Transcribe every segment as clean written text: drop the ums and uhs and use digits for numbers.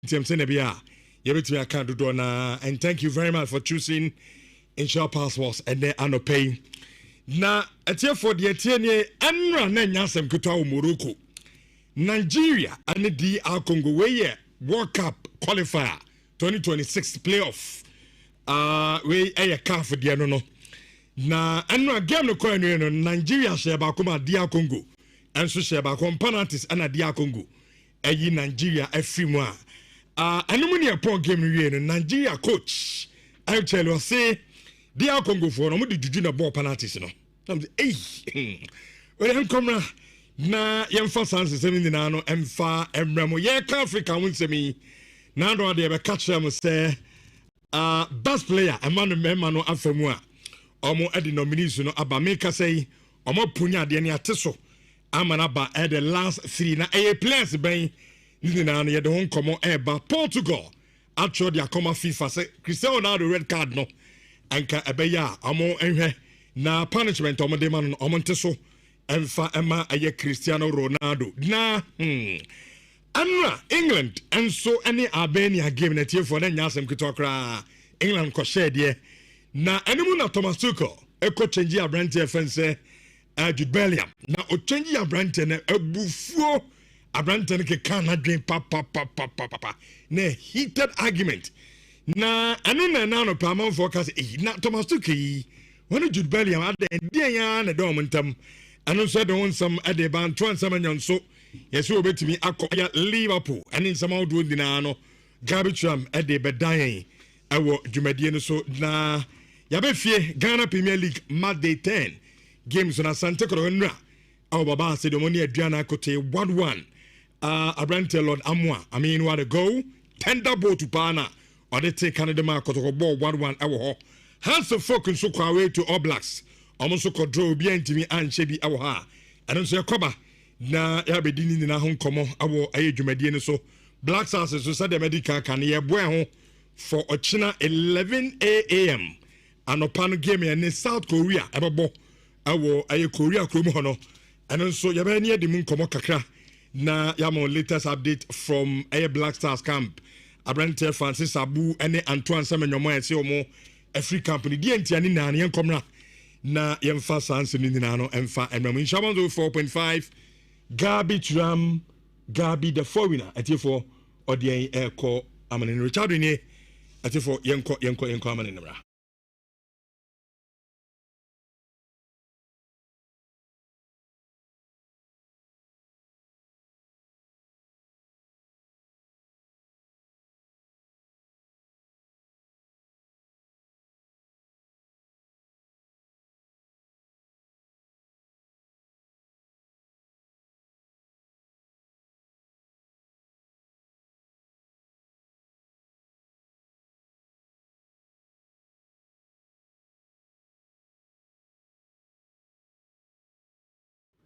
And thank you very much for choosing Insure Passports and then Anopay. Na etie for the etie anra na nyasem kutwa Morocco. Nigeria and the Congo we World Cup qualifier 2026 playoff. We CAF for the no. Na anra game no kwa no Nigeria share ba kuma dia Congo. Enso share ba penalties ana dia Congo. Eyi Nigeria afimu a. Anumuni upon game we no Nigeria coach. I tell you say dia Congo for no di juju na ball penalties no. Hey, well, come na yemfa sanse semi na no emfa emremo ye ka Africa won semi na do de be catch them say best player emanu mema no afemu a omo edi nominees no aba make say omo punya de ne ateso amana ba the last 3 na players ben ni na no ye de hon komo eba Portugal actually dia koma FIFA say Cristiano Ronaldo red card no anka ebeya omo enhwe na punishment omode man omonte so emfa ema aye Cristiano Ronaldo na anra England enso any Albania game na tie for na nyasem kitokra England ko share de na enemu na Thomas Tuchel eko change abrante fense Jude Bellingham na o change abrante na ebufuo abrante ne ke kana dwen pa na heated argument na anu na no pa man focus na Thomas Tuchel when Jude Bellingham at the end na do montam anu so de won some at the ban twan some nyon so yeso obetimi akoya Liverpool and in some do dina no LIVESTREAM at the bedan awo dwumadie no so na yabe fie Ghana Premier League Monday 10 games na Sante Koronra awo baba se de moni aduana kote 1-1 Abrante Lord Amwa I mean what a go tender ball to Pana or they take Canada mark koto ball 1-1 awo ho Hands of folk so kwa way to All Blacks. Almost so draw be antimi and shebi awo ha. I don't say koba na ya be dini na hon komo awo aye dwumadie no so. Black Stars so said the medical can ye boy ho for ochina 11 a.m. Anopan game in South Korea ebebo awo aye Korea krom ho no. And so ya be near the mun komo kakra na ya mo latest update from aye Black Stars camp. Abrante Francis Abu ene Antoine Semenyomo ese omo every company di enti ani na yen komra na yemfa sanse ni na no emfa emram inshallah 4.5 Gabi the foreigner atifo odi en call amane Richard ni atifo yenko amane nra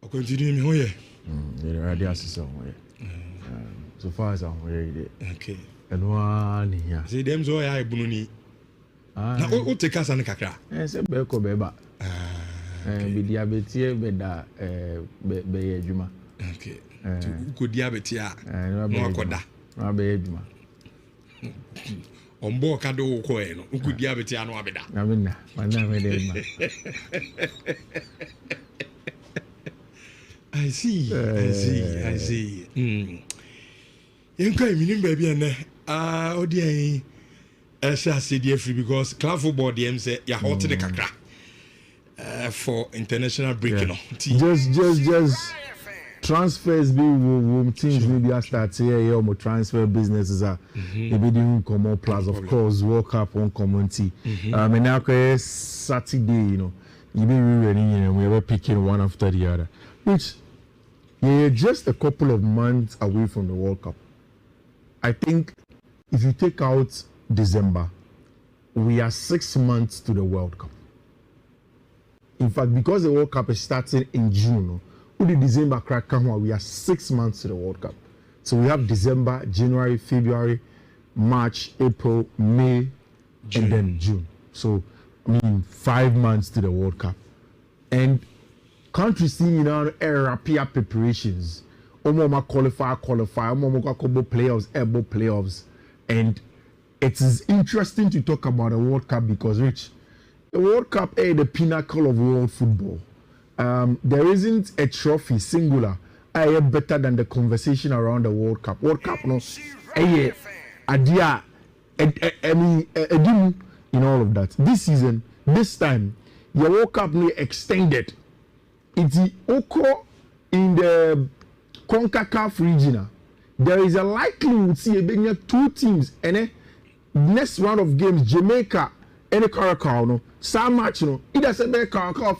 continue me hoye radio assistant hoye so far as I'm hoye okay and one here see them so ya ibunu ni na o take us an kakra say be ko be ba be diabetes be da be adwuma okay ko diabetes no akoda na be adwuma ombo ka do ko e no ko diabetes no abeda na me de ma I see. Yenka minim baby and odi say free because club football DM say ya hot the kakra for international break no. Just transfers be teams maybe start here or transfer businesses are maybe doing common plus of course World Cup on community. And now Saturday, you know, you be running and we were picking one after the other. Which we're just a couple of months away from the World Cup. I think if you take out December, we are 6 months to the World Cup. In fact, because the World Cup is starting in June, December we are 6 months to the World Cup. So we have December, January, February, March, April, May, June. And then June. So, I mean, 5 months to the World Cup. And countries seeing now rapid preparations qualify, playoffs, and it is interesting to talk about the World Cup because Rich, the World Cup is the pinnacle of world football. There isn't a trophy singular better than the conversation around the World Cup. World Cup, no, idea, in all of that. This season, this time, the World Cup extended. It's occur in the CONCACAF region. There is a likelihood to see two teams and next round of games, Jamaica and Caracas, no, some match, no, either say Caracas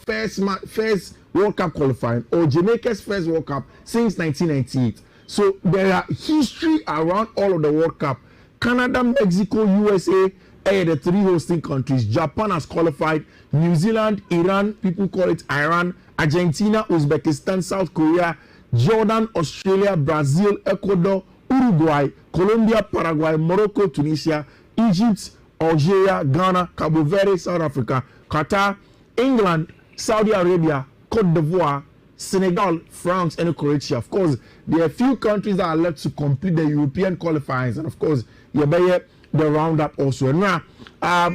first World Cup qualifying or Jamaica's first World Cup since 1998. So there are history around all of the World Cup. Canada, Mexico, USA are the three hosting countries. Japan has qualified. New Zealand, Iran, people call it Iran, Argentina, Uzbekistan, South Korea, Jordan, Australia, Brazil, Ecuador, Uruguay, Colombia, Paraguay, Morocco, Tunisia, Egypt, Algeria, Ghana, Cabo Verde, South Africa, Qatar, England, Saudi Arabia, Cote d'Ivoire, Senegal, France, and Croatia. Of course, there are a few countries that are left to complete the European qualifiers, and of course, you better the roundup also. And now,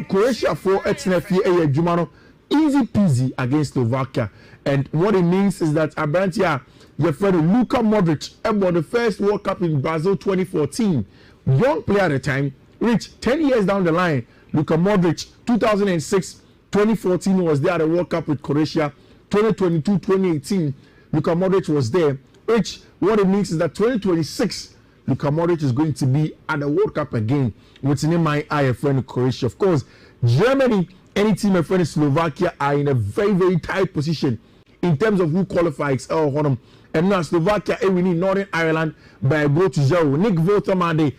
Croatia for XNF Jumano, easy peasy against Slovakia. And what it means is that Abrantia, your friend Luka Modric, won the first World Cup in Brazil 2014. Young player at the time, reached 10 years down the line. Luka Modric, 2006, 2014 was there at the World Cup with Croatia. 2022, 2018, Luka Modric was there. Which, what it means is that 2026, Luka Modric is going to be at the World Cup again with my eye friend Croatia. Of course, Germany, any team a friend Slovakia are in a very, very tight position in terms of who qualifies. And now Slovakia, we need Northern Ireland by a goal to 0. Nick Votermande,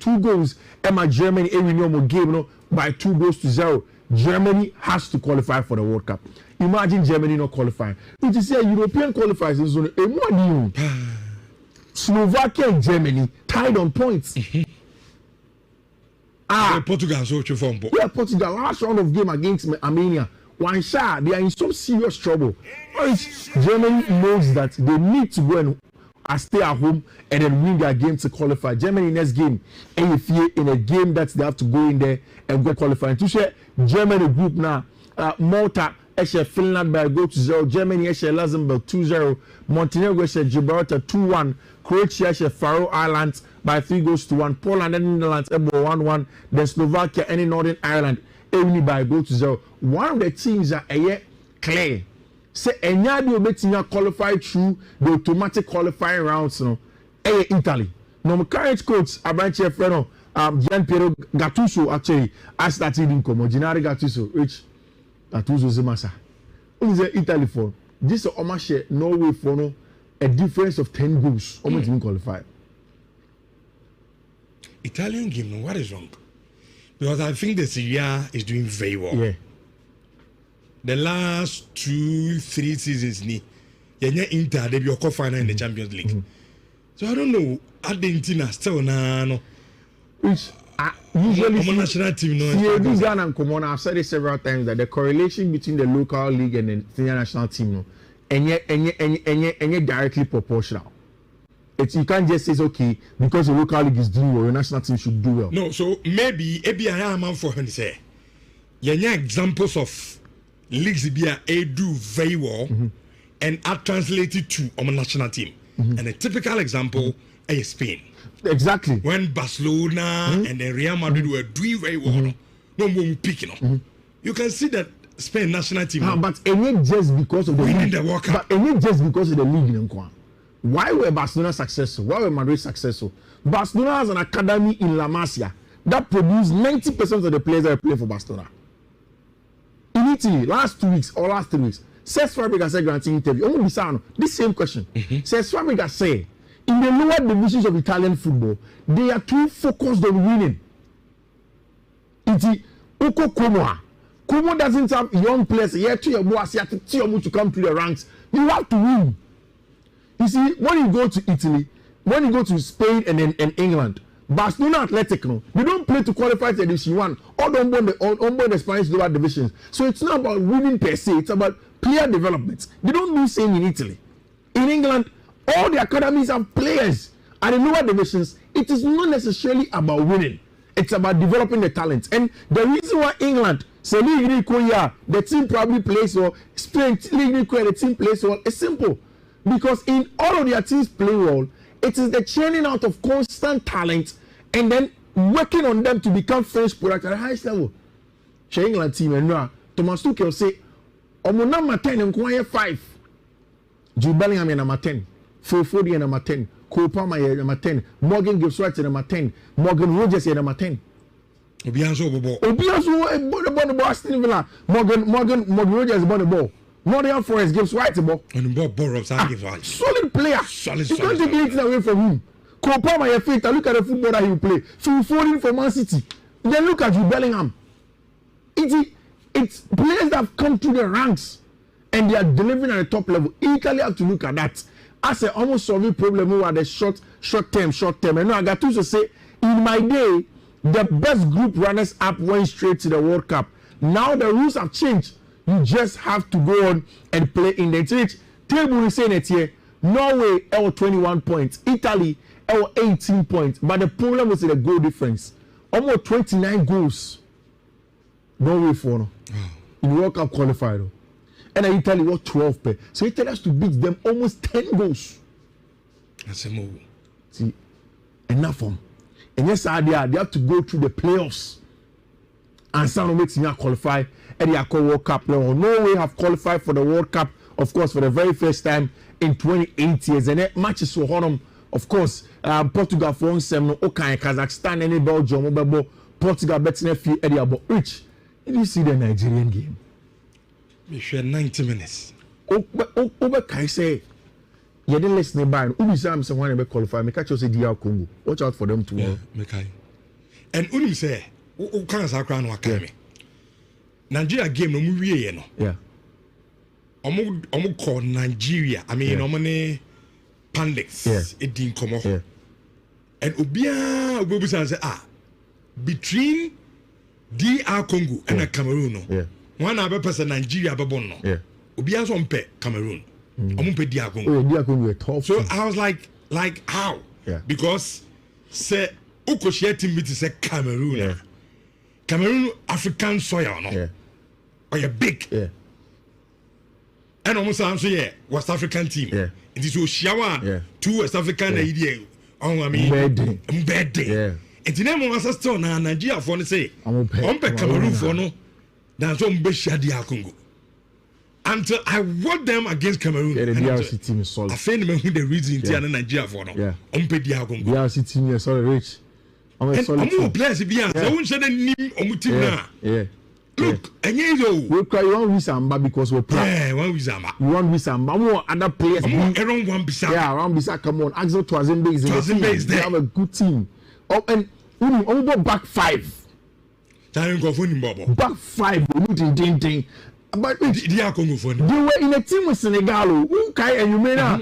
2 goals. Emma Germany, we need game by 2 goals to 0. Germany has to qualify for the World Cup. Imagine Germany not qualifying. It is a European qualifiers in zone. Slovakia and Germany tied on points. Portugal so form. Yeah, Portugal last round of game against Armenia. One shot, they are in some serious trouble. Germany knows that they need to go and stay at home and then win their game to qualify. Germany next game, AFA in a game that they have to go in there and go qualify. To share Germany group now, Malta, Finland by a goal to 0. Germany, Luxembourg 2-0. Montenegro, Gibraltar 2-1. Croatia, Faroe Islands by 3 goals to 1. Poland and Netherlands 1-1. Then Slovakia and Northern Ireland only by a goal to 0. One of the teams are clear. Say anyadi obetinga qualify through the automatic qualifying rounds no Italy. No current coach Abranche Freno Gian Piero Gattuso actually as that in come Gennaro Gattuso which Gattuso Zemasa. Only say Italy for this Omashe Norway for no a difference of 10 goals almost didn't qualify. Italian game, no, what is wrong? Because I think the Serie A is doing very well. Yeah. The last 2-3 seasons, Inter they be final in the Champions League. So I don't know. Argentina still no. Which usually national team no. I've said it several times that the correlation between the local league and the senior national team no, and directly proportional. You can't just say okay because the local league is doing well, your national team should do well. No, so maybe I am on for him to say. Examples of leagues do very well and are translated to our national team. And a typical example is Spain. Exactly. When Barcelona and then Real Madrid were doing very well, no more picking. You can see that Spain national team. But ain't just because of the winning league. The World Cup. But ain't just because of the league. Why were Barcelona successful? Why were Madrid successful? Barcelona has an academy in La Masia that produced 90% of the players that play for Barcelona. In Italy, last 2 weeks or last 3 weeks, Cesc Fabregas said granting interview. This same question. Cesc Fabregas said, in the lower divisions of Italian football, they are too focused on winning. Como doesn't have young players yet to come to the ranks. You have to win. You see, when you go to Italy, when you go to Spain and England, Barcelona Athletic, they don't play to qualify to Division 1 or don't win the Spanish lower divisions. So it's not about winning per se, it's about player development. They don't do same in Italy. In England, All the academies have players at the lower divisions. It is not necessarily about winning. It's about developing the talent. And the reason why England, the team probably plays well, Spain, the team plays well, is simple. Because in all of their teams play well, it is the churning out of constant talent and then working on them to become finished product at the highest level. The England team, and Thomas Tuchel say, number 10 and 5. Jude Bellingham number 10. Phil Foden number 10. Cole Palmer number 10. Morgan Gibbs White number 10. Morgan Rogers number 10. Obianso the ball. Aston Villa. Morgan Rogers the ball. Nottingham Forest Gibbs White the ball. And the ball Gibbs White. Solid player. You can't take anything away from him. Cole Palmer your feet. Look at the football that he will play. Phil Foden for Man City. Then look at Jude Bellingham. It's players that have come through the ranks and they are delivering at the top level. Italy have to look at that as a almost solving problem over the short term. And I got to say, in my day, the best group runners up went straight to the World Cup. Now the rules have changed. You just have to go on and play in the table. Is saying it here. Norway 21 points, Italy 18 points. But the problem was the goal difference. Almost 29 goals. Norway for no. In World Cup qualifier. And Italy was 12 pay. So Italy has to beat them almost 10 goals. That's a move. See, enough for them. And yes, they have to go through the playoffs. And some makes them qualify. And they are called World Cup. Norway have qualified for the World Cup, of course, for the very first time in 28 years. And that matches for Honor, of course, Portugal for 1-7, okay, Kazakhstan, and Belgium, Portugal betting a few area about rich. Did you see the Nigerian game? We share 90 minutes. Over Kai say, you didn't listen by Umi Sam someone to qualify. Me catch you say DR Congo. Watch out for them tomorrow. Yeah, and Umi say, "O can sa crown wakame." Nigeria game no mu wie no. Yeah. Omo call Nigeria. I mean, omo ne pundits. It didn't come off. And Obia Obusan say, between DR Congo and Cameroon no. One other person Nigeria babon no. Obia so mpe Cameroon. Ompe DR Congo. DR Congo is tough. So I was like how? Because say Ukoshia team meet say Cameroon. Cameroon African soil no. Or you big. And almost say West African team. It is Oshiawa. Two West African idea. I mean bad. And the name of us na Nigeria for say Ompe Cameroon for no. That's what DR Congo. Until I watch them against Cameroon. The DRC team is solid. I find them who the reason in Nigeria for no. Ompe DR Congo. DRC team is solid rich. And I'm players be answer. I won't say the name of team now. Look, and you cry one Wisamba because we're proud. One Wisamba. You want Wisamba. More other players. Around one Bisa. Yeah, around Bisa. Come on, Axel Twazembe is in the team. They have a good team. Oh, and we go back 5. Back 5. Ding. But they were in a team with Senegal. Who Kai and you may not.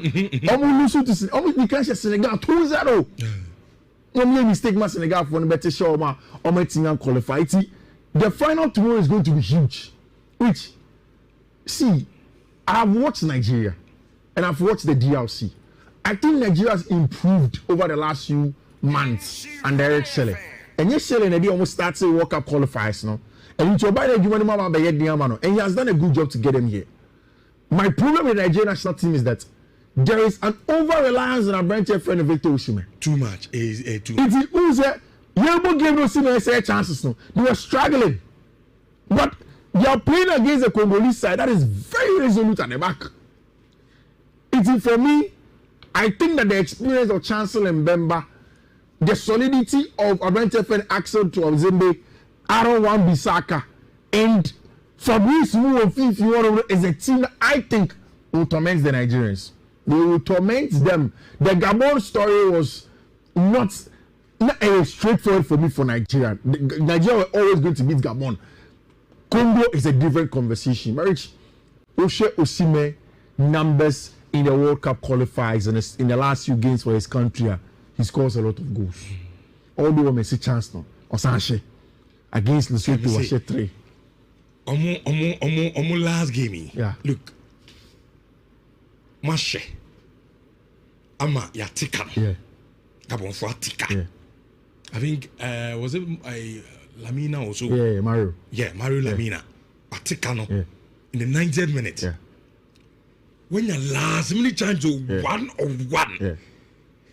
Almost lose to Senegal 2-0. One mistake, Senegal for the better show. My team qualify. The final tomorrow is going to be huge. Which, see, I've watched Nigeria and I've watched the DRC. I think Nigeria has improved over the last few months under Eric Shelley. And yes, Shelley and almost starts a World Cup qualifiers now. And into by the and he has done a good job to get them here. My problem with the Nigerian national team is that there is an over-reliance on our branch friend Victor Osimhen. Too much. Too much. It is Yelbo gave Osimhen chances. No. They were struggling. But they are playing against the Congolese side that is very resolute at the back. It is for me, I think that the experience of Chancellor Mbemba, the solidity of Abrante friend Axel Twazembe, Aaron Wan-Bissaka, and Fabrice Muofi is a team that I think will torment the Nigerians. They will torment them. The Gabon story was not straightforward for me for Nigeria. Nigeria were always going to beat Gabon. Congo is a different conversation. Marriage, Oshe Osimhen numbers in the World Cup qualifiers and in the last few games for his country, he scores a lot of goals. Although I see chance now, Osanshe against Lesotho was 3. Omo last game. Yeah. Look, Mashe. ama ya tika Yeah. Gabon for tika. Yeah. I think was it Lamina also? Yeah, Mario. Yeah, Mario Lamina. Atika no. Yeah. In the 90th minute. Yeah. When you last minute chance to 1-on-1. Yeah.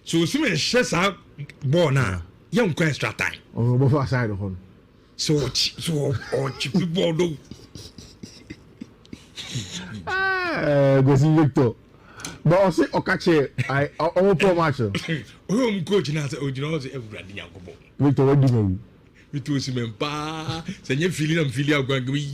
So Simon shares out ball now. Young extra time. On both side of home. So cheap ball though. Go see Victor. But I say Okache, I almost poor match. Oh, coach now say, oh, you know, everybody yankobo. Victor, what do you We to Simon pa. Say you feeling I'm going to be.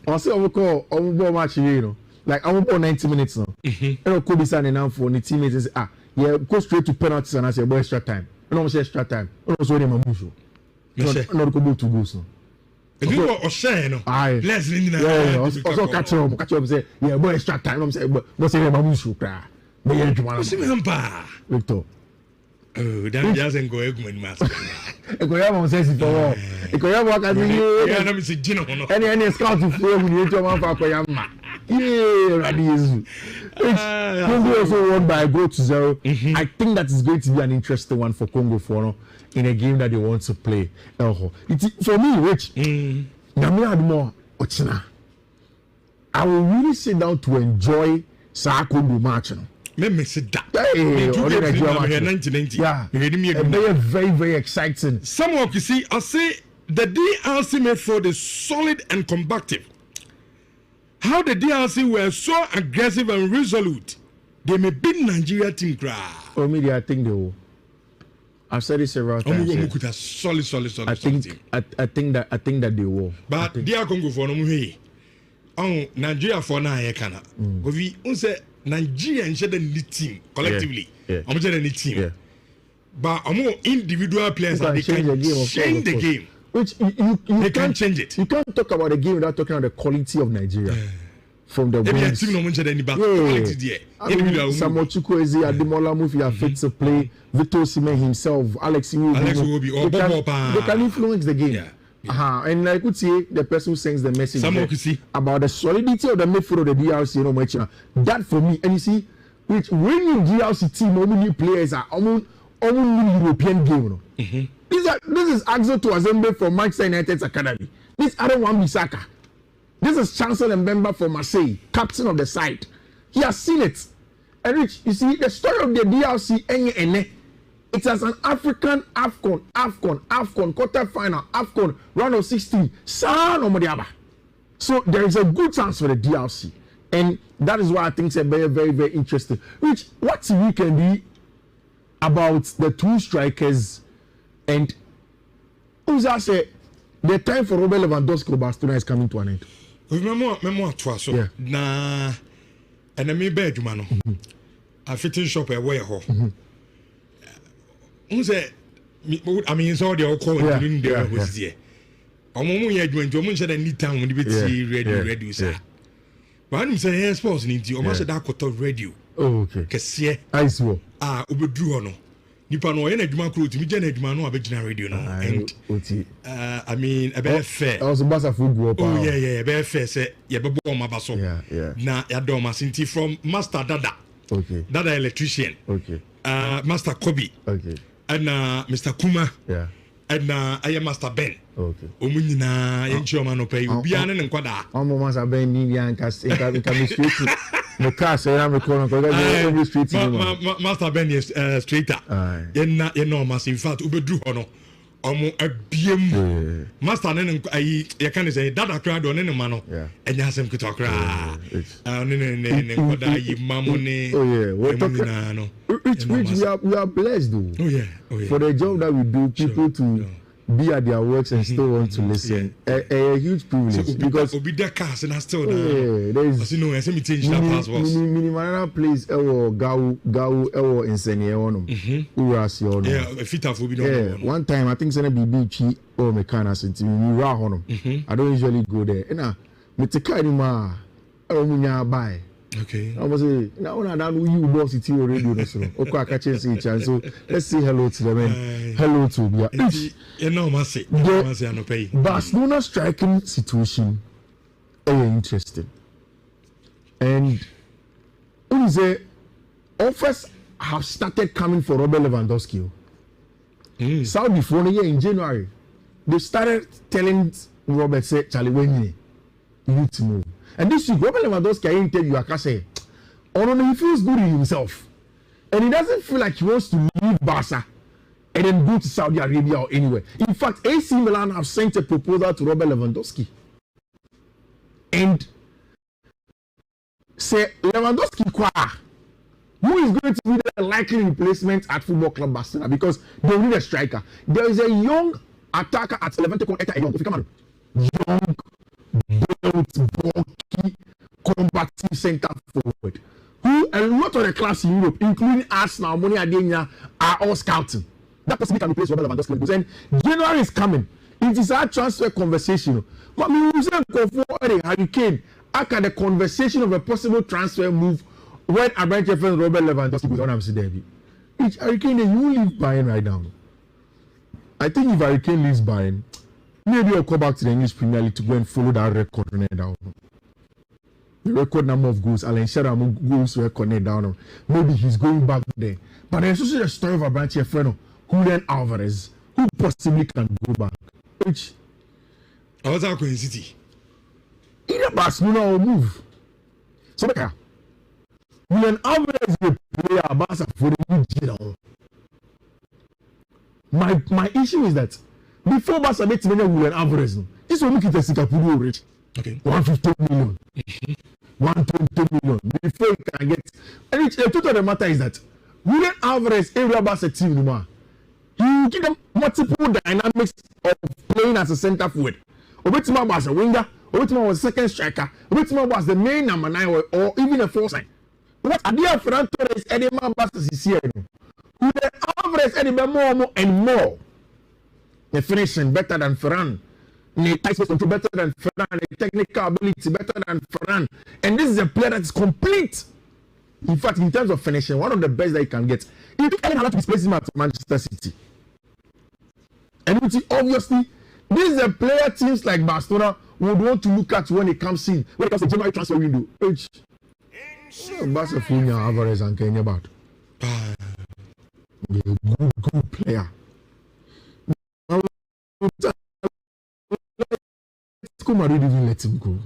I say I call almost match, you know. Like I won't 90 minutes now. I could be standing now for the teammates and say, yeah, go straight to penalties and I say, boy, extra time. I don't say extra time. I don't say them a move. Not go to go so. If you are saying, no, let's also catch up, say, yeah, boy, extra time. I'm saying, but say them a move. But yeah, Victor. Oh, that doesn't go again, master. Ekoyama says it for all. Ekoyama can be. Yeah, let me see, Gino. Any scout to play with you, man, for Ekoyama. Yeah, that is. Congo also won by a goal to 0. I think that is going to be an interesting one for Congo for in a game that they want to play. For me, Rich, Nhyira Ochina, I will really sit down to enjoy Sa Congo match. Let me sit down. Hey, 1990. Yeah, very, very exciting. Someone you see, I say the DRC made for the solid and combative. How the DRC were so aggressive and resolute, they may beat Nigeria team cry. For me, I think they will. I've said it several times. Solid. I think that they will. But dear Congo for no way. Oh, Nigeria for now, I cannot. But we say Nigeria and share the team collectively. I'm saying the team. But more individual players that they can change the game. Which you can't change it. You can't talk about the game without talking about the quality of Nigeria. From the wings. Samuel Chukwueze, Ademola Mufi are fit to play. Victor Osimhen himself, Alex Iwobi. They can influence the game. And I could see the person who sends the message about the solidity of the midfield of the DRC. That for me, and you see, which when you DRC team, how many players are almost European game. This is Axel to Azembe from Manchester United's academy. This Aaron Wan-Bissaka. This is Chancellor Mbemba from Marseille, captain of the side. He has seen it. And Rich, you see, the story of the DRC, it's as an African AFCON, quarter-final, AFCON, round of 16, so there is a good chance for the DRC. And that is why I think it's very, very, very interesting. Rich, what we can do about the two strikers and Uza say the time for Robert Lewandowski Barcelona is coming to an end. Remember twice. So na and me bed man. A fitting shop away ho. Say I mean so they all call during the was there. Omo ya adwuma nti omo nche da need time we be radio sir. But I'm saying sports ni nti omo se da koto radio. Oh okay. Kese. Ice wo. Obedru ho no. Nipa no ye na adwuma kro timi je na adwuma no abegina radio no. And I mean a better fair. I was about to go up. Oh yeah, better fair say ye be bo ma baso. Yeah. Na ya do ma sinti from Master Dada. Okay. Dada electrician. Okay. Master Kobe. Okay. And Mr. Kuma. Yeah. And I am Master Ben. Okay. Omunina yenchi o ma no pay. Obi ane ne nkwada. Omo Master Ben ni yan ka be straight. The car say I'm calling because straight. Master Ben is straighter. You know mas in fact ubedru ho no. Omo abiem. Master ne you can say Dada crowd on ne ma no. Enya asem kuto kra. Ne nkwada yi mamone. Oh yeah. What talking? Which we are blessed though. Oh yeah. For the job that we do, people to be at their works and still want to listen. A huge privilege. So, because Obi da cars and I still there is. As you know, I say me change that password. Minimal place gau in Senie ono. Urasi ono. Yeah, fit of Obi one time I think Senie BB or mechanics in me ra ono. I don't usually go there. Na me take anima munya buy. Okay. I was say now when I don't you boss it your radio no so. Okay, I catch each and so let's say hello to them. Hello to Bia. You know must no pay. Barcelona striking situation very interesting. And what is it offers have started coming for Robert Lewandowski. Saudi for a year in January, they started telling Robert, say, Charlie, when you need to move. And this week, Robert Lewandowski, I interview, I can say, oh no, he feels good in himself. And he doesn't feel like he wants to leave Barca and then go to Saudi Arabia or anywhere. In fact, AC Milan have sent a proposal to Robert Lewandowski. And say, Lewandowski, who is going to be the likely replacement at Football Club Barcelona? Because they need a striker. There is a young attacker at Levante called Eta Young. If you come on, young, built, bulky, combative centre forward. Who a lot of the class in Europe, including Arsenal, Moni Adenia, are all scouting. That person can replace Robert Lewandowski. And January is coming. It is our transfer conversation. But we will say, Harry Kane, after the conversation of a possible transfer move. When Abraham Jeffers Robert Lewandowski was on Amsterdam, which Harry Kane, you leave Bayern right now. I think if Harry Kane leaves Bayern, maybe I'll come back to the English Premier League to go and follow that record down. The record number of goals, Alan Shearer goals record down. Maybe he's going back there. But there's also the story of Abraham Jeffers, Julian Alvarez, who possibly can go back. Which I was out in City. Either Barcelona will move. So, Julian Alvarez is a player Barca for the league. My issue is that before Barca makes Julian Alvarez, this will make it a Singapore rate. Okay. 150 million. 120 million. Before you can get. And the truth of the matter is that Julian Alvarez, every Barca team, he will give them multiple dynamics of playing as a centre forward. Obetima was a winger, Obetima was a second striker, Obetima was the main number 9 or even a 4-side. What Adia Ferran Torres Edema Bastos is here. Who the Alvarez Edema more and more. The finishing better than Ferran. The tight space control better than Ferran. The technical ability better than Ferran. And this is a player that is complete. In fact, in terms of finishing, one of the best that you can get. You think Ellen Haaland to displace him at Manchester City. And obviously, this is a player teams like Barcelona would want to look at when it comes in. When it comes to January transfer window. Barcelona, Alvarez and Kenya Bat. Good player. Madrid didn't let him go.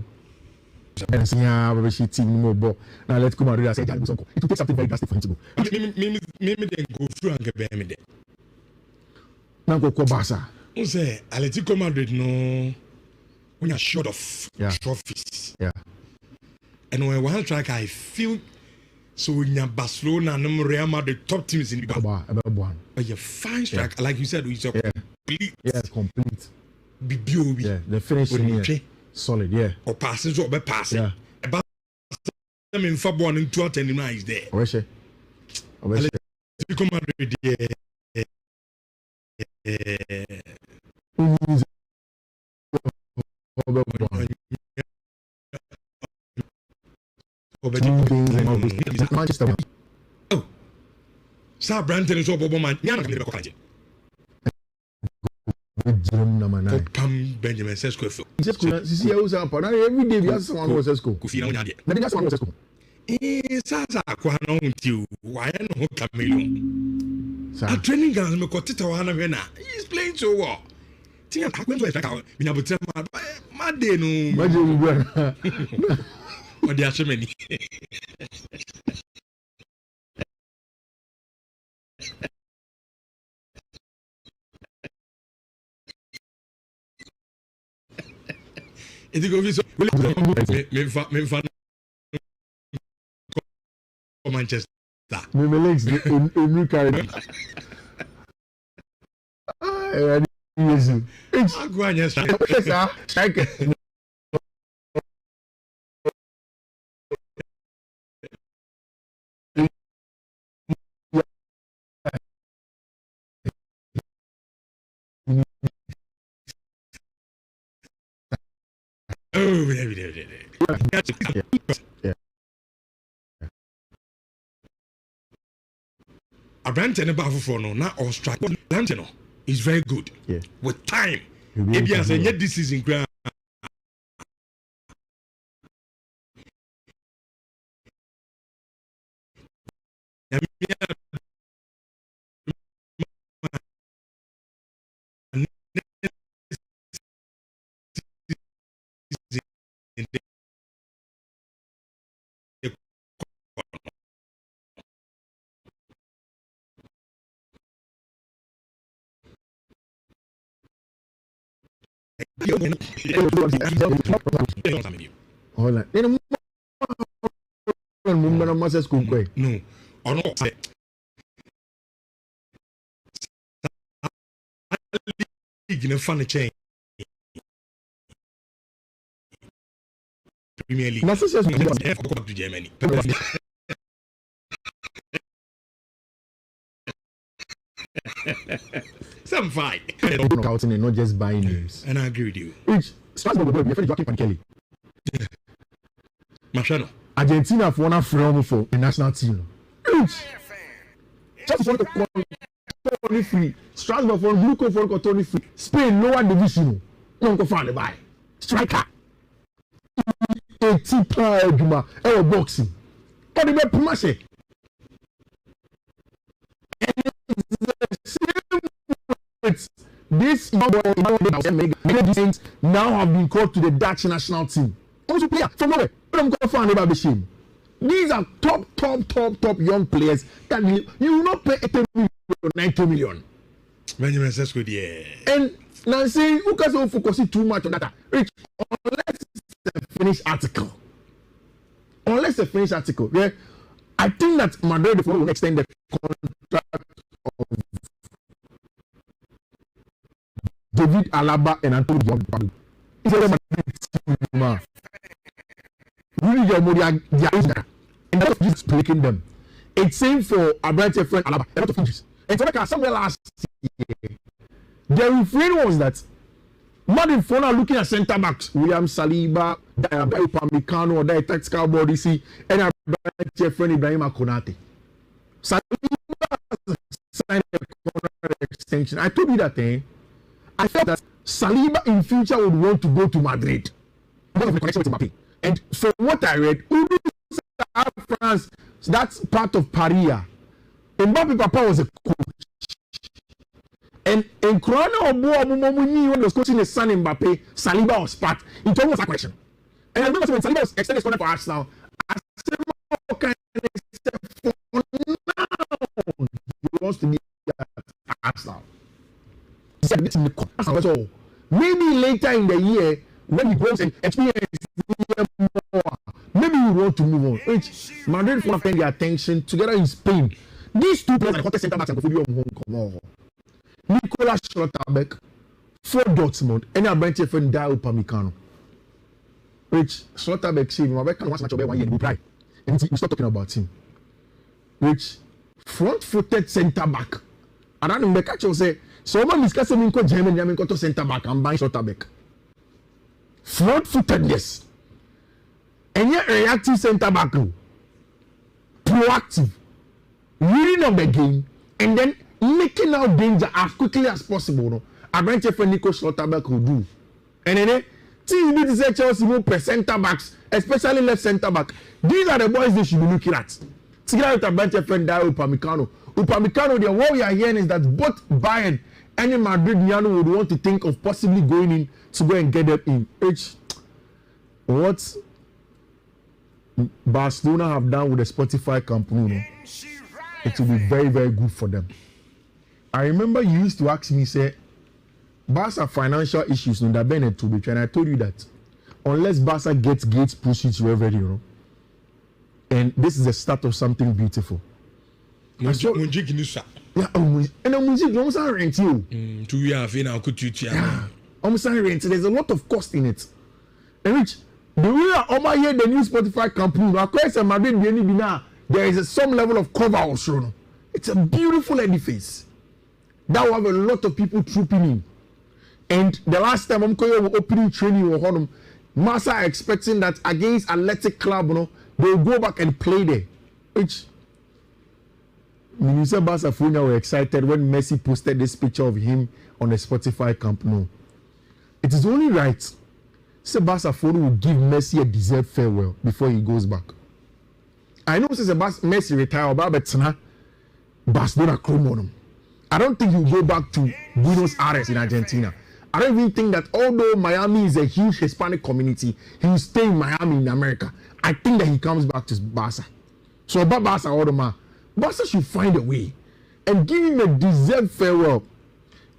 And saying, "Ah, team more ball." Now let Madrid say, "It will take something very drastic for him to go." Maybe then go through and get me there. Now go Barca. Who say Atletico Madrid no? When you're short of trophies. Yeah. And when one track, I feel so in Barcelona and Real Madrid top teams in the world. But you're fine strike, like you said, it's a complete. Yeah, complete. BBOB. Yeah, the finishing here. Solid, yeah. Or passes or passing. Yeah. About them in Fabon and 229 is there. Where's she? Atletico Madrid, yeah. Manchester. Oh, Sir Branton is over man. Yana can college. Pam Benjamin Sesko. See, I was up every day. We have someone who was Sesko. That's one was Sesko. Sasa kwa no until why no Camilo. A training ground me kotita wana we na. He's playing so well. Tia akwen to strike out. Me na botre ma de no. Ma de no. O dia so many. It go so me fan Manchester. Me legs new carry. Yes. Agora strike. Abrante ne ba for no na all strike. Abrante no is very good. Yeah. With time. Maybe as a this season ground. Hold on. No. Or not. League in a funny chain. Premier League. Go to Germany. Some fight. Scouting and not just buying names. And I agree with you. Which Strasbourg will be a Joaquin Kelly. Machado. Argentina for one for the national team. Just for the Tony free. Strasbourg for Gluco for Tony free. Spain lower division. No go find the buy. Striker. 80 pound boxing. What the promotion? This now have been called to the Dutch national team. Also player from nowhere. These are top young players that you will not pay 80 million, 90 million. Benjamin says good, yeah. And now saying who can focus too much on that? Rich, unless it's a finished article. Yeah, I think that Madrid will extend the contract of David Alaba and Antonio Gordon. It's a Madrid really, and a lot of injuries plaguing them. It's same for Abrante friend Alaba, a lot of injuries. And so like somewhere last year, the refrain was that Madrid for now looking at centre backs, William Saliba, Upamecano, or the tactical body, see, and Abrante friend Ibrahim Konate. Saliba signed a contract extension. I told you that thing. I felt that Saliba in future would want to go to Madrid because of the connection with Mbappe. And from what I read, France, that's part of Paris. Mbappe Papa was a coach. And in Corona when he was coaching his son Mbappe, Saliba was part. It almost a question. And I remember when Saliba was extended his contract for Arsenal, I said, what kind of for now he wants to be at Arsenal. He said, so maybe later in the year, when he goes and experience more, maybe we want to move on. Which Madrid want to pay their attention together in Spain. These two players are the hottest centre backs and come on. Nicolas Schlotterbeck for Dortmund, and a bench friend Dao Upamecano. Which Schlotterbeck said, "My can watch match over 1 year, we try." And we start talking about him. Which front-footed centre back. And I don't catch you say, so man discuss him in Germany, I'm going to centre back and buy Schlotterbeck. Front-footed, yes. And yet reactive centre back, proactive, reading of the game, and then making out danger as quickly as possible. No, I bet you Nico Schlotterbeck will do. And then team need to say Chelsea will play centre backs, especially left centre back. These are the boys they should be looking at. Together with a bunch of friend Upamecano. The what we are hearing is that both Bayern and Madrid would want to think of possibly going in to go and get them in. What Barcelona have done with the Spotify company, it will be very, very good for them. I remember you used to ask me, say, Barca financial issues no that Bennett to be, and I told you that unless Barca gets gates proceeds revenue, and this is the start of something beautiful. Yeah, and music almost rent you. 2 years now, could you? Almost rent. There's a lot of cost in it. And which the way I hear the new Spotify company, across Madrid, there is some level of cover also. It's a beautiful edifice that will have a lot of people trooping in. And the last time I'm going to opening training with Honum, Massa are expecting that against Athletic Club, they'll go back and play there. Which Minister Barcelona were excited when Messi posted this picture of him on the Spotify company. It is only right. Barcelona will give Messi a deserved farewell before he goes back. I know since Messi retired, but Barcelona chrome on him. I don't think he'll go back to Buenos Aires in Argentina. I don't even think that although Miami is a huge Hispanic community, he will stay in Miami in America. I think that he comes back to Barca. So about Barca, Barca should find a way and give him a deserved farewell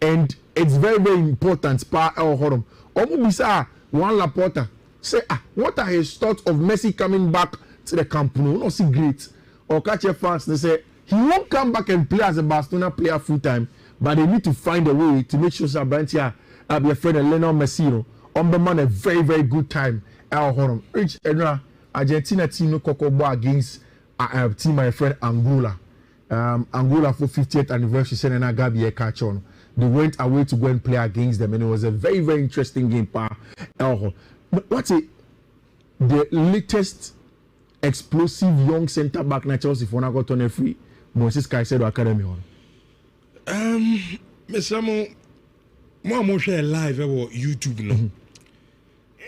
and it's very, very important. Bisa one Laporta say, what are his thoughts of Messi coming back to the Camp Nou? No, see great. Or catch your fans, they say he won't come back and play as a Barcelona player full time, but they need to find a way to make sure that Brantia be a friend of Lionel Messi. On the man a very, very good time. Rich Argentina team no Kokobo against team my friend Angola. Angola for 50th anniversary sending a Gabi catch on. They went away to go and play against them, and it was a very, very interesting game. But what's it? The latest explosive young centre back na Chelsea for got on a free Moses Caicedo Academy on. Mr. Mo share live on YouTube no.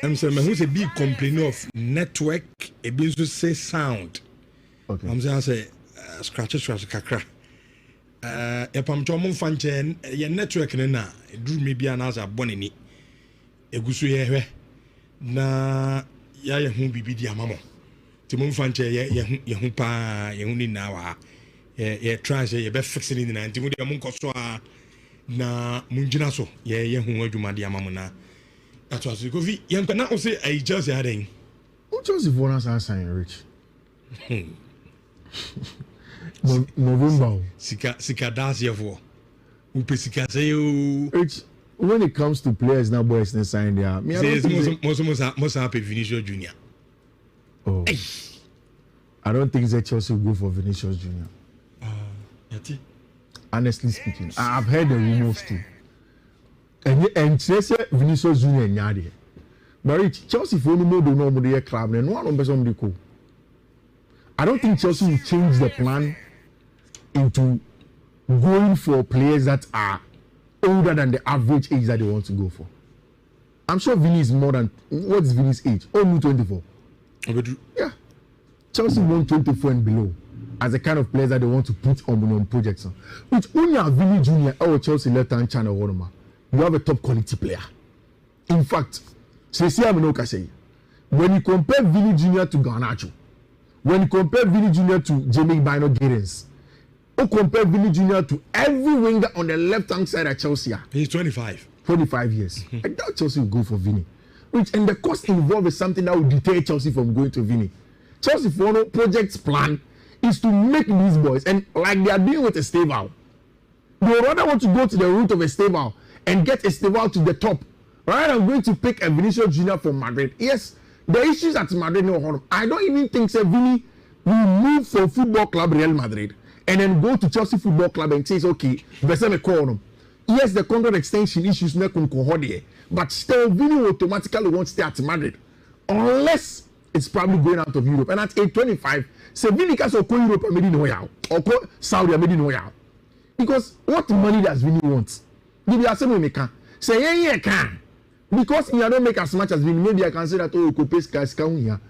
I'm saying who's a big complainer of network, a business say sound. Okay. I'm saying scratch kakra. Epam chomo fanchen ye network na drew maybe an as a bonini. Egusu ye na ya hu bibi di amamo. Timon fanche ye hu pa ye hu ni na wa. Ye try say ye be fixing in na timu di amon koso na munjina so ye hu adwuma di amamo na. That was the COVID. Young now say I just had him. Who Chelsea for us are saying rich? November. Sika das year for. Upe sika say you. Rich. When it comes to players now, boys, they sign there. Most happy Vinicius Junior. Oh. Hey. I don't think that Chelsea will go for Vinicius Junior. Honestly speaking, I've heard the rumors too. And Chelsea Vinicius Junior nyade. But Chelsea for no more do no more club and one on person cool. I don't think Chelsea will change the plan into going for players that are older than the average age that they want to go for. I'm sure Vinny is more than what's Vinny's age? Only 24. Yeah. Chelsea want 24 and below as the kind of players that they want to put on projects. Which only have Vinny Junior or Chelsea left hand channel Warma. You have a top quality player. In fact, when you compare Vinny Jr. to Garnacho, when you compare Vinny Jr. to Jamie Bino Giddens, or compare Vinny Jr. to every winger on the left hand side at Chelsea, he's 25. 25 years. I doubt Chelsea will go for Vinny. And the cost involved is something that will deter Chelsea from going to Vinny. Chelsea for no project's plan is to make these boys, and like they are doing with Estevao, they rather want to go to the route of Estevao and get Estevao to the top. Right, I'm going to pick a Vinicius Junior from Madrid. Yes, the issues at Madrid no. I don't even think Vinny will move from Football Club Real Madrid and then go to Chelsea Football Club and say, okay, yes, the contract extension issues not going but still Vinny will automatically won't stay at Madrid unless it's probably going out of Europe. And at age 25, Vinny can go Europe and Medina or go Saudi and Medina. Because what money does Vinny want? Maybe I say we can say yeah can because you don't make as much as Vinny. Maybe I can say that you could pay sky here,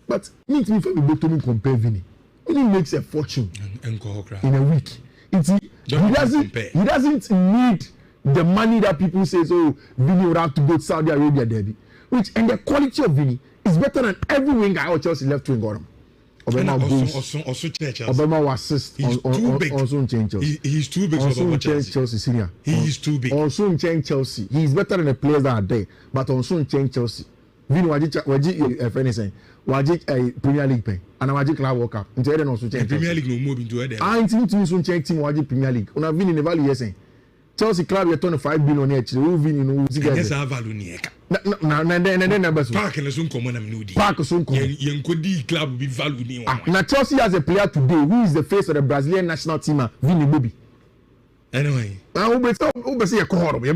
but me for me to compare Vinny. Vinny makes a fortune in a week. He doesn't need the money that people say. So Vinny would have to go to Saudi Arabia, Derby. Which and the quality of Vinny is better than every winger out Chelsea left wing got him. Obama was assist also change Chelsea. He's too big also for Chelsea senior. He is too big. Also change Chelsea. He is better than the players that are there, but also change Chelsea. Vini waji anything. Waji Premier League pay and waji Club World Cup. Into then also change Premier League no more into there. Team so change team waji Premier League. Una Vini never listen. Chelsea club you turn 5 billion each. Who Vini no yes I value nieka. Na numbers. Park na so common am no di. Park so common. Yen kodi club be value ni one. Now Chelsea has a player today who is the face of the Brazilian national team, Vini Bobby. Anyway. Now who say call. Today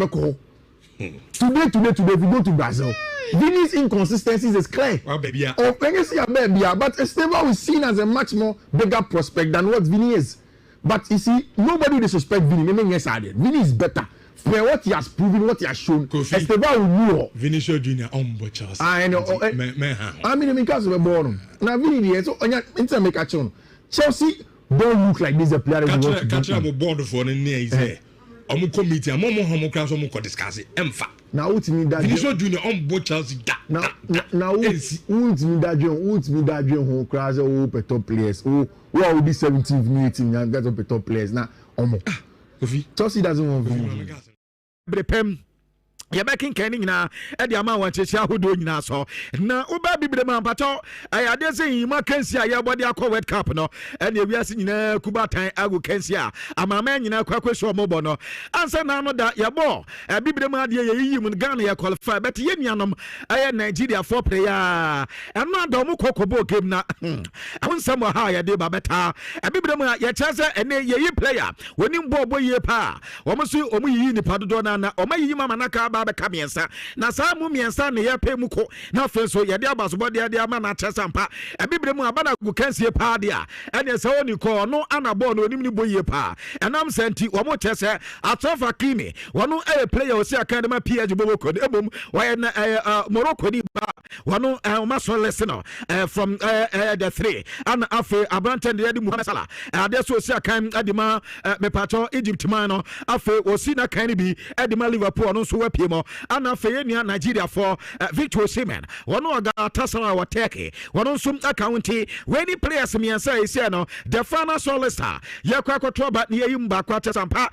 if we go to Brazil, Vini's inconsistencies is clear. Well, baby, but Estevao is seen as a much more bigger prospect than what Vini is. But you see, nobody disrespect Vini. Vini is better. For what he has proven, what he has shown, Estevao will know. Vinicius Junior on Chelsea. I know. I mean, because we're born. Now Vini, so on make action. Chelsea don't look like this a player. Catch up board for the near is there. Omo committee, omo class, omo discuss it. Emfa. Now what's me that Vinicius Junior on board Chelsea. Now what's me that who class who top players who will be 17th, 18th, and that's top players now. Chelsea doesn't want Vinicius. brepem Yabakin Kenning na Ediama wanted Yahudo in so. Now, Uba Bibleman Pato, I had say Makensia, your body a World Cup, no, and you are seeing Kubata, Agu Kensia, and my man in a Quaquisho Mobono. Answer now that your ball, a Bibleman, you in Ghana qualify, but Yenyanum, I had Nigeria 4 player, and not Domu Kokobo game na. I want somewhere higher, de Babetta, a Bibleman, your chaser, and ye player, when you bobo ye pa, almost you, Omi Padona, or my Yamanaka. Kamiensa na saa mu miensa ne ye pe muko na fe so ye de abaso de de ama na chesampa e bibre mu abana gu kansie pa de a ene se oni ko no anabo no onim ni boye pa enam senti wo mo chese atofa kimi wono e player o se akadema PH bobo ko ebom wa na Morocco di ba wono ma so listen from the 3 and afi abranten de Muhammad Salah ade so se akan adima mepacho Egypt man no afi o si na kan bi adima Liverpool no so wapi ana feyenia Nigeria for Victor Osimhen one oga tasara wa Turkey one sum account when players me say say no the final solista ye kwakotro ba ne yim ba kwata sampa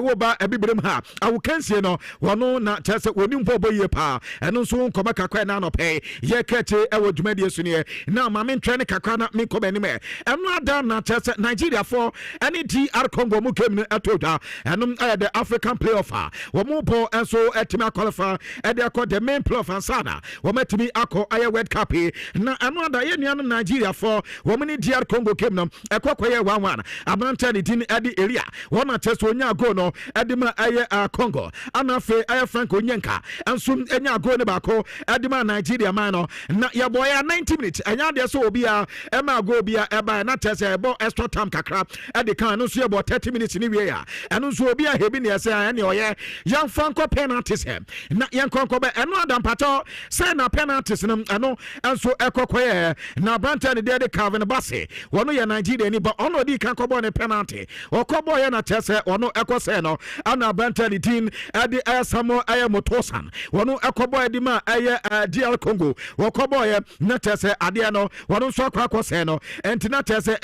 wo ba ebibrem ha awu kansie no one na tese woni mpobo ye pa eno so nkoba kakwa na no pay ye kete e wo dwumadi so ne na ma me ntwe ne kakwa na me koba ni me eno ada na tese Nigeria for any DR Congo mu kem ne atoda eno the African playoff wo mu po enso etimi qualify and they call the main playoff and sana wometimi akọ aye World Cup na anoda ye nuanom Nigeria for womani DR Congo came no ekokoye 1-1 abranta ni din edi area wona teso nya go no edima aye Congo anafe aye Frank Onyenka enso enya go ne bako edima Nigeria man no na ya boya 90 minutes enya de so obi a ema go obi a eba na tese ebo extra time kakra edi kan no so ye 30 minutes ni wie ya eno so obi a hebi ne ese ene oye yan Franco penalties na yankonko be eno adam pato say na penalties no eno enso ekokoye na branta ne de Calvin Bassey wono ye Nigeria ni ba ono di kan kobo ne penalty okobo ye na tese wono ekose no ana branta ne tin edi Samo aye Motosan wono ekobo edi ma aye DR Congo okobo ye na tese ade no wono so akose no entina tese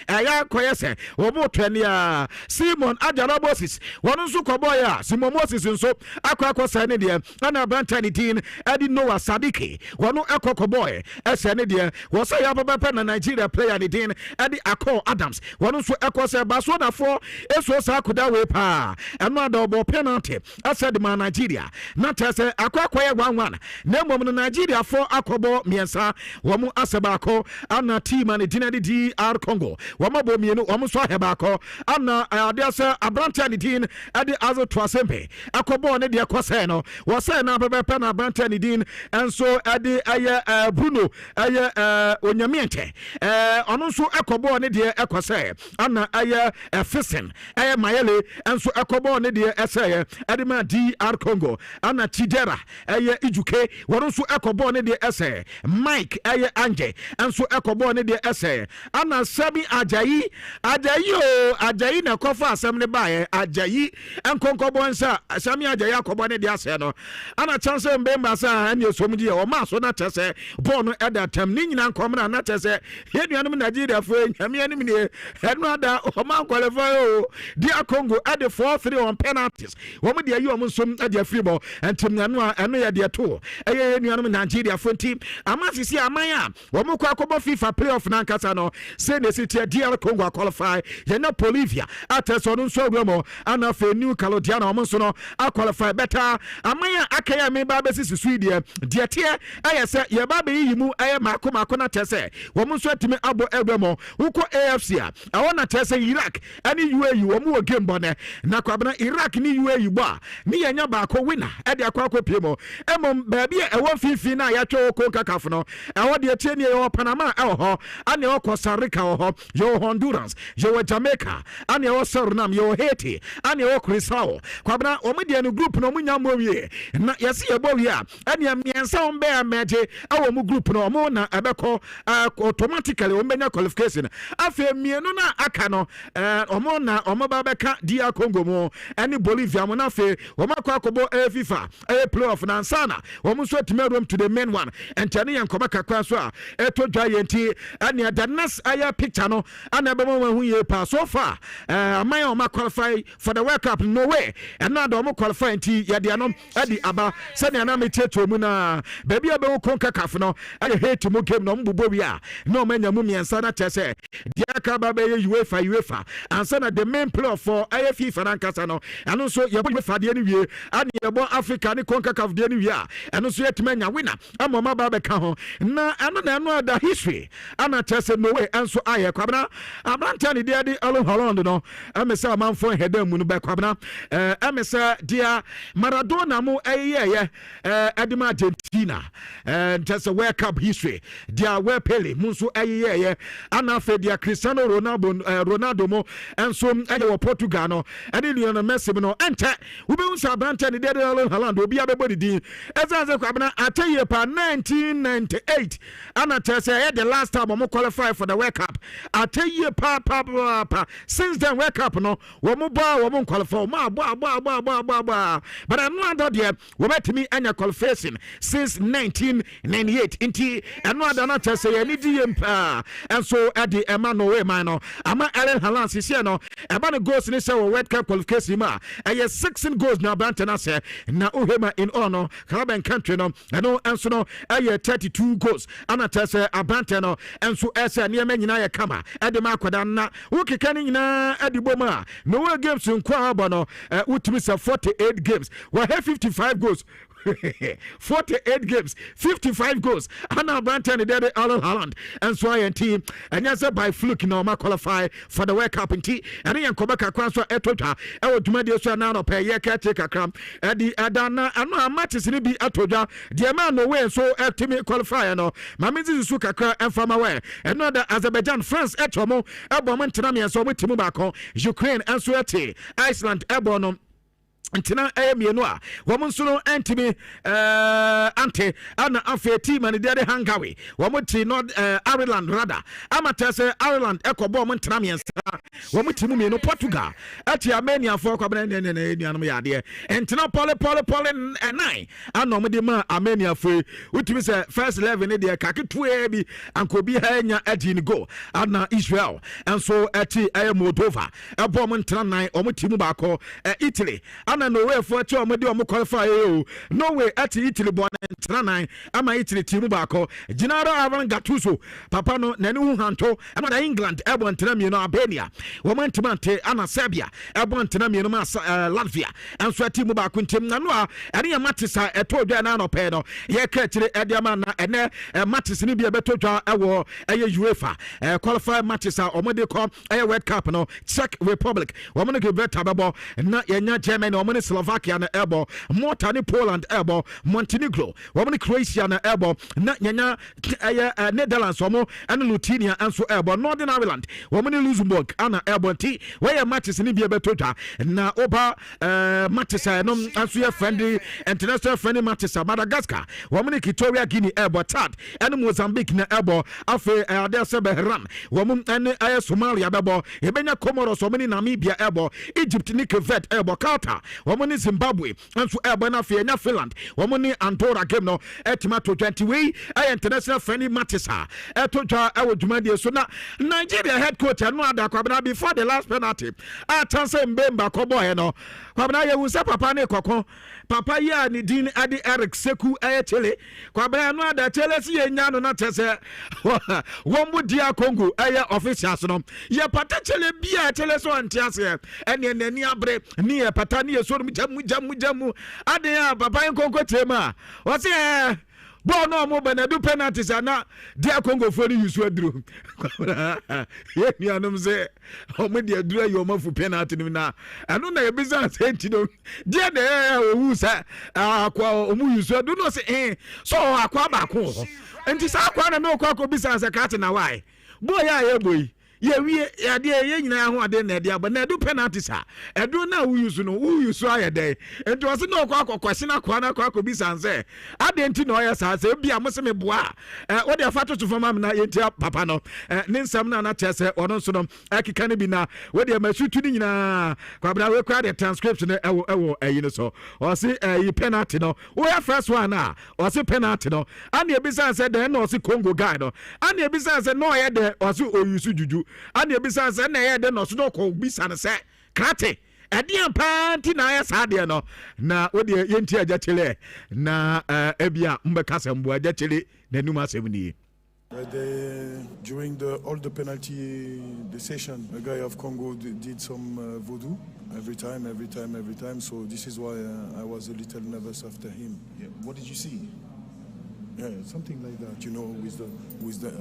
aya koye se obo twani a Simon Adjarabosis wono so kobo ya Simon Moses nso akose ne de ana branta ni tin edi Noah Sadiki wono ekoko boy ese ne de wo say ya papa na Nigeria player ni tin edi Akol Adams wono so ekose baso na fo eso sa akoda we pa eno adobo penalty ase de ma Nigeria na tese akwakoye 1-1 na mom no Nigeria fo akobo miensa wo mu aseba ko ana team ani tin edi DR Congo wo mabo mienu wo mu so heba ko ana ade ase abranta ni tin edi Azo Twasempe akobo ne de kose no wo say na bebe na abranta ni din enso edi aye Bruno aye Onyamiente ono so akobo ne de ekose ana aye Fisen aye Mayele enso akobo ne de ese edi ma DR Congo ana Chidera aye Ijuke wono so akobo ne de ese Mike aye Anje enso akobo ne de ese ana Sami Ajayi na kofa asem ne bae Ajayi enkonkobo nsa Sami Ajayi akobo ne de ase no ana chance mbemba sa ene somdi e o ma so na tese bonu eda tam ni nyina nkomna na tese ye nuanom Nigeria fo nyame anim ne eno ada o ma qualify o DR Congo at the 4-3 on penalties wo mo de ayi o mo som ade afribo entim nanu eno ye de to eye nuanom Nigeria fo team amasisi amanya wo mo kwa akobo FIFA playoff na nkasa no say the city DR Congo qualify ye na Bolivia ateso no so gwemo ana fe New Caledonia o mo so no qualify better amanya akaya me ba besi Sweden de tie aye se ye ba be yimu aye mako na tese wo mo so atime abo egwemo uko AFC a wona tese Iraq ani UAE wo mo game bone na kwabena Iraq ni UAE bo ni yenya ba ko winner e de akwa piemo emom ba bia e wo fifi na ya twa ko kakafo no e wo de tie ni e wo Panama e ho ani wo Costa Rica ho yo Honduras yo Jamaica ani wo Suriname yo Haiti ani wo Curaçao kwabena o mo de no group no mo nyamo wie na yesi yebo wie a ene miensa on be ameje awo mu group no mo na ebeko automatically on benya qualification afi mienu na aka no omo na omo ba beka dia Congo mo ene Bolivia mo na afi omo akobo FIFA playoff na nsana omo so timerom to the main one entane yankoma kakra so a eto dwa yenti ene the next aya picture no ana be mo hu ye pa so far amay omo qualify for the World Cup no way and now omo qualify nti ye de anom adi aba se ne na meteto mu na baby abe wo konka kaf no aye hate mu game no mbubo wi a no manya mu miensa na chese dia ka ba be UEFA and na the main player for FIFA na nkasa no ano so ye bo fa de ni wie ani ye bo Africa ni konka kaf de ni wie a ano so yetimanya winner amoma ba be ka ho na ano na no da history ana chese no way enso aye kwabna abranta ni de Alo Holland no amesa manfo hedam mu no be kwabna amesa dia Maradona mu ayeye Adima Argentina just a World Cup history dia we Pele mu so ayeye ana fe dia Cristiano Ronaldo mo enso aye Portugal no ene Lionel Messi no ente we be unsa branta ni de Alo Holland obi abebodi din ezaze kwabna ateye pa 1998 ana just the last time we qualify for the World Cup ateye pa since then World Cup no we mo qualify but I'm not there we met me anya qualification since 1998 inti eno adana chese ye ni DM and so at the Emmanuel way man no ama Ellen Haaland sisi no eba no goals ni say World Cup qualification ma 16 goals na Brantana say na uhema in honor Caribbean country no eno enso no 32 goals ana chese Abrante no enso ese ne nyina ye kama ede ma akwada na ukeka ni nyina ede boma no way games nkwa abono utimi say 48 games we have 55 goals 48 games 55 goals Anna Branton de Alan Holland and so I team and yes by fluke no ma qualify for the World Cup and Yankobaka Kwanso Etoja Ewotumedio so now no pay ye caretaker cram the Adana and no matches ni bi atoja the man no way so team qualify no mamizi suka kra and from away another Azerbaijan France etomo ebom ntinam so mo timu baako Ukraine and so Iceland ebono Antina mienu a womo nso antimi ante ana afa team and de Hungary womo ti North Ireland rather amata say Ireland ekobo mo ntena miensa womo timu mienu Portugal ati Armenia for kwabena ne nuanom ya de entina pole 9 ana mo de ma Armenia for utimi say first 11 de kaketu bi ankobi hanya adi ni go ana Israel and so ati Moldova ebo mo ntena 9 omo timu baako Italy no way for two omodi omo qualify no way at Italy born nine ama Italy team baako Gennaro Gattuso papa no nani hu hanto ama England ebon tena mi no Albania womantimante ana Serbia ebon tena mi no Latvia anso team baako ntem na no a ene matisa etodwa na no pe no ye ka kire ediama na ene matis ni bia betodwa ewo eye UEFA qualify matisa omodi ko eye World Cup no Czech Republic woman go better babo na yenya Germany woman Slovakia na ebo Malta ni Poland ebo Montenegro woman Croatia na ebo na nyanya Netherlands woman and Lithuania anso ebo Northern Ireland woman Luxembourg ana ebo nti where matches ni bia betodwa na oba matches no anso ye friendly international friendly matches Madagascar woman Equatorial Guinea ebo Chad and Mozambique na ebo afi adese Bahrain woman and Somalia bebo ebenya Comoros woman Namibia ebo Egypt ni Cape ebo Qatar woman Zimbabwe anso ebo na afi nya Finland woman Andorra game no etima to 20 we international friendly matches etodwa ewo dwumadi so na Nigeria head coach no adakwabna before the last penalty chance mbemba ko boy no kwabna ye wusa papa ne kokon papa ya ni din ade Eric Seku ayetele kwabna no ada tele si enya no na tese wombu dia Congo officials no ye pata tele bia tele so antiase ene nani abre ni ye pata ni ye so jamu ade ya papa en Congo tema o se bo no mo benadu penalties ana dia Congo for use aduru ye nuanom se o me dia aduru ayo mafu penalty ni na anu na ye business entino dia na owu sa akwa omu use aduru no se so akwa ba ko enti sa akwa na me okwa ko business ka na why boy ya ye boy we ade ye nyina ho ade na ade aba na do penalty sa edo na wo use no wo use ayede enti o se na kwakwakwase na kwa na kwakwabi sanse ade enti na oya sa se bia mo se me boa wo de afa to fama na yenti papa no ne nsam na na tese ono nso no akika ne bi na wo de masutu ni nyina kwabra we kwa de transcription ewo ayi no so o se yi penalty no wo ya first one na o se penalty no ane ebi sanse de na o se Congo guy no ane ebi sanse no ye de o se oyusu juju ane ebi sanse na ye de no so do ko bi sanse krate Edian panty na ya sadia no na odi yenti ajatele na ebia mbeka sembo ajatele na numa semni. During all the penalty session, a guy of Congo did some voodoo every time. So this is why I was a little nervous after him. Yeah. What did you see? Yeah, something like that, you know, with the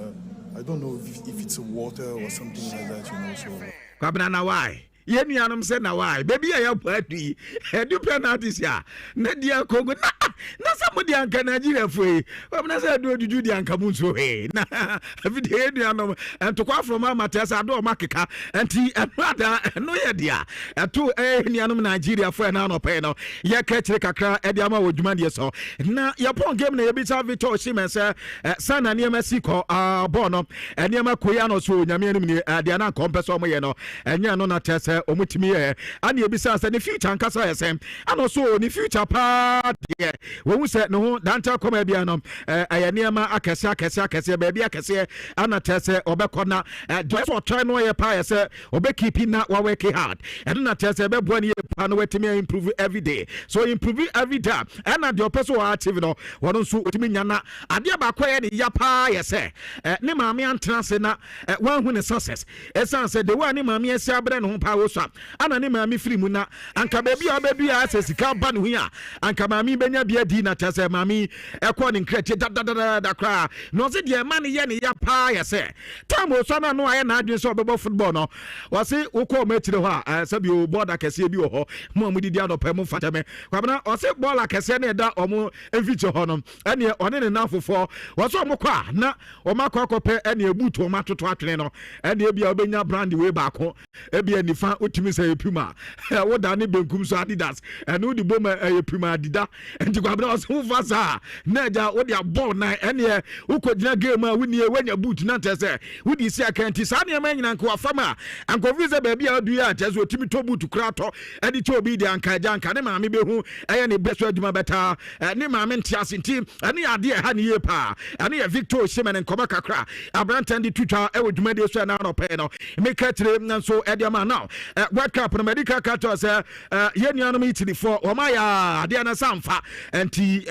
I don't know if it's a water or something like that, you know. So. Kwabana why? Yenianum said na why baby I party do penalties ya na dia Congo na somebody anka Nigeria foi na say do juju di anka munso he na every day duanom and to kwa from amatesa do makeka anti another no ye dia to nianom Nigeria foi na no pay no ye ka kire kakra e dia ma wodwuma de so na ye pon game na ye bi sa Victor Osimhen say sana ne masiko ball no ene ma koya no so nyame anim ni dia na kompeso mo ye no enya no na tese omutimi ani ebisa say ne future nkasa yesem ano so ne future pa de wo hu say no danta koma bia no ayaniema akese baby akese ana tese obekona just what try no ye pa yese obekeep na wa work hard and na tese be bo ne pa no wetimi improve every day so improve every day and the person wa achieve no wono so otimi nyana ade ba kwaye ne ya pa yese ne maame antena se na wan hu ne success esan say the one ne maame esi abre no pa wo so ana ne maame firi mu na anka baby a sesika ba ne hu a anka maame benya bia di na tese maame ekọ ne nkrete da kra no se de ma ne ye ne ya pa yese time wo so na no aye na adwen so obebo football no wo se wo ko matire ho a sabi o border kese bi wo ho mo amudi adopɛ mo fatame kwabena wo se ball kese ne da omo enfiche ho no ene one ne nafofo wo so mo kwa na o makɔkɔpɛ ene ebutu o matoto atwene no ene bia obenya brand we baako ebia nifa otimi say puma wo da ne benkum so Adidas ene wo di boma puma adida enti kwabena wo so fasa na ja wo di ball na ene wo kɔgyina game a woni wanya boot na tese wo di si akanti sa ne ma nyina nko afama anko visa baby a du ya tese otimi to boot krato edi to obi di anka ja anka ne maame behu ne beso aduma beta ne maame ntiase nti ne ade ha ne ye pa ne Victor Osimhen nkoma kakra abranta ndi tutwa dwuma de so na no pe no me katire nso ede ma now World Cup no medical carto say ye nuanom itili for o ma ya ade na samfa enti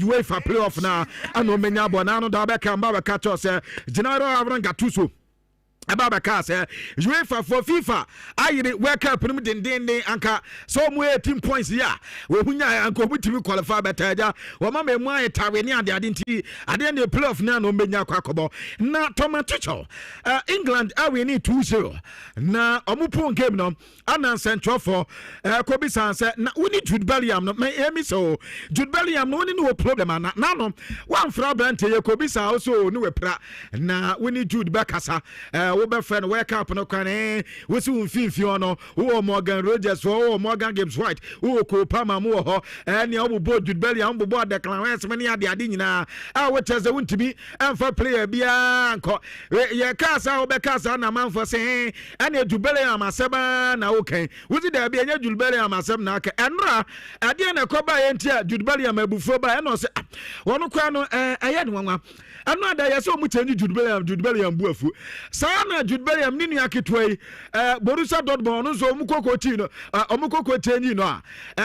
UEFA playoff na ano menya bona no da be kan ba carto say general avran gatuso Ababa Kasa, UEFA for FIFA. I work up in the anka so more 18 points here. We and go to qualify better. Well, Mamma, my Tawania, the identity, I didn't the playoff now, no Benya Quacobo. Now, Tomato, England, we need 2-0. Now, Omupon game no, Anna Central for Kobe Sansa. We need Jude Bellingham, no, my Amy so Jude Bellingham, no problem. Now, one Frau Brante, Kobe also no pra. Now, we need Jude Becassa. Ober friend wake up no kwane we si unfinfi ono wo Morgan Rogers wo Morgan Gibbs White wo ko Palmer mo ho ene obubo Jude Bellingham obubo Declan Rice mani ade nyina a we teze wuntimi emfa player bia nko ye kasa obekasa na manfo se ene Jude Bellingham aseba na okay we si da bia nya Jude Bellingham asem na aka enra ade na ko ba ye ntia Jude Bellingham abufo ba ene o se wono kwa no eye ne wanwa anu ada ye so mu change Jude Bellingham buafu sana Jude Bellingham ni aketwai Borussia Dortmund no so omukoko ti no omukoko change no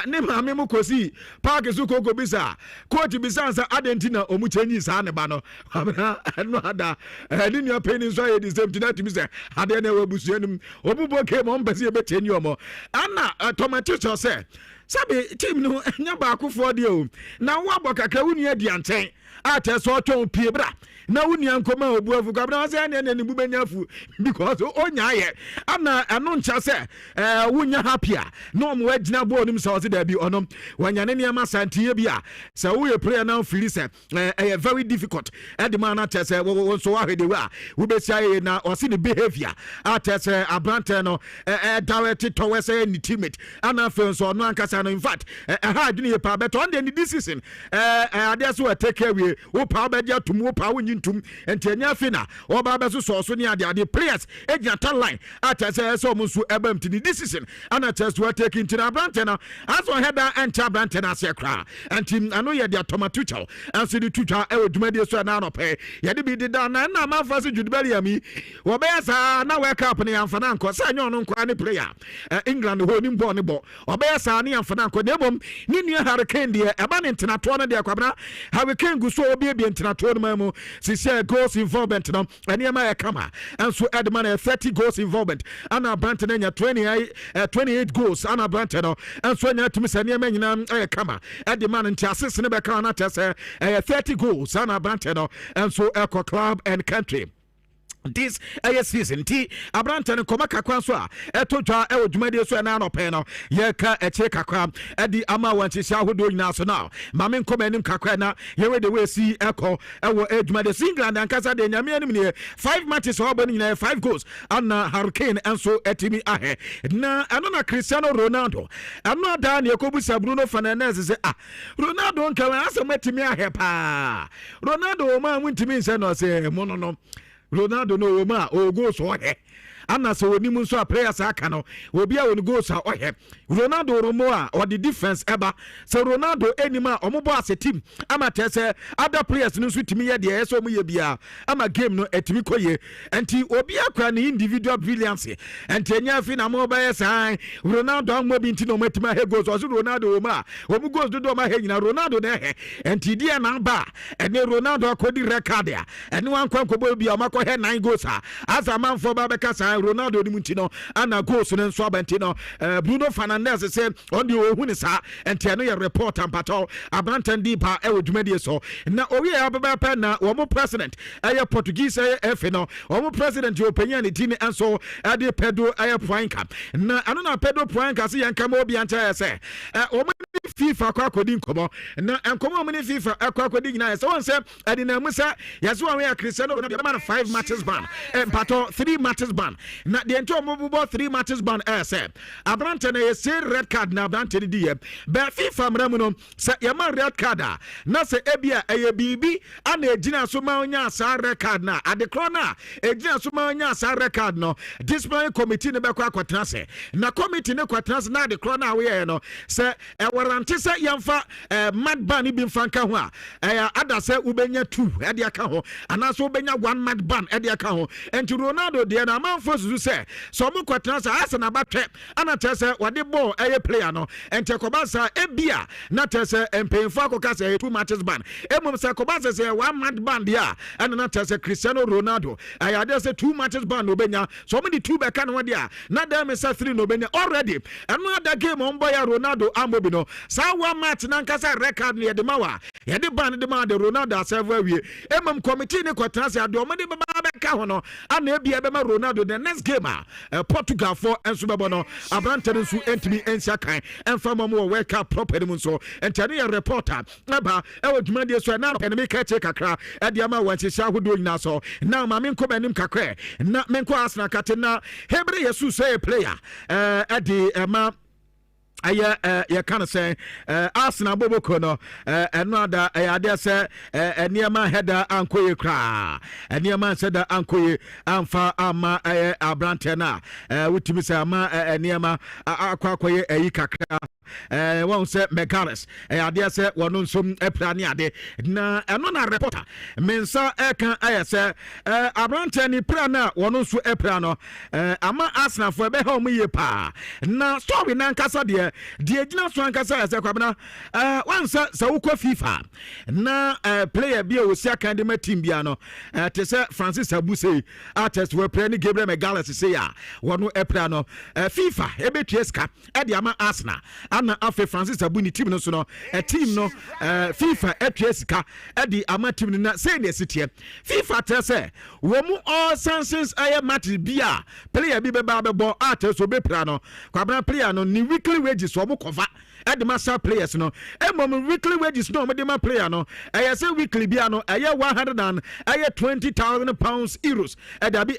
ne maame mu kosi park so koko bisa coach bisa sa Argentina omu change sa ne ba no anu ada ni nua penin so ye the same thing that bisa ade na wabusuanum obubo ke mo mpese be change omo ana tomato say sabe team no nya ba akofo de o na wo abokakra wunu adi anten ate so twon pie bra na wunia nkoma obu afu kabra say na ni bubenya afu because onya ye ana eno ncha say wunya happy no mo agina bo nim say o se da bi onom wanya ne niam santie bi a say wo ye prayer now feel say very difficult and the man ate say wo so wa hede wa wo be say na o se the behavior ate say abrante no direct to say ni teammate ana fe so no ankasa no in fact ha adwene ye pa beto on the decision ade so take away wo pa ba dia tum wo pa wo nyintum enti anya fe na wo ba be so ni ade players egina tan line ate say so mo so ebam ti the decision ana test we take into abrante na as on header and abrante na se kra enti ano ye dia tomato chow anso di tutwa e odumade so na no pe ye de bi dida na na ma fa so judibali ami wo be sa na wake up ni amfana nko sa nyo no nkwa ni player England ho ni ball ni bo wo be sa ni amfana nko de bom ni nua Hurricane de eba ni ntenato no de akwabna Hurricane gu so obi ntenato no mamu sisi goals involvement no ene ma e kama anso Edman 30 goals involvement ana Brant na nya 28 goals ana Brant no anso nya tumi se ne ma nyina e kama Edman nti assist ne be ka na tese 30 goals ana Brant no anso eco club and country this season ti abrante ne koma kakwa so a etotwa odwumade so na no pe no ye ka eche kakwa edi ama wanchisi ahodo nyina so na mame nkoma anim kakwa na ye we the way see eko ewo odwumade England ankasa de nyame anim ne 5 matches obo nyina 5 goals ana Hurricane enso etimi ahe na ano na Cristiano Ronaldo ano da ne ekobusa Bruno Fernandes se Ronaldo nkawa asem etimi ahe pa Ronaldo ma muntimi nse no se mono no Ronaldo no ma o go so he ana so onimu so a players aka no obi a won go so he Ronaldo romo a or the defense eba so Ronaldo enima omobo as a team ama tese other players no so timi ye de so mo ye bia ama game no etimi koye enti obi akwa ni individual brilliance enti enya fi na mo ba yes Ronaldo ammo bi nti no matima he goals so Ronaldo ma omo goals do ma he nyina Ronaldo na he enti dia na ba ene Ronaldo akodi record a ene wan kwankwo bi amako he 9 goals a as a man for ba be kasa Ronaldo ni muntino ana goals no so abantino Bruno Fernandes say on the ohuni sa enti no ye report ampato abrantan di pa e odwumade so na owi e ababa pa na wo mo president eye Portuguese efe no wo mo president yo panya ne tini enso ade Pedro eye Poinca na ano na Pedro Poinca se yanka mo bi anta say wo mo FIFA kwakodi nkomo na enkomo mo ni FIFA kwakodi nyina say won say ade na musa yaso wa we Cristiano Ronaldo man 5 matches ban empato 3 matches ban na the entire mobile 3 matches ban say abrante na say red card na abrante di ye be FIFA mramu no say yama red card na say ebia eye bibi ana ejina so ma onya sa red card na adekro na ejina so ma onya sa red card no discipline committee ne be kwa kwatena say na committee ne kwatena say na adekro na we no say e warranty say yamfa mad ban bi mfanka ho a ada say ubenya 2 e de aka ho ana so ubenya 1 mad ban e de aka ho enti Ronaldo de na manfo su say so mo kwatena say Arsenal batwe ana tese wade ball eye player no enti kobansa ebia na tese empemfo akoka say 2 matches ban emom say kobansa say 1 mad ban dia ana na tese Cristiano Ronaldo ayade say 2 matches ban obenya so mo di 2 beka no dia na dem say 3 no obenya already eno other game on boy Ronaldo amobi no sa 1 match na nkasa record ne de mawa ye de ban de ma de Ronaldo aserve wie emom committee ne kwatena say ade omode beba beka ho no ana ebia be ma Ronaldo the next game Portugal for enso bebo no abrante nso entimi ensia kan emfa mo World Cup proper mu so entani ya reporter aba odwumade so na no me ka che kakra e de ama wanchisi ahodo nyina so na ma me nko banim kakra na me nko Arsenal katena Hebre Jesus say player e de ma aya ya kan say Arsenal boboko no enoda ade say eniema header ankoye kra eniema header ankoye amfa ama abrante na wutimi say ama eniema akwakoye ayi kakra won say Megares ade say wono nsom epra ne ade na eno na reporter mensa ekan aya say abrante ni pra na wono nso epra no ama Arsenal fo be ha omuye pa na story na nkasa de the agina so ankasa ese kwabena wansa sa wukọ FIFA na player bi o sia kan de ma team bia no te se Francis Abuse artist we play ni Gabriel Megales say ya wono epra no FIFA ebetueska e de ama Arsenal ana afi Francis Abu ni team no so no team no FIFA etueska e de ama team no na say na sitie FIFA tell say wo mu all sanctions aye match bia player bi beba bebo artist obepra no kwabena player no ni weekly wages wo mu cover at the master players no weekly wages no my player no I say weekly bia no 120,000 pounds euros at be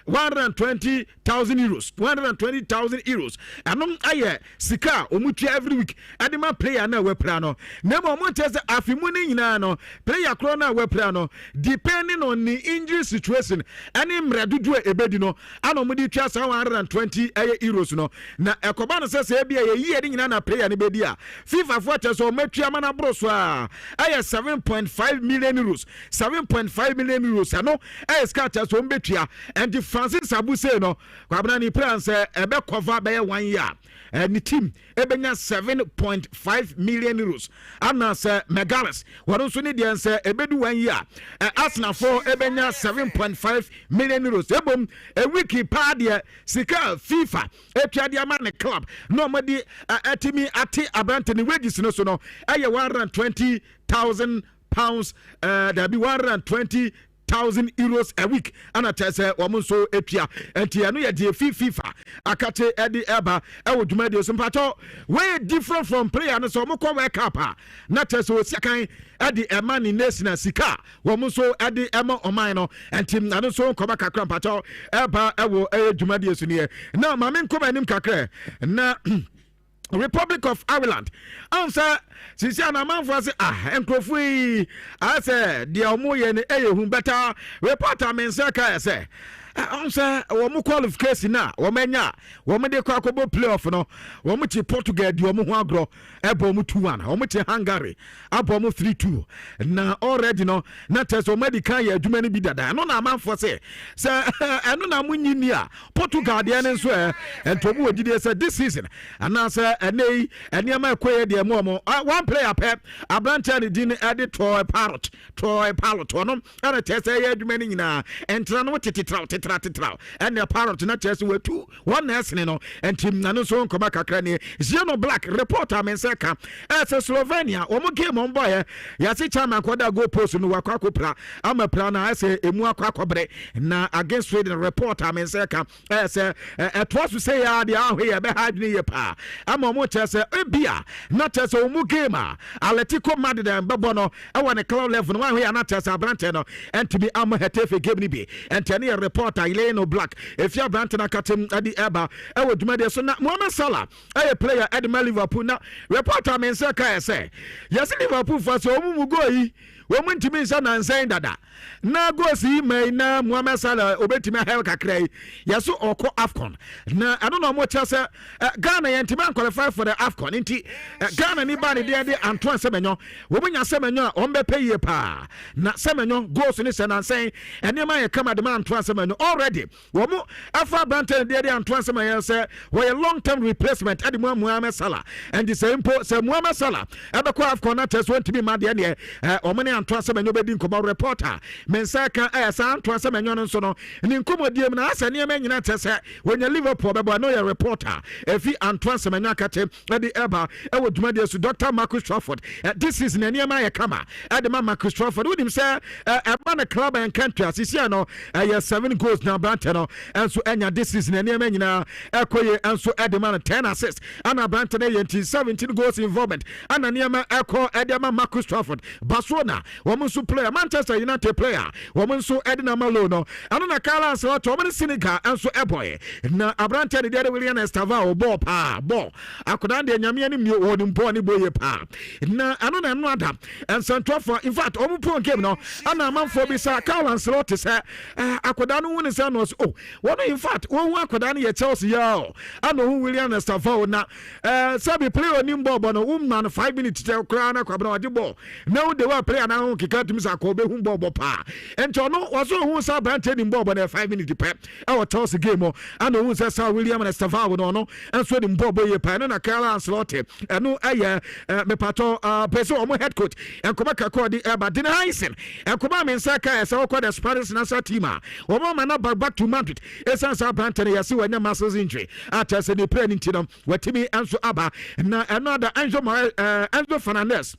120,000 euros 120,000 euros and I sika omutu every week at the player na we play no nemo mo tell say afimuni nyina no player kro na we play no depending on the injury situation any mredudu ebedi no ano mo di twa 120 euros no na ekoba no say bia ye yie nyina na player ni bedia FIFA for so metua mana broso a 7.5 million euros 7.5 million euros ano skata so metua and the Francis Abuse no kwabna ni plan say ebe cover be 1 year and the team ebenya 7.5 million euros ana say Megales won so ni dey say ebedu 1 year Arsenal for ebenya 7.5 million euros ebom a wiki pa de sika FIFA etua de ama ne club no modi atimi ati abante ni wages no so no 120,000 pounds there be 120,000 euros a week and I tell say woman so etua enti anu ye de FIFA akate edi eba e woduma de sompato way different from player no so mo ko World Cup na tell so siakan edi ema ni nation sika woman so edi ema oman no enti anu so ko ba kakra mpato eba e wo eduma de so ne na ma men ko ba nim kakra na Republic of Ireland answer since na man for say enkrofu yi I say the omoye ne eyehu better reporter men say ka say answer wo qualification na wo manya wo de kwa kobo playoff no wo ti Portugal di wo ho agro ebo mu 2-1 wo ti Hungary abo mu 3-2 na already no na test wo medical ya adwuma ni bi dada no na man for say eno na munyi ni a Portugal de ne so entomu odide say this season and answer enei eniama ekoye de mo one player pep abrante ni din edit Troy Parrott no na test ya adwuma ni nyina entra no tititraw and the parrot na chess we 2-1 nesne no and team na no so nkoma kakra ne Zeno Black reporter men seka as Slovenia o mo game on boy ya se chairman kwada go post no wakwa kopra ama pra na ase emu akwa kobre na against Sweden reporter men seka as it was to say ya the ahwe ya be hard ni pa ama mo chess ebia na chess o mo game Atletico Madrid and Babono e won the club level no ahwe ya na chess abrante no and to be ama hetefe game ni bi and tani reporter Zeno Black if you brand na katem adi eba e woduma de so na Mohamed Salah a player at Liverpool na reporter men say ka say yes Liverpool for so omumu go yi wo muntimi nsa na nsan dada na go si mai na Mohamed Salah obetimi hel kakrai yeso oko AFCON na I don't know much say Ghana yentimi qualify for the AFCON nti Ghana ni ba ne de Antoine Semenyo wo munya Semenyo on be pay pa na Semenyo goes ni se na nsan enema ye kama de Antoine Semenyo already wo mu afa Branton de Antoine Semenyo say we a long term replacement at Mohamed Salah and the same say Mohamed Salah ebekọ AFCON na test want to be mad de o Antoine Semenyo be din komo reporter mensaka Antoine Semenyo no so no ni nkomodiem na asa ne ma nyina tese when you Liverpool be no your reporter efi Antoine Semenyo akate the eba e wo dwumade so Dr. Marcus Trafford this is ne ma ye kama adema Marcus Trafford wonim say eba na club and country asisi no 7 goals na Branton no enso enya this is ne ma nyina ekoye enso edema 10 assists ana Branton e 17 goals involvement ana ne ma eko edema Marcus Trafford Barcelona woman so player Manchester United player woman so Edna Malo no ano na Carlos so to woman Senegal enso eboy na Abrante de there William Estava ball pa ball akoda de nyame ani mi woni mpo ni boye pa na ano na no adam and central for in fact omu pro game no ana manfo bi sa Carlos so to say akoda no woni say no oh one in fact won akoda no ye Chelsea yo ano hu William Estava na sabi play oni ball no woman 5 minutes te kra na kwabra odi ball na wo de wa player na keka tumi sa ko be hu bobo pa ento no waso hu sa brante ni bobo na 5 minutes pep e wo toss game o ana hu sa William na Stefano no enso ni bobo ye pa no na Carla Ancelotti eno aye me pato peso omo head coach enkoma kakodi eba din Hansen enkoma men saka esa wo the Spanish national team a omo mana back to Madrid esan sa brante na yasi wanya muscles injury ata se ni play ni tinam watimi enso aba na another Enzo Fernandez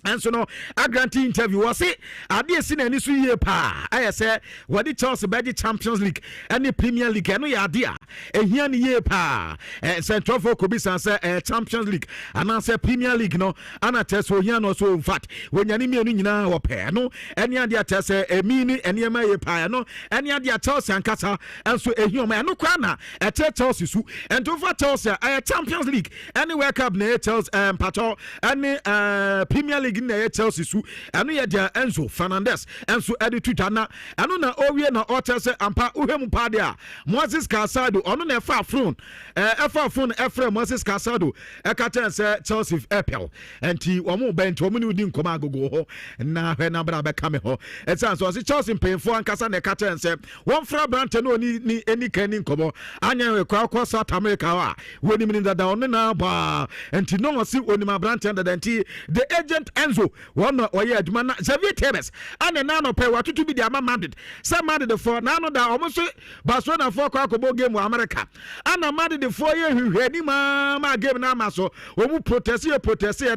and so no a grantee interview was it I did see any so year pa I say what the Chelsea by the Champions League and the Premier League no idea and here year pa Central for could be Champions League and I say Premier League no and I tell so here no so in fact when you need me na or pair no any idea tell say a mini and year my pa no any idea Chelsea and Casa and so a human no kwana a Chelsea su and over Chelsea a Champions League anywhere cup na Chelsea pato any Premier League na Chelsea su anu ye dia Enzo Fernandez enso edi Twitter na anu na owie na otel se ampa uhemu pa dia Moses Casado onu na efa phone efra Moses Casado ekata se Chelsea epel enti omo bent omo ni udi nkoma agogo ho na hwe na bra be kame ho esan so se Chelsea payfo ankasa na ekata se won fra brante no ni eni kan ni nkomo anya we kwa South America wa woni mini dada onu na ba enti no si onima brante dada enti the agent Enzo one oye aduma na Xavier Tebes ane na no pe watutu bi di ama Madrid say Madrid for na no da omo so Barcelona for kwa kobo game wa America ana Madrid for ye hwehwe ni ma game na ma so omu protest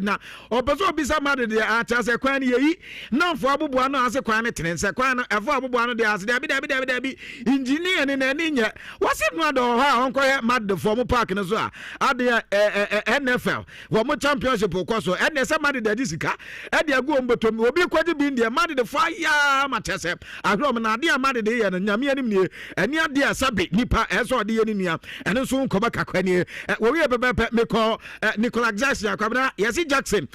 na obeso bisa Madrid a cha se kwan ye na fo aboboa no ase kwan ne tenense kwan no efo aboboa no de ase da bi engineer ne na ni nya wase no do ha onko ye Madrid for mu park no so a ade NFL wo mu championship ko so ene se Madrid da disika ade agu ombotom obi kwaje bi ndie Madrid de fire matese ahrom na ade Madrid de ye no nyame anim nie eni ade asabe nipa eso de ye ni nua ene so nkoba kakwani wo we bebe meko Nicolas Jackson akwabna yesi Jackson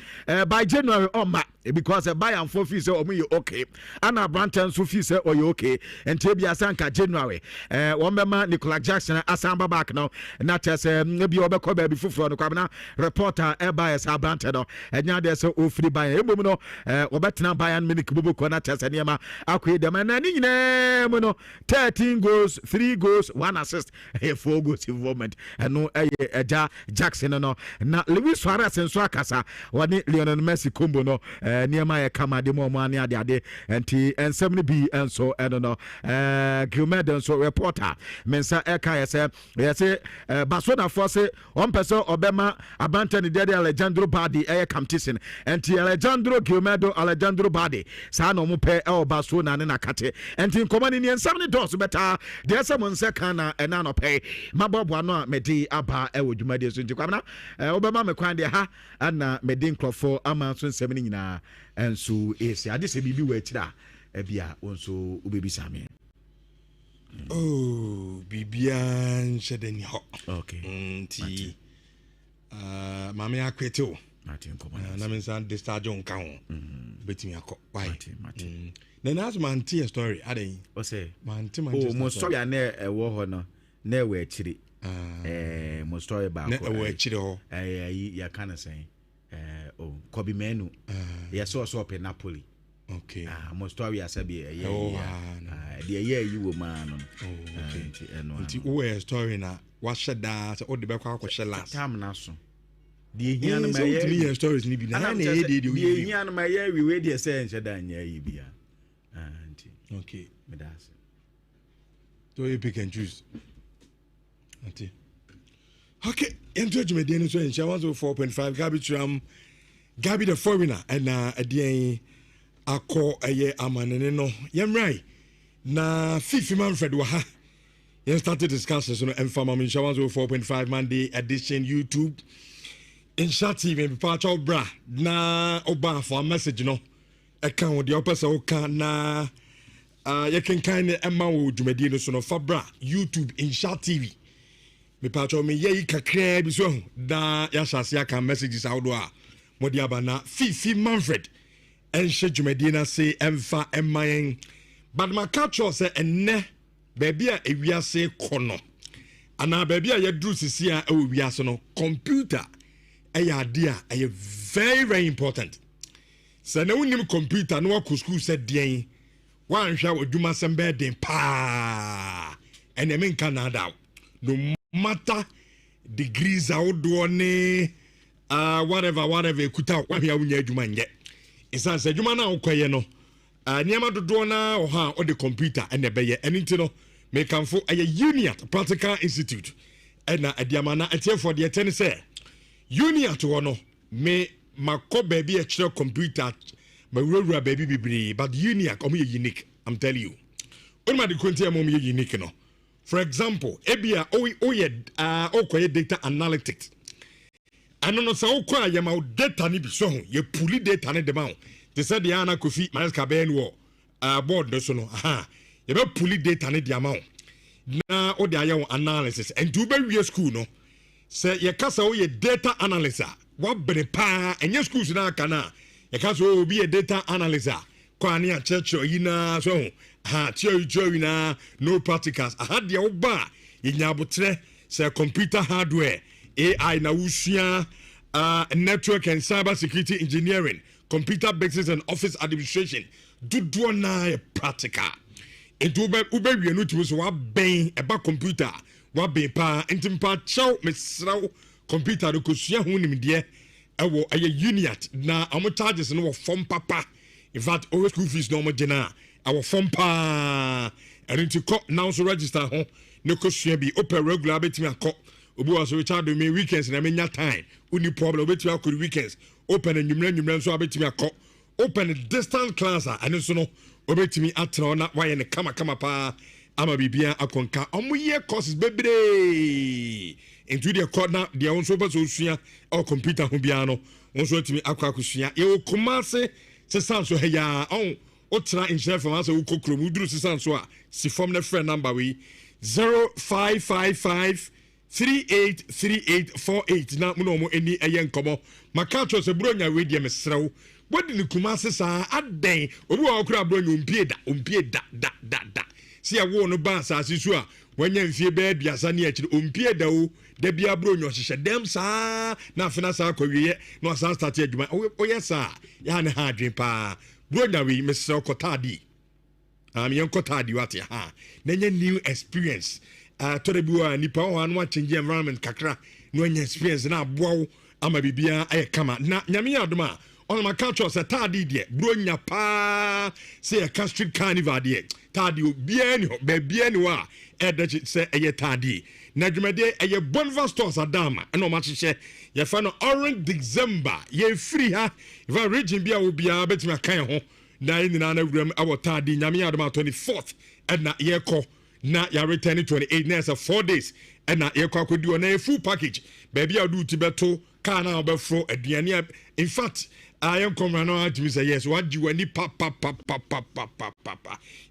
by January on because buy and for fee say omo okay ana Branton so fee say oyo okay enti bia sanka January won be ma Nicolas Jackson asamba back now na tese bi obekọ ba bi fufuro no kwabna reporter by sa Branton no enya de say ofri buy ebom no obetena Bayern Munich boboko na tese niema akwe dem na ni nyina mu no 13 goals 3 goals 1 assist 4 goals involvement no eja Jackson no na Luis Suarez nso akasa woni Lionel Messi combo no niema ye kama de mo ane ade enti ensem ne bi enso eno no Gilmed enso reporter mensa eka yese Barcelona force on person obema abante ne de Alejandro Balde competition enti Alejandro Balde sa no mo pe e Barcelona ne nakate enti nkomani ne ensem ne dos beta de ese mo nse kana ena no pe mabobo no medi aba e wodwumade so nti kwamna obema me kwan de ha ana medi nkrofo ama so nsem ne nyina enso esi ade se bibi wa tira bia wonso ubebisa me bibian shedeni ho okay nti mama akweto Martin come na me san de star John kan betimi akọ why na nas man tea story aden o say man mo story na ewo ho no na ewo akiri mo story ba ko na ewo akiri ho ya kana say Kobe Menu so pe Napoli okay mo story asabi the you wo man nti wo story na wa sheda so o de be kwa akọ last time na so the here na my stories ni bi na the here na my we dey say nsheda anya yi bia nti okay me das so you pick and choose nti okay enter jumede no so nshia 104.5 Gabi the foreigner and adien akọ eye amanene no yemrai na Fifi Manfred wa ha yen started discussions no emfama nshia 104.5 Monday edition YouTube Insha TV pacho bra na oba for message no e kan wo de opese wo kan na ye kan ne emma wo dwumadi no so no fa bra YouTube Insha TV me pacho me ye kakra bi so da ya shase aka messages awdo a modi abana Fifi Manfred enhye dwumadi na se emfa emman but ma catch say enne baby a ewiase kono ana baby a yedru sisi a ewiase no computer aya dia very very important sɛ na wonim computer no wakɔ school sɛ deɛn wanhwɛ adwuma sɛm bɛɛ den paa ɛnɛ menka nada no matter degrees awodoɔ ne whatever ekuta wahwɛ a wonya adwuma nyɛ ɛsiane sɛ adwuma no a wokɔyɛ no nneɛma dodoɔ na ɔha a ɔde computer ɛna ɛbɛyɛ ɛno nti no mekamfo ɛyɛ Uniat Practical Institute ɛna ɛdiama na ɛtiɛfoɔ deɛ ɛtɛ ne sɛ Uniat hɔ no me makɔ baabi ɛkyerɛ computer mawurawura baabi bebree but Uniat ɔmo yɛ unique I'm telling you ɔno de konti a ɔmo yɛ unique no for example ebia oyɛ ɔkɔyɛ data analytics ɛno no sɛ wokɔ a yɛma wo data ne bi so ho yɛ puli data ne dema ho te sɛ deɛ ana kofi maneska bɛɛ no wɔ board no so no yɛbɛ puli data ne diama ho na wode ayɛ wo analysis ɛnti wobɛwie school no sɛ yɛka sɛ woyɛ data analyst a wabene paa ɛnyɛ schools no aka no a yɛka sɛ obi yɛ data analyst a kɔ ane akyerɛkyerɛ yi naa so ho theory na no practicals deɛ woba a yɛnya abotrɛ sɛ computer hardware AI na wusua network and cyber security engineering computer basics and office administration dodoɔ na yɛ practical nti wobɛwie no tumi so wabɛn ɛba computer wabɛn paa nti mpa kyɛw mesrɛw computer no kɔsua ho nimdeɛ ɛwɔ ɛyɛ Uniat na ɔmo charges no wɔ fam papa in fact over school fees no ɔmo gyina ɛwɔ fam paa ɛno nti kɔ now so register ho ne kɔsua bi open regular bɛtumi akɔ obi wɔ so Richard me weekends na menya time uni problem obɛtumi akɔ weekends open nwummerɛ nso abɛtumi akɔ open distance class a ɛno so no obetimi atena na wayɛ ne kama paa ama bibia akonka ɔmoyɛ courses bebree into the court na dia wonso ba so sua o computer ho bia no wonso atimi akosua ye komase sesan so heya on otena inhyɛ fam asa wo kokrom uduru sesan so a si form na friend number we 0555 383848 na mo no eni ɛyɛ nkɔmɔ maka cho se bronya we die mesrew bodi ni kumase saa aden obi wa okura bronya ompie da si ya wo no ba asase so a wanya mfie ba aduasa ne akiri ompie da o da bia bronya hyehyɛ dem saa na afena saa kwawie na asa start adwuma oyɛ saa ya ne ha adwen pa bronya we mesrew kotadi yen kotadi wate ha na nya new experience torebiwa nipa ho anu change environment kakra no anya experience na aboa ama bibia aye kama na nyame adoma on ma culture say tadi de bronya pa say a street carnival de tadi obia ni ho ba bia ni wa edachi say eye tadi na dwumade eye bonva stores adama na ma hyehyɛ ye fa no orange December ye free ha if region bia obia betimi akan ho na ni na wuram awo tadi nyame adoma 24th na ye kɔ na ya return 28 next 4 days and na ye kwa kodi on a full package baby adu ti beto car na obefro aduane in fact I am come na atimi say yes what you ani pa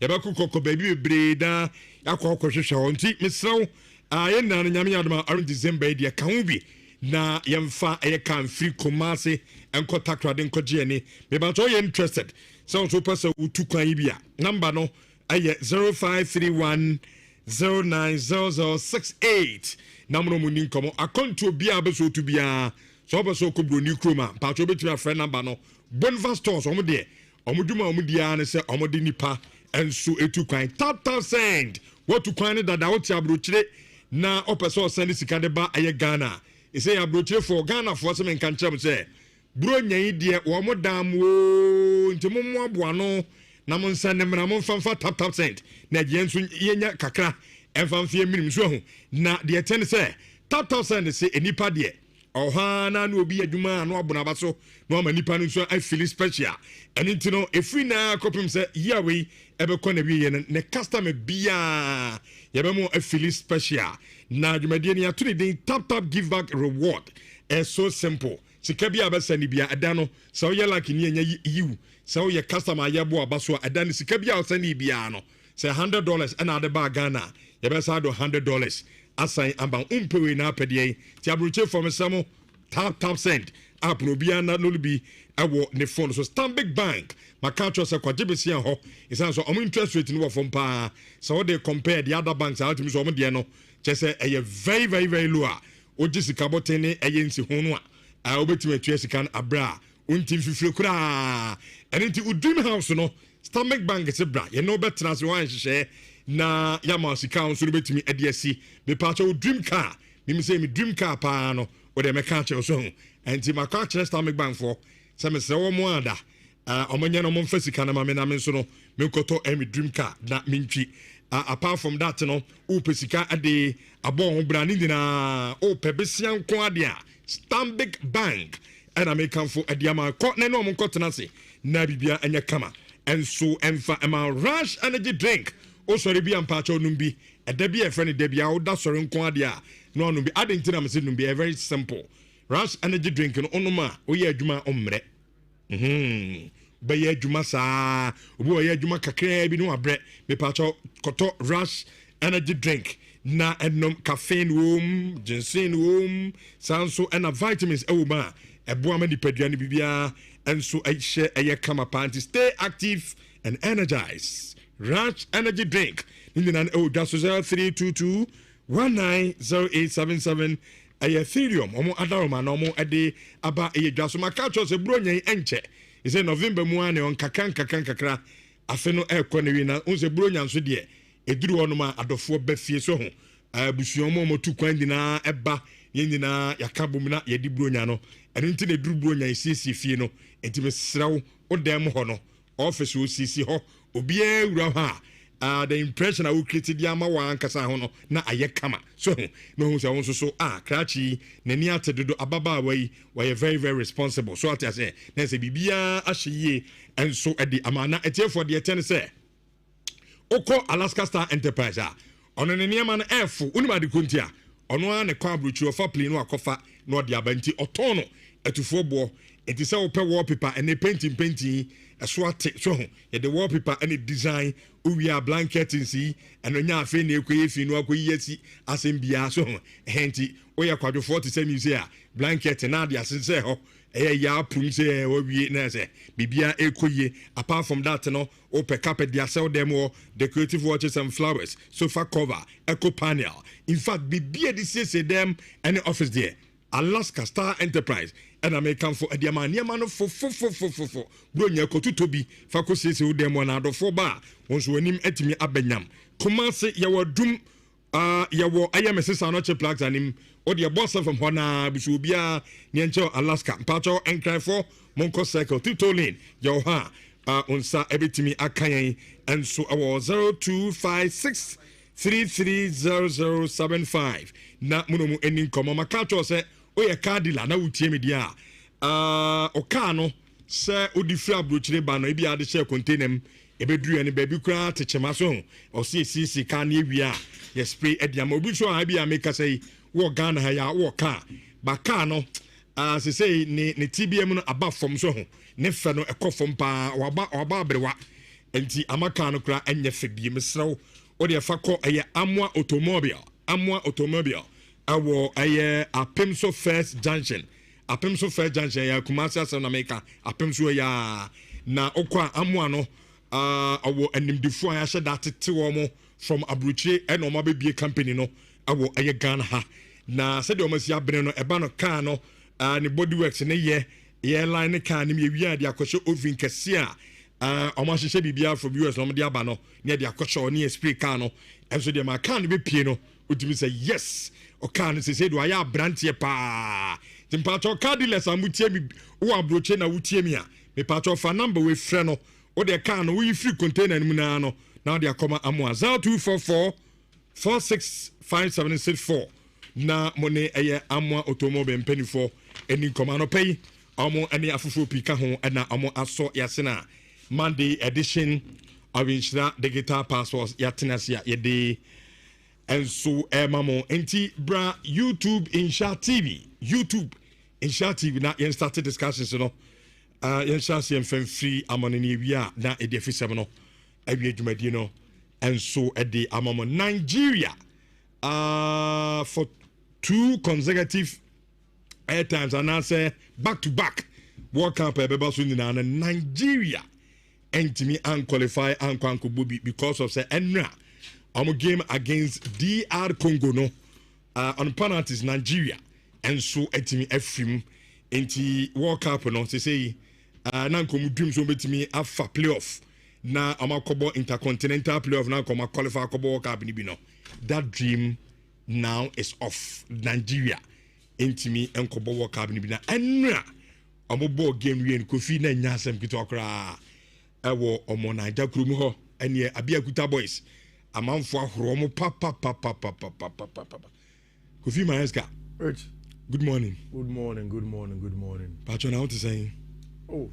ye be kokoko baby breda yakọ hwehwe onti mesrew ye na nyame yadoma around December dia kan bi na yemfa ye kan free commerce enko takrade enko gieni me ba to ye interested so person utu kwan bia number no aye 0531 090068 namro mu ni nkomo akonto bia beso to bia so beso ko broni kroma pa to betumi friend number no bonva stores omo de omuduma omudia ne se omode nipa enso etu kwan 1000 wotu kwan ne dada woti abrochire na opeso send sika de ba aye Ghana e say abrochire for Ghana for some kan chem say bro nyan de wo mo dam wo ntimo mo aboa no na mo nsa ne mra mo mfa 1000 na yensu yenya kakra emfamfie minim so ho na de ten say 1000 say enipa de oha na na obi adwuma no abona baso no ma nipa no so I feel special enti no efri na kopim say yawe ebekọ na wiye ne customer bia yebe mo I feel special na adwumade ni ato ne tap give back reward is so simple sika bia abesani bia adano so ye like ni enya you so ye customer yebo abaso adano sika bia osani bia no say $100 and ade ba Ghana ye be say do $100 assign amba umpewe na apede ti abroche for me samo tap send app no bia na no bi ewo ne phone so Stanbic Bank makacho se kwagibesi ho isan so omo interest rate no from pa so they compare the other banks out me so omo de no che say e very low a oji sika botene eyensi ho no a obetime tu sika abra unti fifire kura enti u dream house no stomach bank se bra ye no betra se wan hye na ya ma sika on so betimi adiasi me pa cho dream car me say me dream car pa no o de me ka che so enti makwa che stomach bank for se me se wo mo ada omanya no mo mfa sika na ma me na me so no me koto me dream car na me ntwi apart from that no o pesika ade abon brani dina o pebesian ko ade a Stanbic Bank and American for Adiama Cotton no Moncotanasi, Nabibia and Yakama, and so Emfa Emma Rush Energy Drink. Also, Rebian Pacho Numbi, a Debbie a friend Debia, that's or Quadia. No, Numbi, adding to them, Numbi, a very simple Rush Energy Drink and Onoma, Oya Juma Omre. Baye Juma Sa, Boya Juma Kakre, Bino Bre, Me Pacho, Koto Rush Energy Drink. Na enom caffeine wom ginseng wom sanso and vitamins ewoma eboa ma dipaduane bibia enso ehye eye kama panty stay active and energized. Rush Energy Drink nina daso 0322 190877 Ethereum omo adaroma na omo ade aba daso makacho se bronyan enche ise November mu ane on kakra afe no ekone wi na unse bronyan so de eduru onuma adofo bafie so ho abusuomo motu kwan dina eba yendina yakabom na yedi bronya no eno nti ne duru bronya isisi fie no enti mesrawo odem ho no office osisi ho obi awura ha the impression I will create the ama wa ankasa ho no na aye kama so no hu se won so krachi nani atedodo ababa wai very very responsible so ati say na se bibia ahye enso edi amana etiefo de etene say Oko Alaska Star Enterprise ono ne niam na efu unima de kontia ono a ne kwa abrochu ofa plane no akofa no de abanti otono etufo bo enti se wo pe wallpaper ene painting eso ate so ye the wallpaper ene design uwia blanket nsi eno nya afi na ekoye fi no akoyi asi asembia so enti oya kwadwo 47 you say blanket na de asense ho ya prum say we na say bibia ekoye apart from that no open carpet dia sell them or decorative watches and flowers sofa cover eco panel in fact bibia this say them any office there Alaska Star Enterprise and American for Adiama niama no for bronya ko tutobi fa ko sese wo dem na adofo ba wonso wanim etimi abenyam Kumasi yawo dum yawo ayamesesa no che plugs anim o de boss from hona bisu bia ne nche Alaska pacho encry monko circle tito lane yo ha unsa ebetimi akan and so our 0256 330075 na munomu enin komo makacho se oye cardila na wutie media oka no se odi fra brochire ba no ebi ade share container ebeduru ene baby kura techema so o si ka na ewia ye spray ediama obi so ha bia make say wo Ghana ha ya wo ka ba ka no se say ne TBM no aba fom so ho ne fe no ekofom pa waba abrewa enti amaka no kura enye fedie mesrew o de fa ko eye amwa automobile awo eye apemso first junction ya Kumasi Asam na America apemso ya na okwa amwa no awo animdifo ya hye that te wo mo from abruchi e no mabebie company no awo eye Ghana ha na se de o masi abene no eba no car no ne body works ne ye line ne car ne wi de akosho oven kese a omo hye bibia from US no de aba no ne de akosho ne spray car no enso de ma car ne be pie no utimi say yes o car ne se do aya brantie pa timpacho car dealers amutie mi wo abrochi na wutie mi a me pacho fa number we frɛ no o de car no we free container mu na no now they come amwa 0244 465764 na money eye amwa automobile penifo eni koma no pay amo ani afufo pika ho na amo aso yasena Monday edition of Nhyira digital passports yatenasia yede enso mamo enti bra YouTube Nhyira TV na yen started discussions no yen shasi en free amoneni wia na edefisem no awie dwumadi no enso ede amamo Nigeria for 2 consecutive airtimes and I say back to back World Cup ebeba so nyina na Nigeria entimi unqualify anko bobi because of say enra game against DR Congo no on penalties Nigeria and so entimi afim Enti World Cup no say na nkomu dream so betimi afa playoff na amakobo intercontinental playoff na koma qualify akobo World Cup ni bi no. That dream now is off. Nigeria intimi enkobo World Cup ni bi na enra omobo game wie Kofi na nyasem kito akra ewo omo Naija krum ho ene Abiakuta boys amanfo ahoro mo pa Kofi Mayeska. Rich. Good morning. Good morning. Pacho na what to say? Oh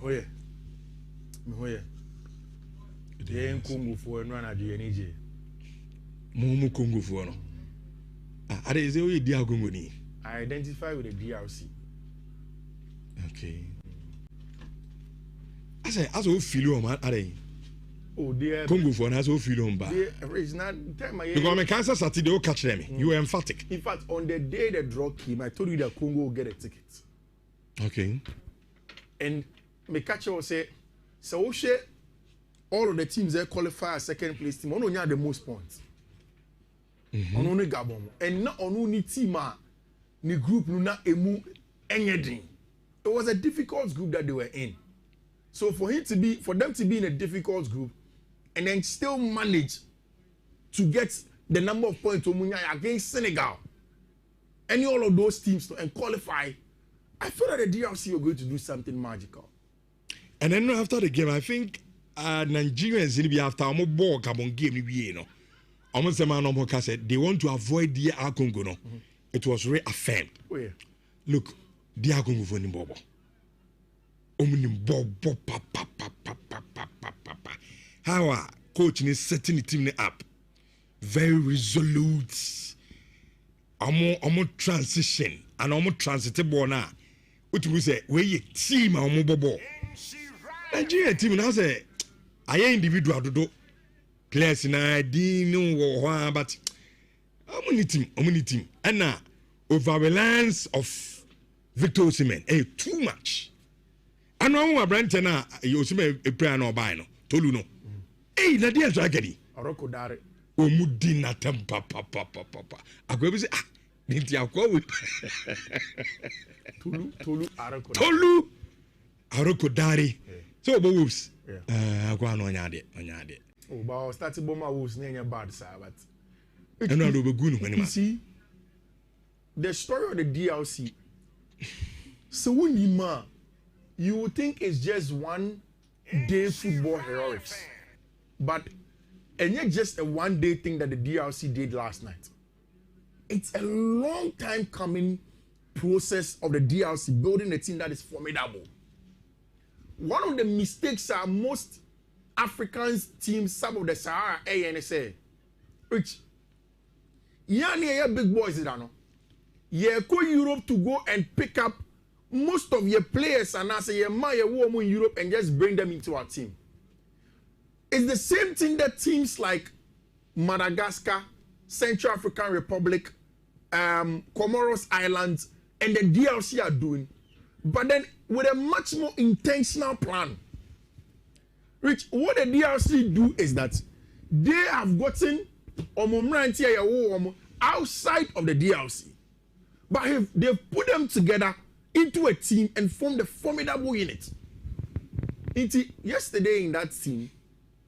yeah. Yeah, Congo for and run at the NJ. Mumu Congo for no. Are they say dia Congo ni? I identify with the DRC. Okay. I say as we feel on are they? Oh dear. Congo for as we feel on ba. It's not time I Because my cancer Saturday will catch them. You were emphatic. In fact, on the day the draw came, I told you that Congo will get a ticket. Okay. And me catch you say, so all of the teams that qualify as second place team, only have the most points. On only Gabon. And not on only team ni group na emu anything. It was a difficult group that they were in. So for them to be in a difficult group and then still manage to get the number of points against Senegal, any all of those teams and qualify, I feel that the DRC are going to do something magical. And then after the game, I think Nigerians will be after a ball Gabon game. You know, almost the man said they want to avoid the Congo. No, it was really affirmed. Oh, yeah. Look, the Congo for Nimbobo. How our coach is setting the team up, very resolute. Amo transition and amo transitive ball now. What we say? We a team amo bobo. Nigeria team now say I individual do players na di no wo but amo team and now overreliance of Victor Osimhen too much. And no brand na Osimhen e prayer no buy no tolu no. Na dia so agadi. Oroko dare. Omudi na tempa agwe bi say nti akwa Tolu aroko dare. So obo wolves akwa no onyade. Oh but starting bomber wolves na bad sir but and no be good no. You see the story of the DRC. So when you would think it's just one day football heroics. But and yet just a one-day thing that the DRC did last night. It's a long time coming process of the DRC building a team that is formidable. One of the mistakes that most African teams, some of the Sahara ANSA, which yeah big boys is that no. Yeah, go Europe to go and pick up most of your players and I say yeah, my woman in Europe and just bring them into our team. It's the same thing that teams like Madagascar, Central African Republic, Comoros Islands, and the DRC are doing, but then with a much more intentional plan. Which what the DRC do is that they have gotten outside of the DRC, but they've put them together into a team and formed a formidable unit. Yesterday in that team,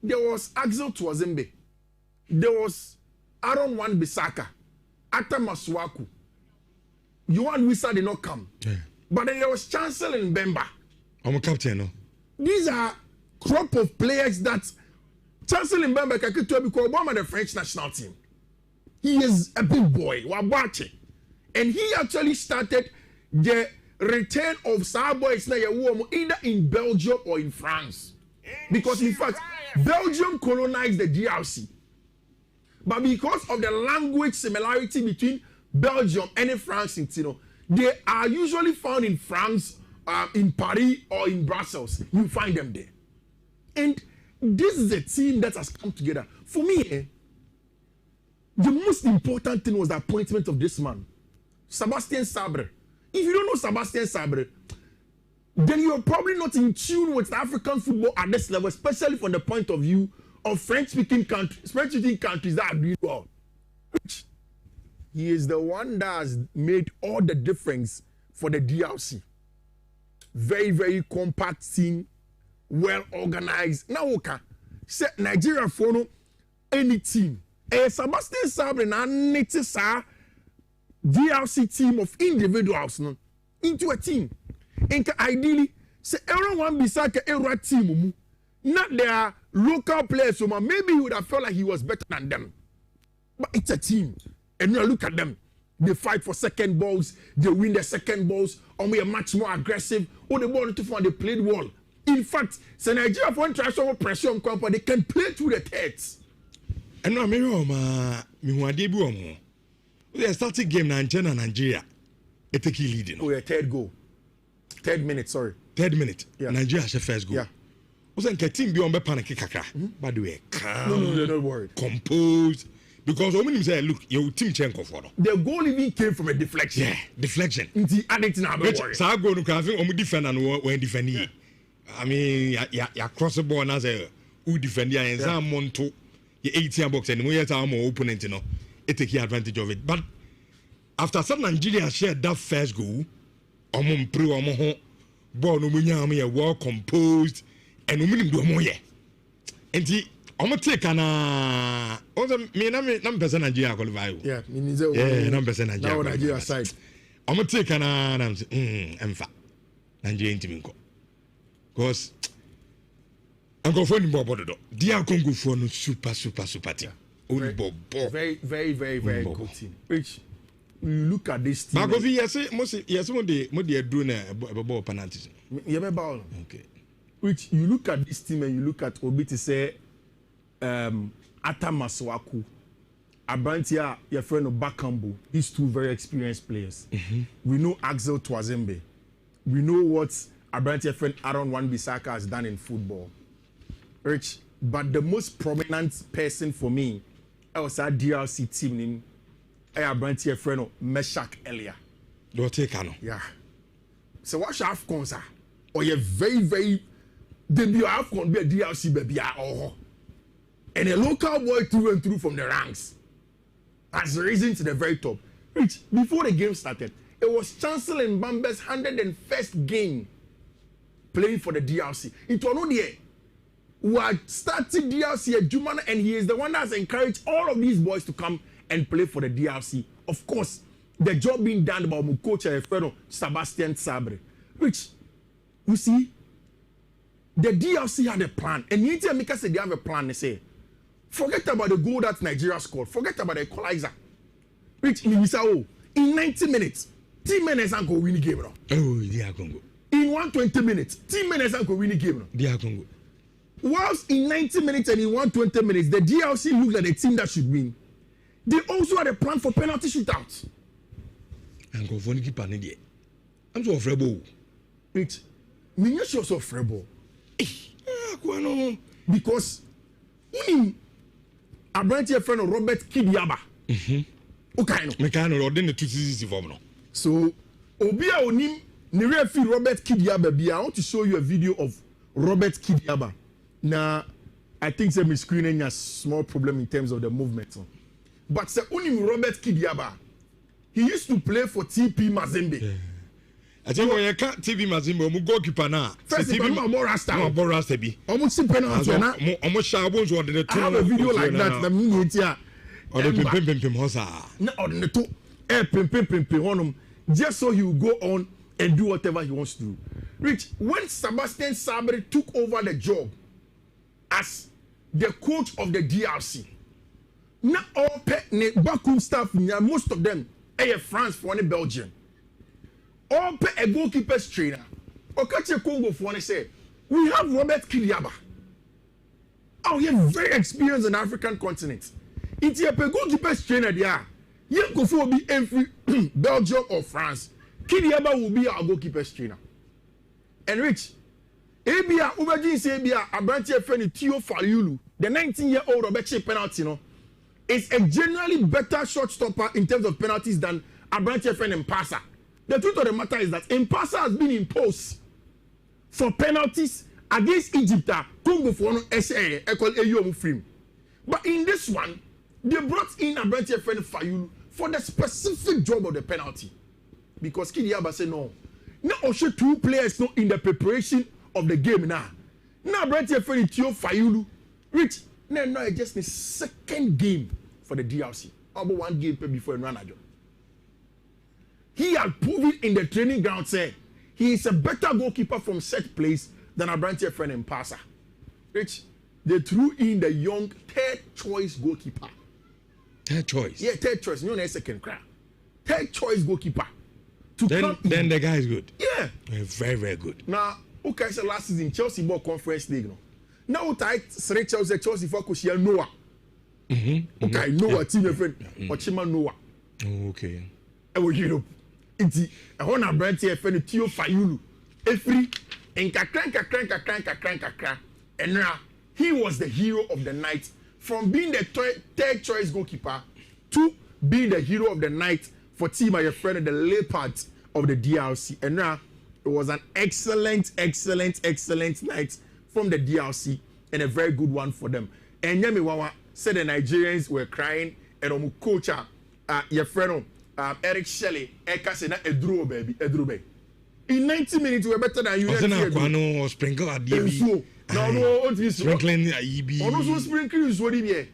there was Axel Tuazembe, there was Aaron Wan-Bissaka, Atta Masuaku. Yohan Wissa did not come. Yeah. But then there was Chancellor Mbemba. I'm a captain, no? These are crop of players that Chancellor Mbemba can be called Obama the French national team. He is a big boy, Wabache. And he actually started the return of Sahara boys either in Belgium or in France. Because in fact, Belgium colonized the DRC. But because of the language similarity between Belgium and France, they are usually found in France, in Paris or in Brussels. You find them there. And this is a team that has come together. For me, the most important thing was the appointment of this man, Sébastien Sabre. If you don't know Sébastien Sabre, then you're probably not in tune with African football at this level, especially from the point of view of French-speaking countries that are doing well. he is the one that has made all the difference for the DRC. Very, very compact team, well organized. Now, okay, say Nigeria for any team. Sebastian Sabre na niti sa DRC team of individuals no into a team. Inka ideally, say everyone beside the era team, not their local players. So maybe he would have felt like he was better than them. But it's a team, and you look at them. They fight for second balls. They win the second balls. Or we are much more aggressive. Or the ball to find they played well. In fact, so Nigeria for international pressure on company, they can play through the thirds. And now, me debut. The starting game Nigeria. It take leading. Oh, yeah, third goal. 3rd minute, sorry. 3rd minute. Yeah. Nigeria has the first goal. Yeah. Was a team beyond panic kakra. By the way, calm. No, don't worry. Composed. Because when you say, look, your team change for the goal even came from a deflection. Yeah, deflection. Inti adding now, don't worry. So I go to cafe, defend and when defending. I mean, ya cross the ball as a who defend and some monto your 18 box and we have our opponent, you know, it take advantage of it. But after some Nigeria shared that first goal, ball no munya well composed and we do more. And I'm gonna take an also me number Nigeria qualify. Yeah, number Nigeria side. I'm gonna take an emfa Nigerian team because I'm going for the ball do. Dia Congo for no super team. Only ball. Very good team. Which you look at this team. But yes, what they do about penalties. Okay. Which you look at this team and you look at Obi to say Atamaswaku, Abrantia, your friend of Bakambu, these two very experienced players. We know Axel Twazembe. We know what Abrantia friend Aaron Wan-Bissaka has done in football. Rich, but the most prominent person for me was our DRC team in Abrantia friend of Meshach Elia. Don't take Kano. Yeah. So what's your AFCON, sir? Or you're very debut AFCON be a DRC baby. And a local boy through and through from the ranks has risen to the very top. Which, before the game started, it was Chancellor Mbambe's 101st game playing for the DRC. It was not there. We had started DRC at Jumana, and he is the one that has encouraged all of these boys to come and play for the DRC. Of course, the job being done by my coach and fellow Sebastian Sabre. Which, you see, the DRC had a plan. And you tell me because they have a plan, they say, forget about the goal that Nigeria scored. Forget about the equalizer. Which means, in 90 minutes, team minutes and go win the game. No? Oh, yeah, Congo. In 120 minutes, team minutes and go win the game. No? Yeah, Congo. Whilst in 90 minutes and in 120 minutes, the DRC looked like the team that should win. They also had a plan for penalty shootouts. And go for the keeper. I'm so afraid. Which means you're so afraid. Because a branch friend of Robert Kidiaba. Okay, no. Mekano order the 2 seasons for no. So, Obia Onim, Nirefi Robert Kidiaba. I want to show you a video of Robert Kidiaba. Now, I think some screening has small problem in terms of the movement. But the Onim Robert Kidiaba, he used to play for TP Mazembe. Yeah. I tell you, you can't TV Mazimbo, mu goalkeeper now. First, TV more rasta. More rasta be. Almost see penalty na. Almost shabons or the two. I have a video like that. Na me need ya. Or the pim hosa. Na or the two. Pim honum. Just so he will go on and do whatever he wants to do. Rich, when Sebastian Sabre took over the job as the coach of the DRC, not all backroom staff, most of them are France for any Belgium. All a goalkeeper's trainer. Okache Congo for one say, we have Robert Kidiaba. Oh, he is very experienced in the African continent. It's a goalkeeper's trainer there. You go for be every Belgium or France. Kidiaba will be our goalkeeper's trainer. And Rich, Abia Ubajin say Abia Abranti Feni Tio Faliulu, the 19-year-old Robert penalty, no, is a generally better shot stopper in terms of penalties than Abranti Feni and Pasa. The truth of the matter is that Impasa has been imposed for penalties against Egypt. Congo for no frame. But in this one, they brought in Abranti Feni Fayulu for the specific job of the penalty. Because Kidiyaba said no. Now also 2 players not in the preparation of the game now. Now Brent Efeni Tio Fayulu. Rich, now just the second game for the DRC. About 1 game before Ranajo. He had proven in the training ground say he is a better goalkeeper from set plays than a Brent Efeni and passer. Rich, they threw in the young 3rd choice goalkeeper. 3rd choice? Yeah, 3rd choice. No, second crowd. 3rd choice goalkeeper. Then the guy is good. Yeah. Very, very good. Now, okay, so last season Chelsea bought Conference League. No? Now, three Chelsea for Kushia Noah. Okay, Noah, team your friend. Ochima Noah. Okay. I will Europe. It's a Hona Brent here, friend Tio Fayulu. Every and kakran. And now, he was the hero of the night. From being the 3rd choice goalkeeper to being the hero of the night for team your friend the Leopards of the DRC. And now it was an excellent night from the DRC and a very good one for them. And Yemi said the Nigerians were crying and coach your friend Eric Shelley Edro baby. In 90 minutes we were better than you. No sprinkle at the no, sprinkling also sprinkling is what it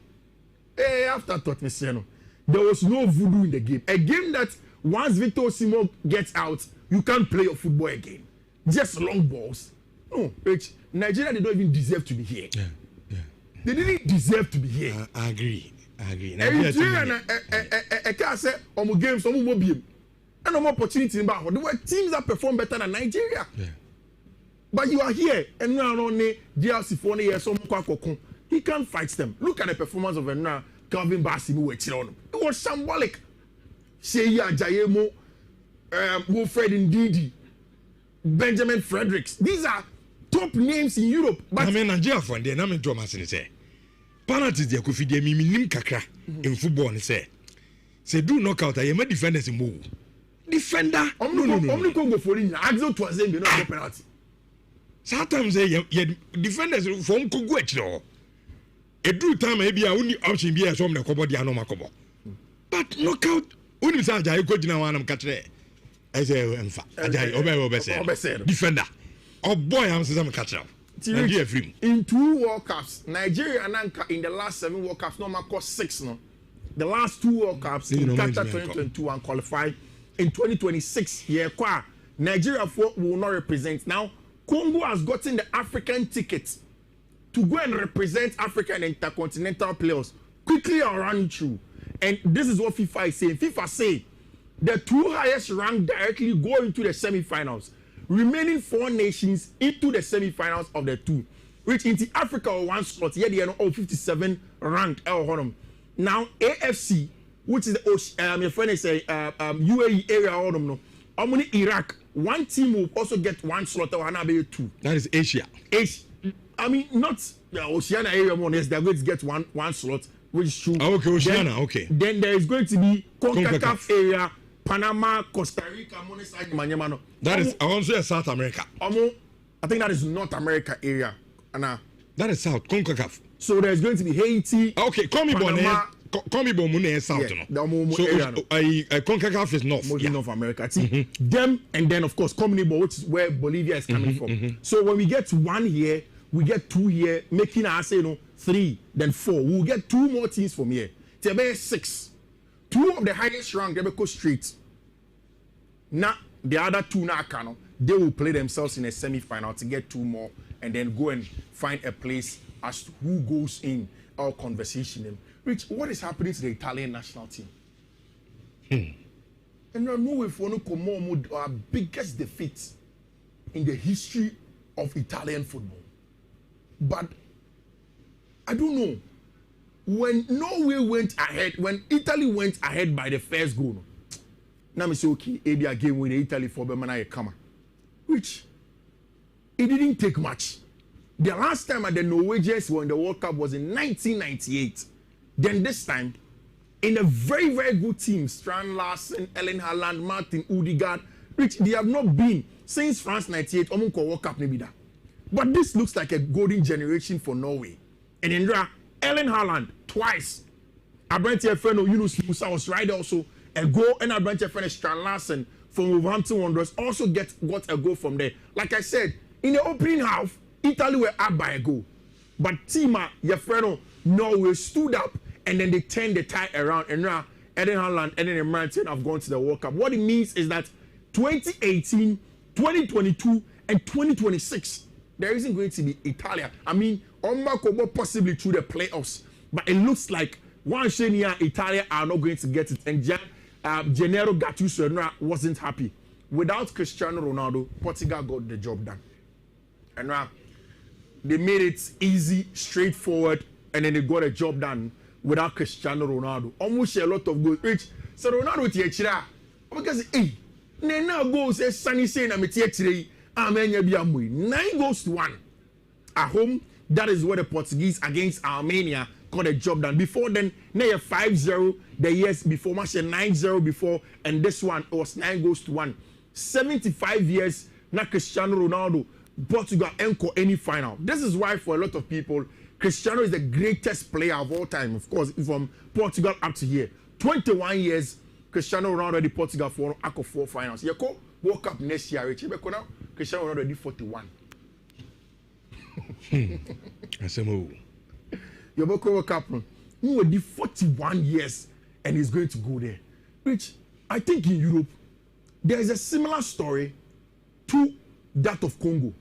after thought me say no. There was no voodoo in the game. A game that once Victor Osimhen gets out, you can't play your football again. Just long balls. No, Rich, Nigeria, they don't even deserve to be here. Yeah. They didn't deserve to be here. I agree. Nigeria, I can't say, games, more game. And no more opportunity in back. There were teams that perform better than Nigeria. Yeah. But you are here, and now only DRC for 1 year, he can't fight them. Look at the performance of Enna. Calvin Bassey it was symbolic. Sheyi Ajayemo, Wilfred Ndidi, Benjamin Fredericks. These are top names in Europe. But I mean, Nigeria for the name Thomas say. Penalties they could feed them minim kakra in football and say do knockout. I am a defender in move. Defender. Only go for in Axel Twazem be no penalty. Sometimes say defenders from Kugu Every time maybe I only option be as home the cobo the anoma cobo. But knockout only say I go to one catch. I say defender. Oh boy, I'm some catcher. In 2 World Cups, Nigeria and Anka in the last 7 World Cups, no matter 6 no. The last 2 World Cups in Qatar 2022 and qualified in 2026. Yeah, Nigeria will not represent. Now Congo has gotten the African tickets to go and represent Africa in intercontinental playoffs quickly around through. And this is what FIFA is saying. FIFA say the 2 highest ranked directly go into the semi-finals. Remaining 4 nations into the semi-finals of the 2. Which into Africa or 1 slot. Yeah, they are all 57 ranked. Now AFC, which is the your friend is UAE area no. Only Iraq. 1 team will also get 1 slot or 2. That is Asia. I mean, not the Oceania area more. Yes, they're going to get one slot, which is true. Oh, okay, Oceania, then, okay. Then there is going to be CONCACAF area, Panama, Costa Rica, Manyamano. That is also South America. I think that is North America area. That is South, CONCACAF. So there is going to be Haiti. Okay, call me Bonne South. Yeah, no? So CONCACAF is North. Mostly North America. Them, and then of course Communibol, which is where Bolivia is coming from. So when we get 1 here, we get 2 here, making us 3, then 4. We'll get 2 more teams from here. There be 6. 2 of the highest ranked they go straight. Now the other 2 now they will play themselves in a semi-final to get 2 more and then go and find a place as to who goes in our conversation. Rich, what is happening to the Italian national team? And I know if we want to come on our biggest defeat in the history of Italian football. But I don't know. When Norway went ahead, when Italy went ahead by the first goal, now I say, okay, maybe a game with Italy for Bemana Kama. Which it didn't take much. The last time the Norwegians won the World Cup was in 1998. Then this time, in a very, very good team, Strand Larsen, Ellen Haaland, Martin Odegaard, which they have not been since France 98, World Cup maybe that. But this looks like a golden generation for Norway. And in there, Ellen Haaland, twice. Abrante friend Yunus Musa was right also a goal, and Abrante friend Strand Larsen from Wolverhampton Wanderers also got a goal from there. Like I said, in the opening half, Italy were up by a goal, but Tima, your friend Norway stood up and then they turned the tie around, and now Eden Haaland and then Emirates have gone to the World Cup. What it means is that 2018, 2022, and 2026, there isn't going to be Italia. I mean, Omako possibly through the playoffs, but it looks like one Shania Italia are not going to get it. And Gennaro Gattuso wasn't happy. Without Cristiano Ronaldo, Portugal got the job done. And now they made it easy, straightforward, and then they got a job done without Cristiano Ronaldo. Almost a lot of goals. Rich, so Ronaldo tiechira. Because now goals as Sunny saying I'm tiechira. Amen. 9 goals to 1 at home. That is what the Portuguese against Armenia got a job done. Before then, now 5-0 the years before, match 9-0 before, and this one it was 9 goals to 1. 75 years, now Cristiano Ronaldo, Portugal encore any final. This is why for a lot of people, Cristiano is the greatest player of all time. Of course, from Portugal up to here. 21 years, Cristiano Ronaldo did Portugal for 4 finals. You go World Cup next year, now Cristiano Ronaldo did 41. Your World Cup, he will do 41 years and he's going to go there. Which I think in Europe, there is a similar story to that of Congo.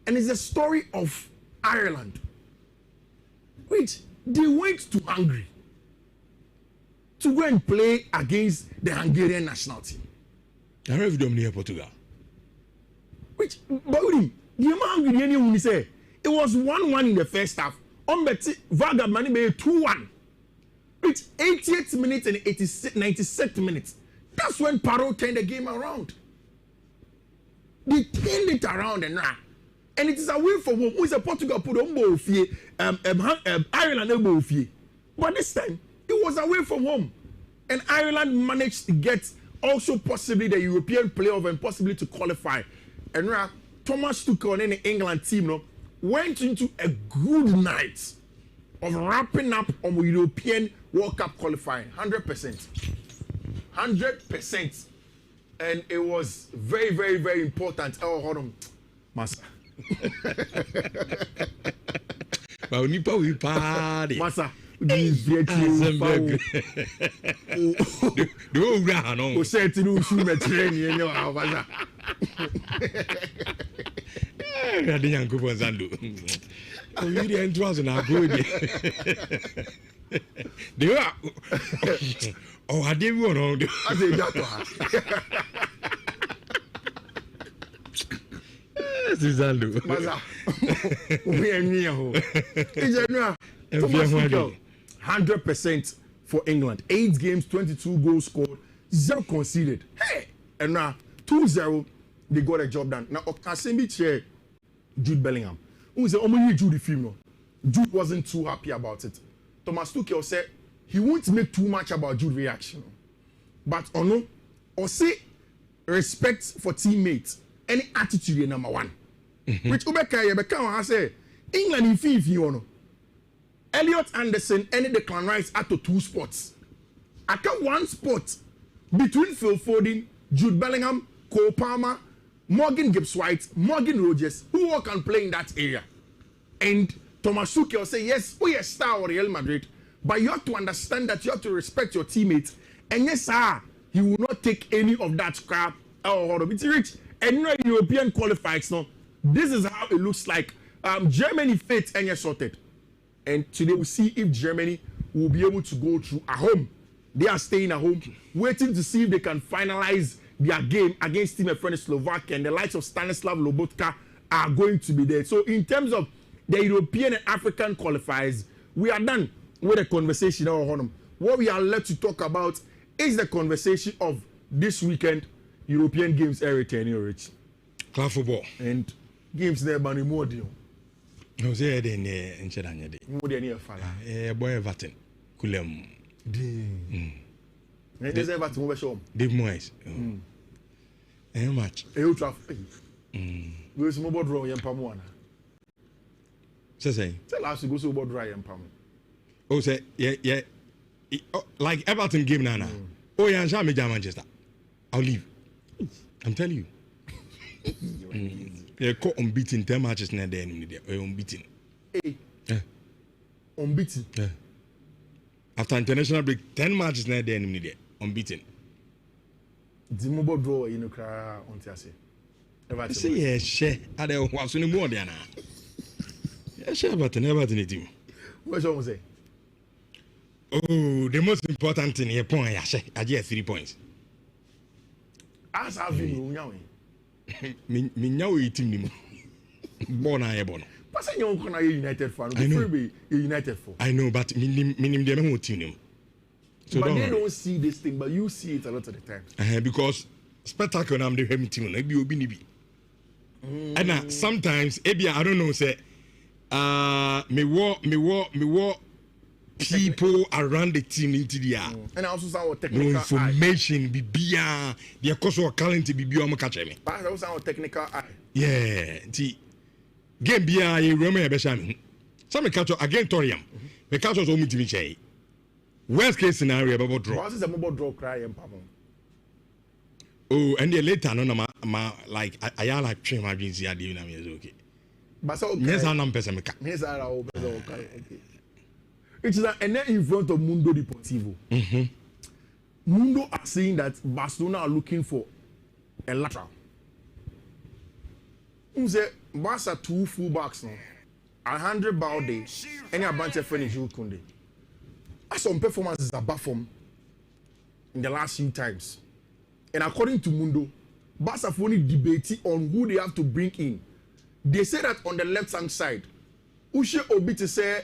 And it's a story of Ireland. Which they went to Hungary to go and play against the Hungarian national team. I don't know if you dominate Portugal. Which, but the Hungarian say it was 1-1 in the first half. Varga Mani made 2-1. Which 88th minute and 96th minute. That's when Paro turned the game around. They turned it around and it is away from home. Who is a Portugal put on Ireland. But this time it was away from home. And Ireland managed to get also possibly the European playoff and possibly to qualify. And Thomas Tuchel and the England team went into a good night of wrapping up on the European World Cup qualifying. 100%. 100%. And it was very, very, very important. Oh, hold on. Massa. Massa. Oh, I didn't want to. I say that. Zizando. Maza. We are near home. 100% for England. 8 games, 22 goals scored, 0 conceded. Hey! And now 2-0, they got a job done. Now, Okasembi chair Jude Bellingham. Who said, Jude the film. Jude wasn't too happy about it. Thomas Tuchel said he won't make too much about Jude reaction. But or say respect for teammates. Any attitude is number 1. Which Ubeka has said England in FIFA. Elliot Anderson and Declan Rice are to 2 spots. I got 1 spot between Phil Foden, Jude Bellingham, Cole Palmer, Morgan Gibbs-White, Morgan Rogers, who all can play in that area. And Thomas Tuchel say, yes, we are star of Real Madrid, but you have to understand that you have to respect your teammates. And yes, sir, he will not take any of that crap. Oh, it's rich. And no European qualifiers now. This is how it looks like. Germany fits and you're sorted. And today we'll see if Germany will be able to go through at home. They are staying at home, waiting to see if they can finalize their game against Team Friend Slovakia, and the likes of Stanislav Lobotka are going to be there. So in terms of the European and African qualifiers, we are done with the conversation on them. What we are left to talk about is the conversation of this weekend European games returning, Rich. Club football. And games there by more deal. No, say then in Chedanya. More than a fella. Boy Everton. Kulem. There's Everton over show. Dave Moyes. How much? A huge traffic. Go some more draw and Pamuana. Say. Tell us to go so about dry and Pam. Oh, say, yeah. like Everton game nana. Oh yeah, I'm Manchester. I'll leave. I'm telling you. They're unbeaten 10 matches now. They're unbeaten. Hey. Yeah. Unbeaten. Yeah. After international break, 10 matches now. They're unbeaten. Zimbo draw you know cry on Tiase. I say yeah, share. I don't want to know more than that. Yeah, share, but never did it. What's wrong with say? Oh, the most important thing here, point. I get 3 points. As I've been now. Me now team ni mo. Born I born. Pass you on a United fan. I know. Be United for. I know, but me dem who team ni. So but they don't see this thing, but you see it a lot of the time. Because spectacle am the hemi team. Like be obi ni bi. And sometimes ebi I don't know say me war people around the team into the and also some technical no information bibia the cause of talent bibia am catch me but also some technical eye yeah ti game bia e rema e be sha me some me catch again torium me catch us o mi timi chey worst case scenario about draw what is a mobile draw cry em pam oh and then later no ma like I like train my dreams here dey na me is okay but so yes I am person me ka yes I are okay. It is and then in front of Mundo Deportivo. Mundo are saying that Barcelona are looking for a lateral. Say Barca 2 fullbacks now. Alejandro Balde and a bunch of friends Jules Koundé. Some performances are performed in the last few times. And according to Mundo, Barca are only debating on who they have to bring in. They say that on the left hand side, Uche Obi to say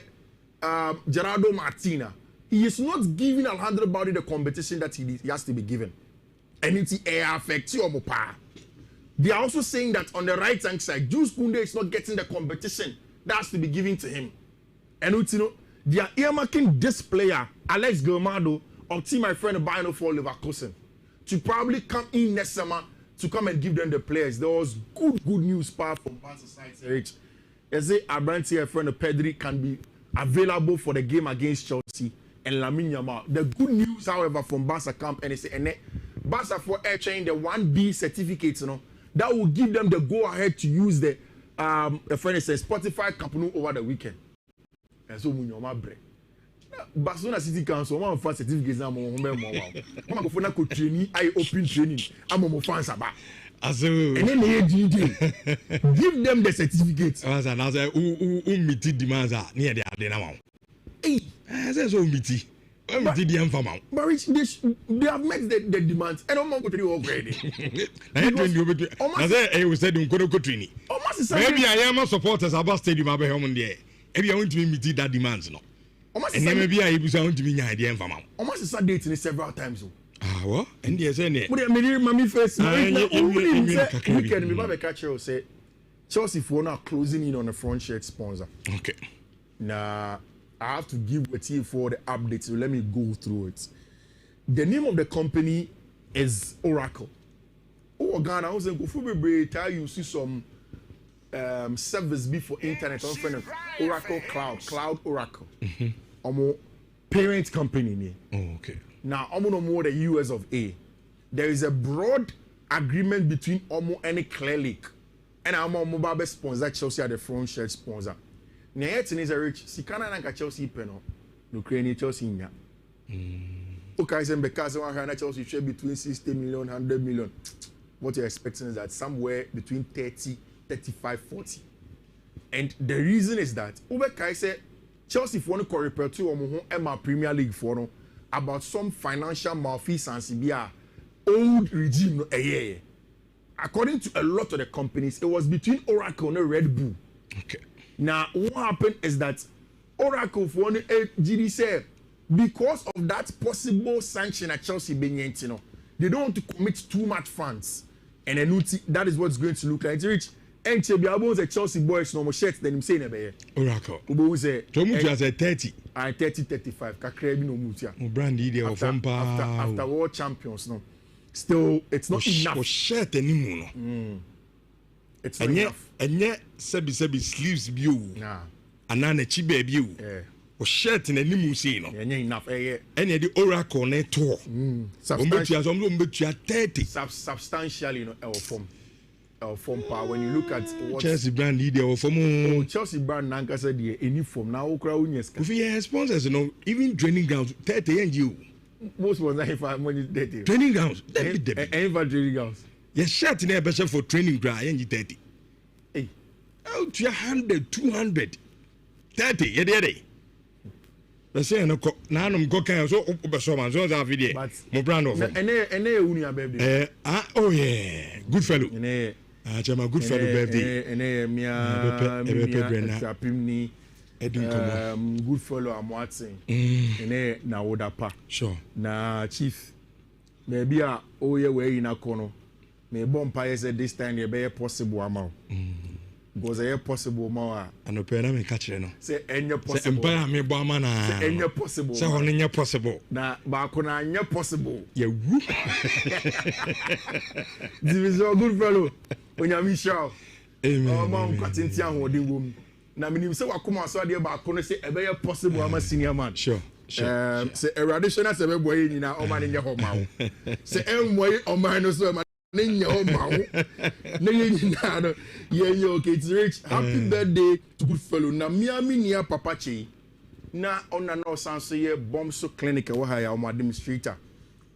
Gerardo Martina, he is not giving Alejandro Balde the competition that he has to be given. And it's affects your power. They are also saying that on the right hand side, Jules Koundé is not getting the competition that has to be given to him. And you know, they are earmarking this player, Alex Gilmado, of team my friend Bayern for Leverkusen, to probably come in next summer to come and give them the players. There was good news part from Barca side. They say Abranti, friend Pedri, can be available for the game against Chelsea and Lamine Yamal. The good news, however, from Barca camp, and they say, and Barca for air chain the 1B certificates, you know, that will give them the go ahead to use the friend says Spotify company over the weekend. And so when you're my brain. Barcelona City Council, one of our certificates now, I'm going to go training, I open training, I'm on fans about. And then they give them the certificate. I said, umiti demands are near the Adena. Hey, I said, so umiti. Umiti the farmer. But they have met the demands. And I'm going to do already. I said, I was said, go training. Maybe I am a supporters about stadium about home on there. Maybe I want to meet that demands. No. And maybe I was going to be near the farmer. Almost a Sunday several times. Ah, what? And yes, and but I mean, mommy first. Weekend, me babe catch you say Chelsea for now closing in on a front shirt sponsor. Okay. Now I have to give a tea for the update, so let me go through it. The name of the company is Oracle. Oh, Ghana, I was saying, go tell you see some service before internet on front of Oracle Cloud Oracle. Parent company name. Oh, okay. Now, I'm no more the US of A. There is a broad agreement between Omo and Clear Lake. And I'm a mobile sponsor, Chelsea at the front shirt sponsor. Now, yet is a rich, Sikana and Chelsea penal. Ukraine Chelsea. Okay, I said, because I Chelsea share between 60 million, 100 million. What you're expecting is that somewhere between 30, 35, 40. And the reason is that, Uber said, Chelsea for no repair to Emma Premier League for about some financial malfeasance via old regime a year. According to a lot of the companies, it was between Oracle and Red Bull. Okay. Now, what happened is that Oracle for GD said because of that possible sanction at Chelsea being they don't want to commit too much funds. And that is what's going to look like. It's rich. And the Chelsea boys no more shirts than him saying about Oracle. Ubo say Tomutu say 30. 30, 35. Kakrebi no mutia. Brandy there after world champions no. Still, it's not enough. O shirt anymore no. It's not enough. And yet, sebi sleeves bio. Nah. Anana chibe bio. Yeah. o shirt na nimu sei no yenye enough ene the oracle na to ombetua so ombetua 30 substantially no form power when you look at what Chelsea brand need their form Chelsea brand nanka said the any form now okra unyeska if you sponsors even training grounds 30 and most was if when you 30 training grounds ever training grounds your shirt na better for training ground and 30 hey out 100 200 30 yeah they say no na no go kan so obeso man so that video mo brand of ene uni abebe oh yeah good fellow chama good fellow birthday ene mia trapimni good fellow amwatsen ene na wodapa sure na chief maybe a oye we na kono me bompa yes this time e be possible amount because e possible ma anope na me ka kire no say enye possible say empire me bo ama na say enye possible say hono nye possible na ba ko na nye possible ya wu division good fellow onyami show amen man kwatinti ahode wom na minim say wakoma so ade ba ko no say e be possible ama senior man sure say eradictional say be boy ni na o man nye ho ma wo say enwoy o man no so Nenya o mawo na yenya no yenya okay to reach happy birthday to good fellow na miami nia papa chi na ona na osanso ye bomso clinic e wo ha ya o administrator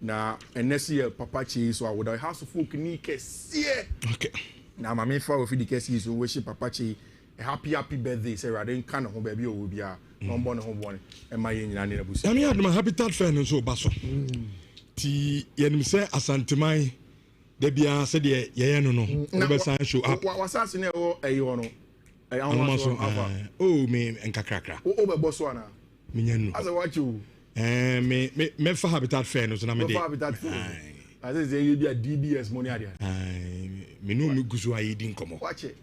na enese ye papa chi so awoda house of folk ni kese okay na mama fa ofi di kese so we shi papa chi a happy birthday say radin kan ho ba bi o wo bia no mbo ne ho bone e ma ye nyina ne busi ami aduma habitat fair no so baso ti yenim say asanteman de bia se de ye no be san show up wasase ne wo eyo no so oh me enkakrakra o be boso ana me nyanu asa wachu me fa habitat fair no so na me de habitat fair asa ze ye bia DBS money ade me no me gusu ayi din komo wache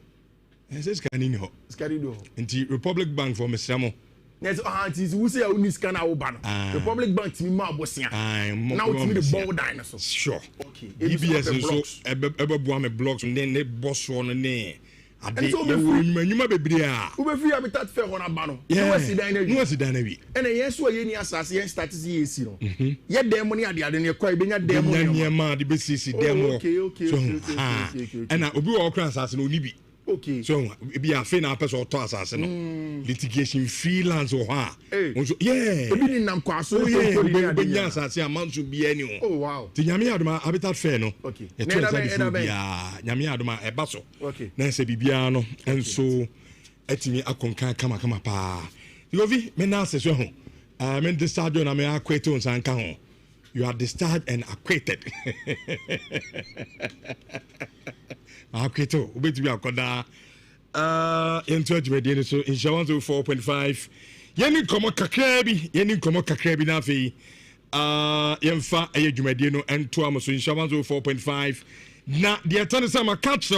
ese skani ni ho skani do nti Republic Bank for me sramo Yes, aunties, we say I need scan our banner. Republic Bank to me, my boss. Now to me the ball dinosaur. Sure. Okay. DBS so ever boy blocks and then they boss on the name. And so you might be there. Who be free habitat fair on a banner. No see dynamic. And yes, we any assassin status yes, you know. Yet their money at the other near quite being a demo. The BCC demo. Okay. And I will be all class as no nibi. Okay. So be a fin person or toss as no litigation freelance or ha. Yeah. Obi nam kwaso yes, I say a man should be anyone. Oh wow. The Nyami Aduma habitat fair no. Okay. Nyami Aduma e baso. Okay. Na se bibiano and so etimi akonkan kama pa. Yovi me na se so ho. Men discharge na me acquitted on san kan ho. You are discharged and acquitted. Akweto obetumi akoda into adwumade so insurance 4.5 yeni komo kakra bi na afei yemfa adwumade no ento am so insurance 4.5 na de tane say ma catch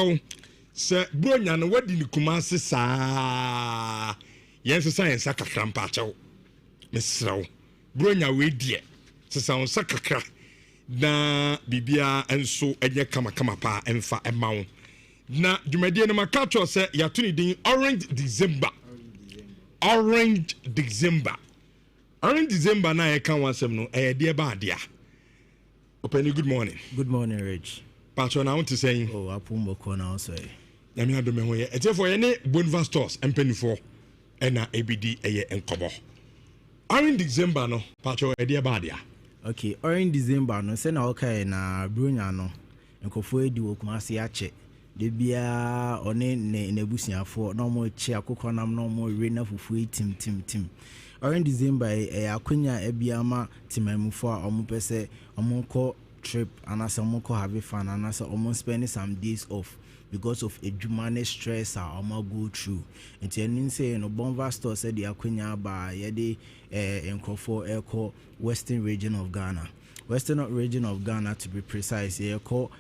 se bronya no wadi ni kuma sesa yense science kakra mpa achew mesraw bronya we die sesa on sakakra na bibia enso enye kama pa emfa emawo na dwumadie no makacho se yatuni din Orange December na e kan wasem no e de ba dia open good morning Rich patro na want to say oh apumbo ko na so ya mi adome ho ye etefo ye ne Boniface stores empanifo e na ebidi eye enkobo Orange December no patro e de ba dia. Okay, Orange December no se na okay na bronya no nkofo edi wokumase ache de bia one ne busiafo na mo chi akokọ nam na mo re na fufu tim Orange December akonya ebiama timamufo a omo pese omo ko trip anasa omo ko have fun anasa omo spend some days off because of edumane stress omo go through enti enin say no Bonva store said the akonya ba ye de nkofo eko western region of Ghana to be precise ye ko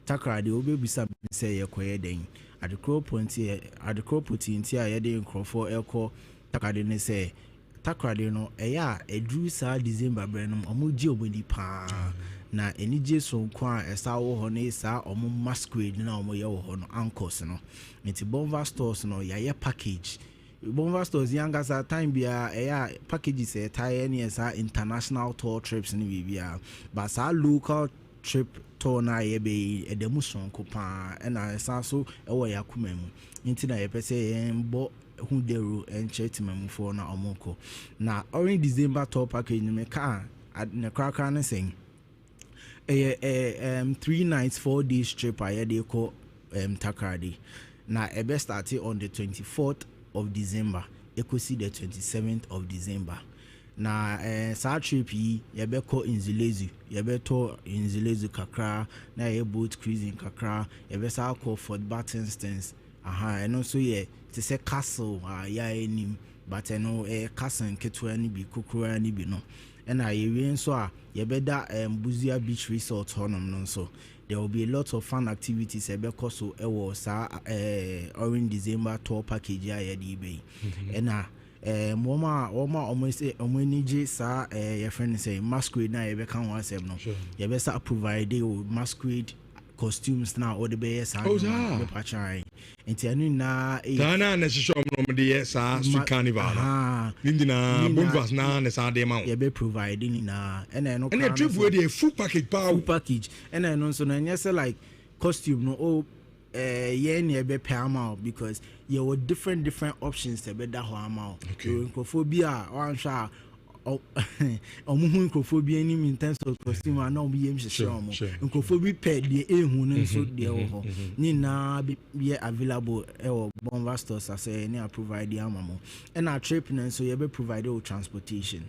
Takrade obebisa say ye koye den at the crop poti nti a ye de nkofo eko Takrade ne say Takrade no eya edru sa December brenum omoji obodi pa na enije so kwa esa wo ho ne sa omo masquerade na omo ye wo ho no ankos no nti Bonva stores no ya package Bomba stores younger sa time bia packages tie any as international tour trips ni bibia but sa local trip tour na ye be e demuson ko pa e na sa so e wo yakuma mu nti na ye pese mbo hu deru en chetimam for na omoko na Orange December tour package ni me ka na kraka na sing 3 nights 4 days trip aye dey ko Takrady na e be started on the 24th of December see the 27th of December na sa trip yi yebeko Inzilezu yebeto Inzilezu kakra na ye boat cruising kakra yebesa call Fort Bartonstons and also ye to say castle ya enim but no castle ketwa ni bi kokura ni bi no and I even so yebeda Buzia Beach Resort honum no so there will be a lot of fun activities ebeko so was Orange December tour package ya be and moma almost omonije sa your friend say masquerade na yebeka wan sem no yebesa provide masquerade costumes now or the best and patchai enti na Dana na shisho no de sa street carnival nindina bonvas na na sa de ma ye be providing na and no and a trip with a full package and I know so na say like costume no ye na be pay amount because you were different options to be that ho amount phobia wan sha microphobia in terms of costume and no be microphobia pay the ehun nso de ho ni na be available Bomba stores as any provide amamo and our trip so you be provided transportation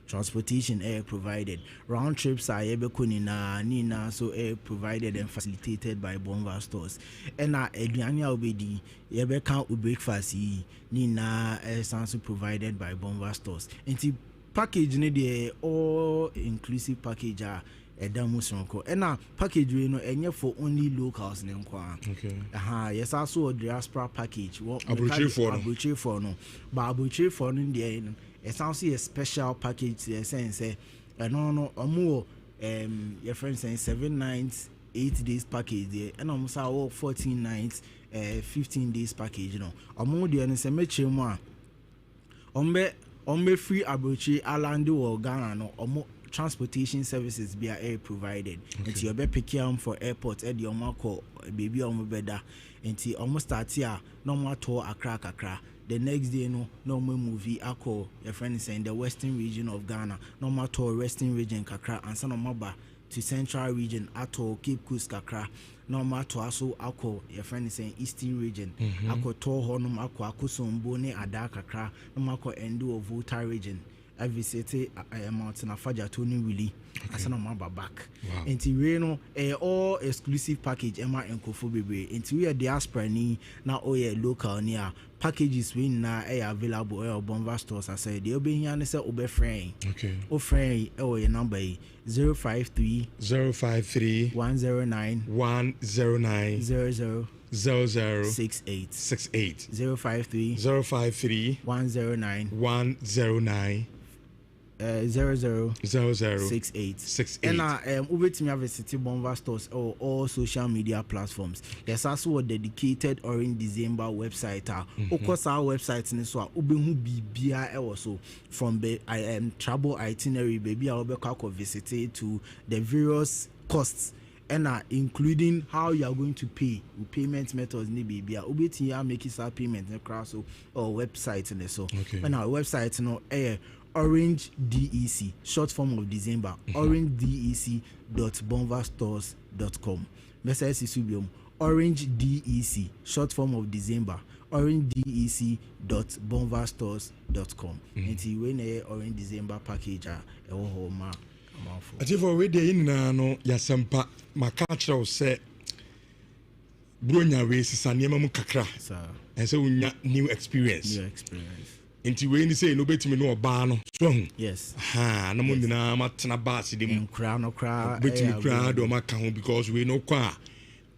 transportation air provided round trips are ebe kunina nina so air provided and facilitated by Bomba stores and eduane obedi ebe kan breakfast nina also provided by Bomba stores and package ne the all inclusive package edamusonko and package we no enye for only locals ne nkwa yes also a diaspora package what abuchi for no but abuchi for no there it's also a special package sense no omo your friend saying 7 nights 8 days package there and almost 14 nights 15 days package you know omo there say meche mu a ombe free abuchi alande wo Ghana no omo transportation services be air provided and you be pick am for airport e the omo call baby omo beda and almost start here normal tour akra the next day no more movie ako your friend is saying the western region of Ghana normal tour western region kakra and some maba to central region ato Cape Coast kakra normal tour also ako your friend is saying eastern region ako tour honum ako akosombo ne ada kakra no ako endo of Volta region I visited Mountain Afaja Tony Willie as an maba back into we no all exclusive package Emma and Kofu Bebe into we are diaspora ni na local near packages we na available Bomba stores I said they'll be here and say obe friend friend your number 053 109 0068 053 109 0068 and ubetimi have city Bomba stores or all social media platforms. There's also a dedicated Orange December website of our website in so ubehu bibia also from the travel itinerary baby I'll be visit to the various costs and including how you are going to pay payment methods ni bibia ubetimi make it payment across or website and so and our website Orange DEC, short form of December, orangedec.bomvastores.com. Message Subium, Orange DEC, short form of December, orangedec.bomvastores.com. Until when Orange December package a home. I think for we dey in no yasempa makacha say bronya we sisaniema mu kakra. And so we new experience. Nti we ni say no betimi no oba no so hu yes na mo nyina matena bass dem kra betimi kra do maka ho because we no kwa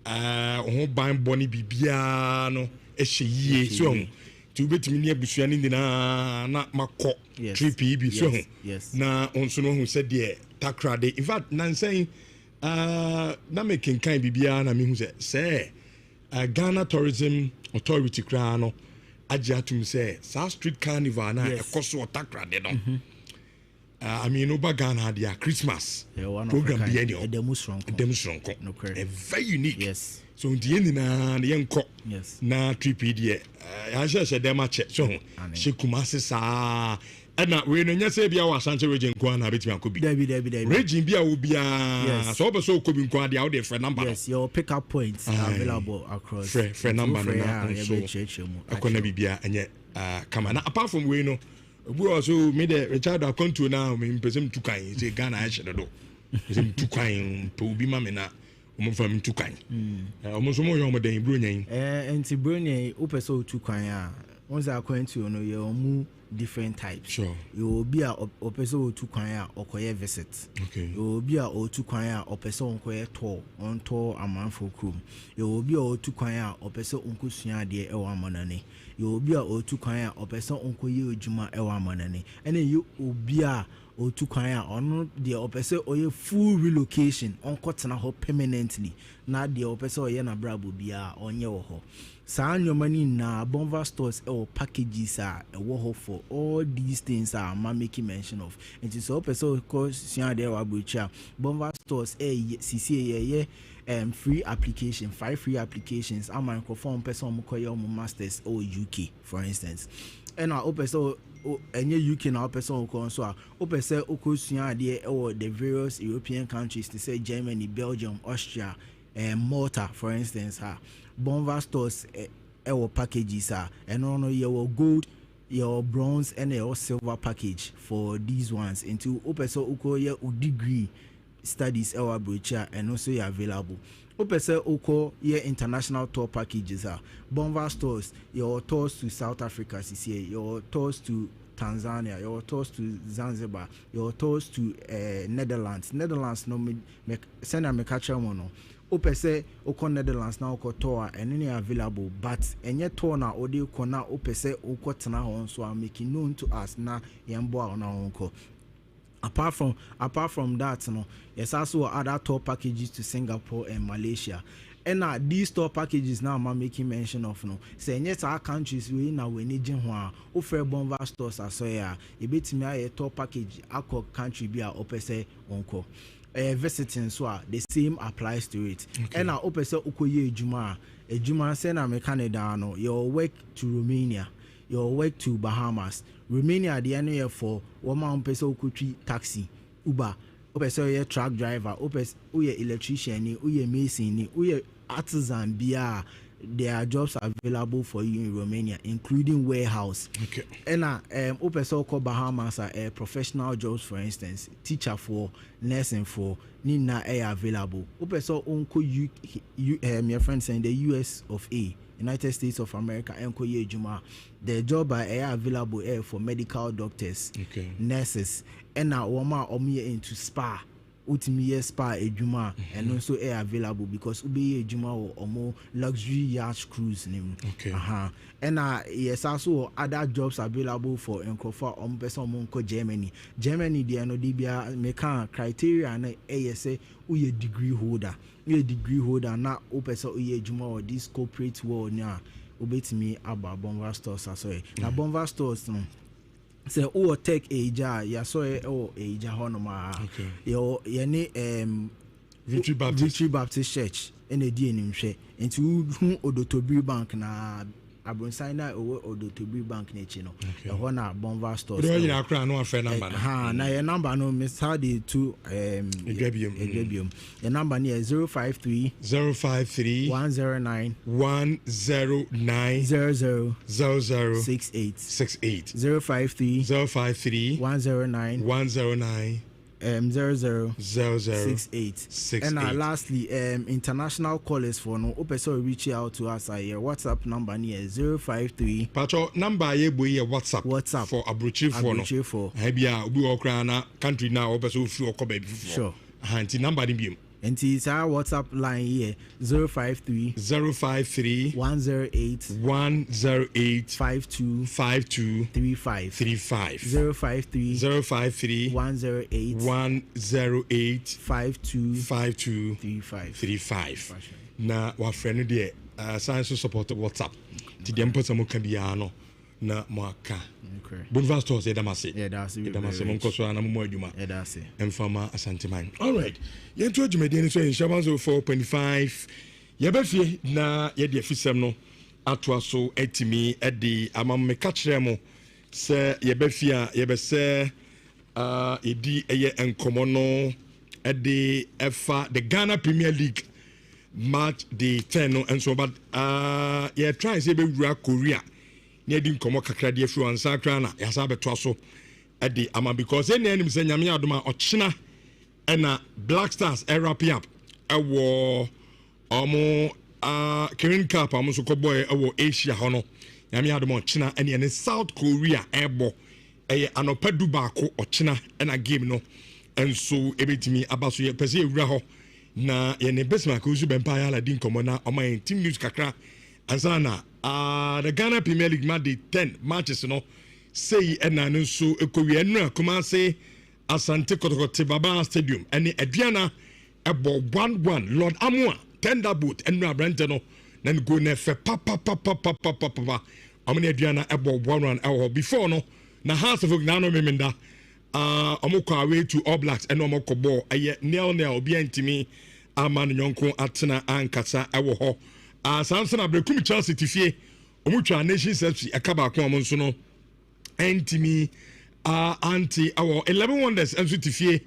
ho ban boni bibia no ehye so hu ti betimi ni abusua ni nyina na makọ trip bi so hu na onso no hu said de Takrady in fact nan saying na making kind bibia na me hu say Ghana Tourism Authority kra no ajatum say South Street Carnival na ekoso otakra de no. I mean over Ghana dia Christmas program bi any demonstration. Very unique. Yes. So the end na yenko. Yes. Na trip here. I say dem a check so she kumase sa na we no nyase bia wa Asante region ko na betimi akobi. David. Region bia wo bia so obeso okobi nko ade out there for number. Yes, your pickup points are available across. Free number na so. Akona bibia enye kama na apart from we no we also made a Richard Akonto now me person tukan say Ghana I should do. Person tukan po bi ma me na omo fam tukan. Omo so mo yo mo den bronyan. Enti bronyan opeso tukan a once Akonto no ye omu different types. Sure. You be a opeso tukan a okoye visit. Okay. You be a tukan a opeso onkoye tour on tour amanfo krum. You be a tukan a opeso onkusua de e wa manane. You be a tukan a opeso onkoye ojuma e wa manane. Ene you obi a otukan a ono de opeso oye full relocation onko tena ho permanently. Na de opeso oye na brabo bia onye wo ho. Saa nyomani na Bonva stores or packages are a war for all these things are making mention of. And it's all person cause Sian de Wabucha Bonva stores CCA free application, 5 free applications. I'm a conform person masters or UK, for instance. And I open so any UK now person so open say Sian or the various European countries to say Germany, Belgium, Austria, and Malta, for instance. Bonva stores our packages are and on your gold, your bronze and your silver package for these ones into opeso uko your degree studies our brochure and also you're available. Opeso uko your international tour packages are Bonva stores your tours to South Africa, your tours to Tanzania, your tours to Zanzibar, your tours to Netherlands no me send a me catch mono. Opese oko Netherlands na oko tour and any available but enye tour na odi ko na opese oko tena ho so are making known to us na yembo na onko. Apart from that no yes also other tour packages to Singapore and Malaysia. And these tour packages now I'm making mention of no say yes our countries we na we need ho a offer Bonva stores aso ya e betimi a tour package akọ country bi a opese onko. Visiting so the same applies to it. Okay. And I open so ukoye ejuma say na me Canada no your work to Romania, your work to Bahamas. Romania the end for one person ukutri taxi, Uber, open so your truck driver, open uye electrician ni, uye mason ni, uye artisan bia. There are jobs available for you in Romania, including warehouse. Okay. And open so called Bahamas are professional jobs, for instance, teacher for, nursing for, nina available. Open so unko you my friend saying the US of A, United States of America, unko ye juma. The job are available for medical doctors, okay, nurses, and now wama omi into spa. Ultimate spa ejuma and also available because ube ejuma or more luxury yacht cruise name. Okay. And yes also other jobs available for encofa person monko Germany. Germany the no dibia meka criteria and say uye degree holder. Uye degree holder na opesa uye ejuma or this corporate world nya ubetimi aba Bonva stores aso. Na Bonva stores no say o take eja ya so o eja honoma yo yene Victory Baptist Church in a di enimhwe enti hu Odotobiri Bank na Abronsan na Odotobiri Bank na echi no e ho na Bonva stores do you akra no afẹ number na your number no miss how the two Edwebium your number near 053 109 0068 053 109 0068. And lastly, international callers for no open reach out to us at your WhatsApp number near 053. Pacho number ye boy WhatsApp for Abruchi for no. Hebia ubi okrana country now open so few okobe before. Sure. Hanti number ni and it's our WhatsApp line here 053 108 52 35 053 108 52 35 na wa friend de science support WhatsApp. Ti dem put some can be ano na mwaka. Boulevard stores edamase. Edamase monko so na mo adwuma. Edase. Emfama asanteman. All right. Yen to adwumade ni so insurance 4.5. Yebefie na ye de fisem no atwa so etimi edi amam catch them se yebefie a yebese edi eye enkomo no edi efa the Ghana Premier League match the 10 no and so but ye try say be wura Korea ne di nkomo kakra de afi wansa kra na ya sa beto so edi ama because any enim say nyame adoma ochina na Black Stars wrap up ewo omo Karen Cup amu so boy ewo Asia hono nyame adom china ene ne South Korea ebo anopa du baako ochina na game no enso ebetimi abaso ye pese ewura ho na ye ne besma ko zu bempa ya la din komo na o my team news kakra ansana the Ghana Premier League match 10 matches no say na no so ekowie enu akoma say Asante Kotokote Baba Stadium ene aduana ebo 1-1 Lord Amua Thunderbolt and Brent no then go ne fe papa amene aduana ebo 1-1 before no na House of Ognano memenda omokwa away to All Blacks and omokọ ball aye nil obi antimi aman nyonko atena ankasa ewo ho Samson Abrekum Chelsea tifie omutwa Nations FC akaba ko omonso no antimi anti our 11 wonders enso tifie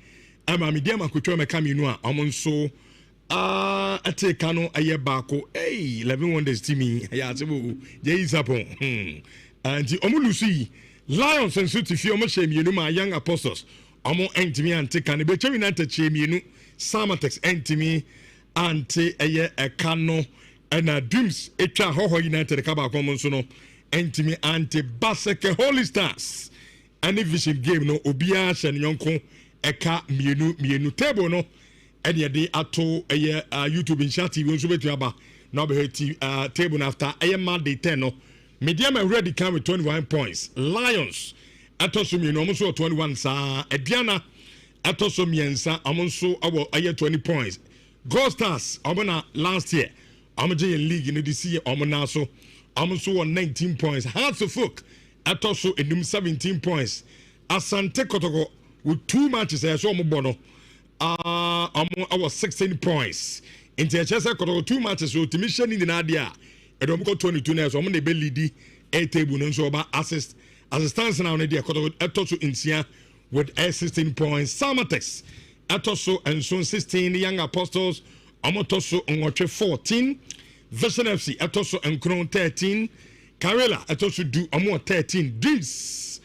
ama media makotwa meka minu a omonso ate kano aye baako 11 wonders timi ya sebo je isapon anti omulusi Lions and Suti Fiomo Shemienu, my young apostles. Omo entimi ante kane be chemi nante chemienu Samatex entimi ante eye ekano ena dreams etwa hoho United kaba komo so no entimi ante Baseke Holy Stars. Any vision game no obia hye nyonko eka mienu table no ene de ato eye YouTube Insha TV nso betu aba na be table after eye Monday 10 no Medium already come with 21 points. Lions atosumi no almost 21 sa Ediana atosumi ensa amonso awo aye 20 points. Gold Stars omona last year amoje league in this year omona so amonso 19 points. Hearts of Folk atoso enum 17 points. Asante Kotoko with 2 matches so omobono awo 16 points. Interchesa Kotoko 2 matches so timission in the nadia Edom got 22 now, so I'm going to be leading a table and so about assistance now. They are Etoso Insia with 16 points. Samatex Etoso and Son 16. The Young Apostles Amotoso and Watch 14. Vision FC Etoso and Crown 13. Karela Etoso do Amo 13. Dreams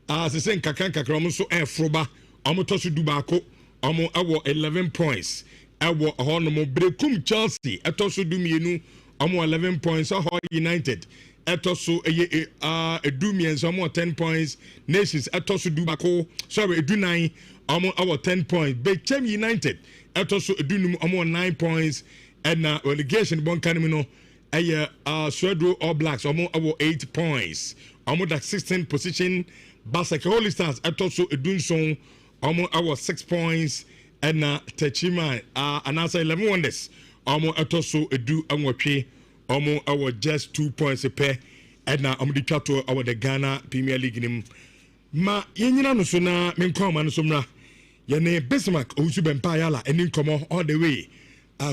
as the same Kakanka Kromoso and Froba Amotoso Dubako Amo Awo 11 points. Awo Honomo Brekum Chelsea Etoso do Mienu. Amo 11 points. United. Etoso Edumi and some 10 points. Nations Etoso Dubako. Sorry, Edu 9. Amo our 10 points. Bechem United. Etoso Edunum Amo 9 points. And relegation Bon Canimino. Swedro All Blacks Amo our 8 points. Amo that 16th position. Basake Holy Stars Etoso Edunson Amo our 6 points. And Techima announcer 11 wonders. Omo etoso edu anwotwe omo our just 2 points a pair and na omo di twato our the Ghana Premier League nim ma yenyina no so na menkoma no so mra ye ne Bismarck owusu bempa yala eni nkomo all the way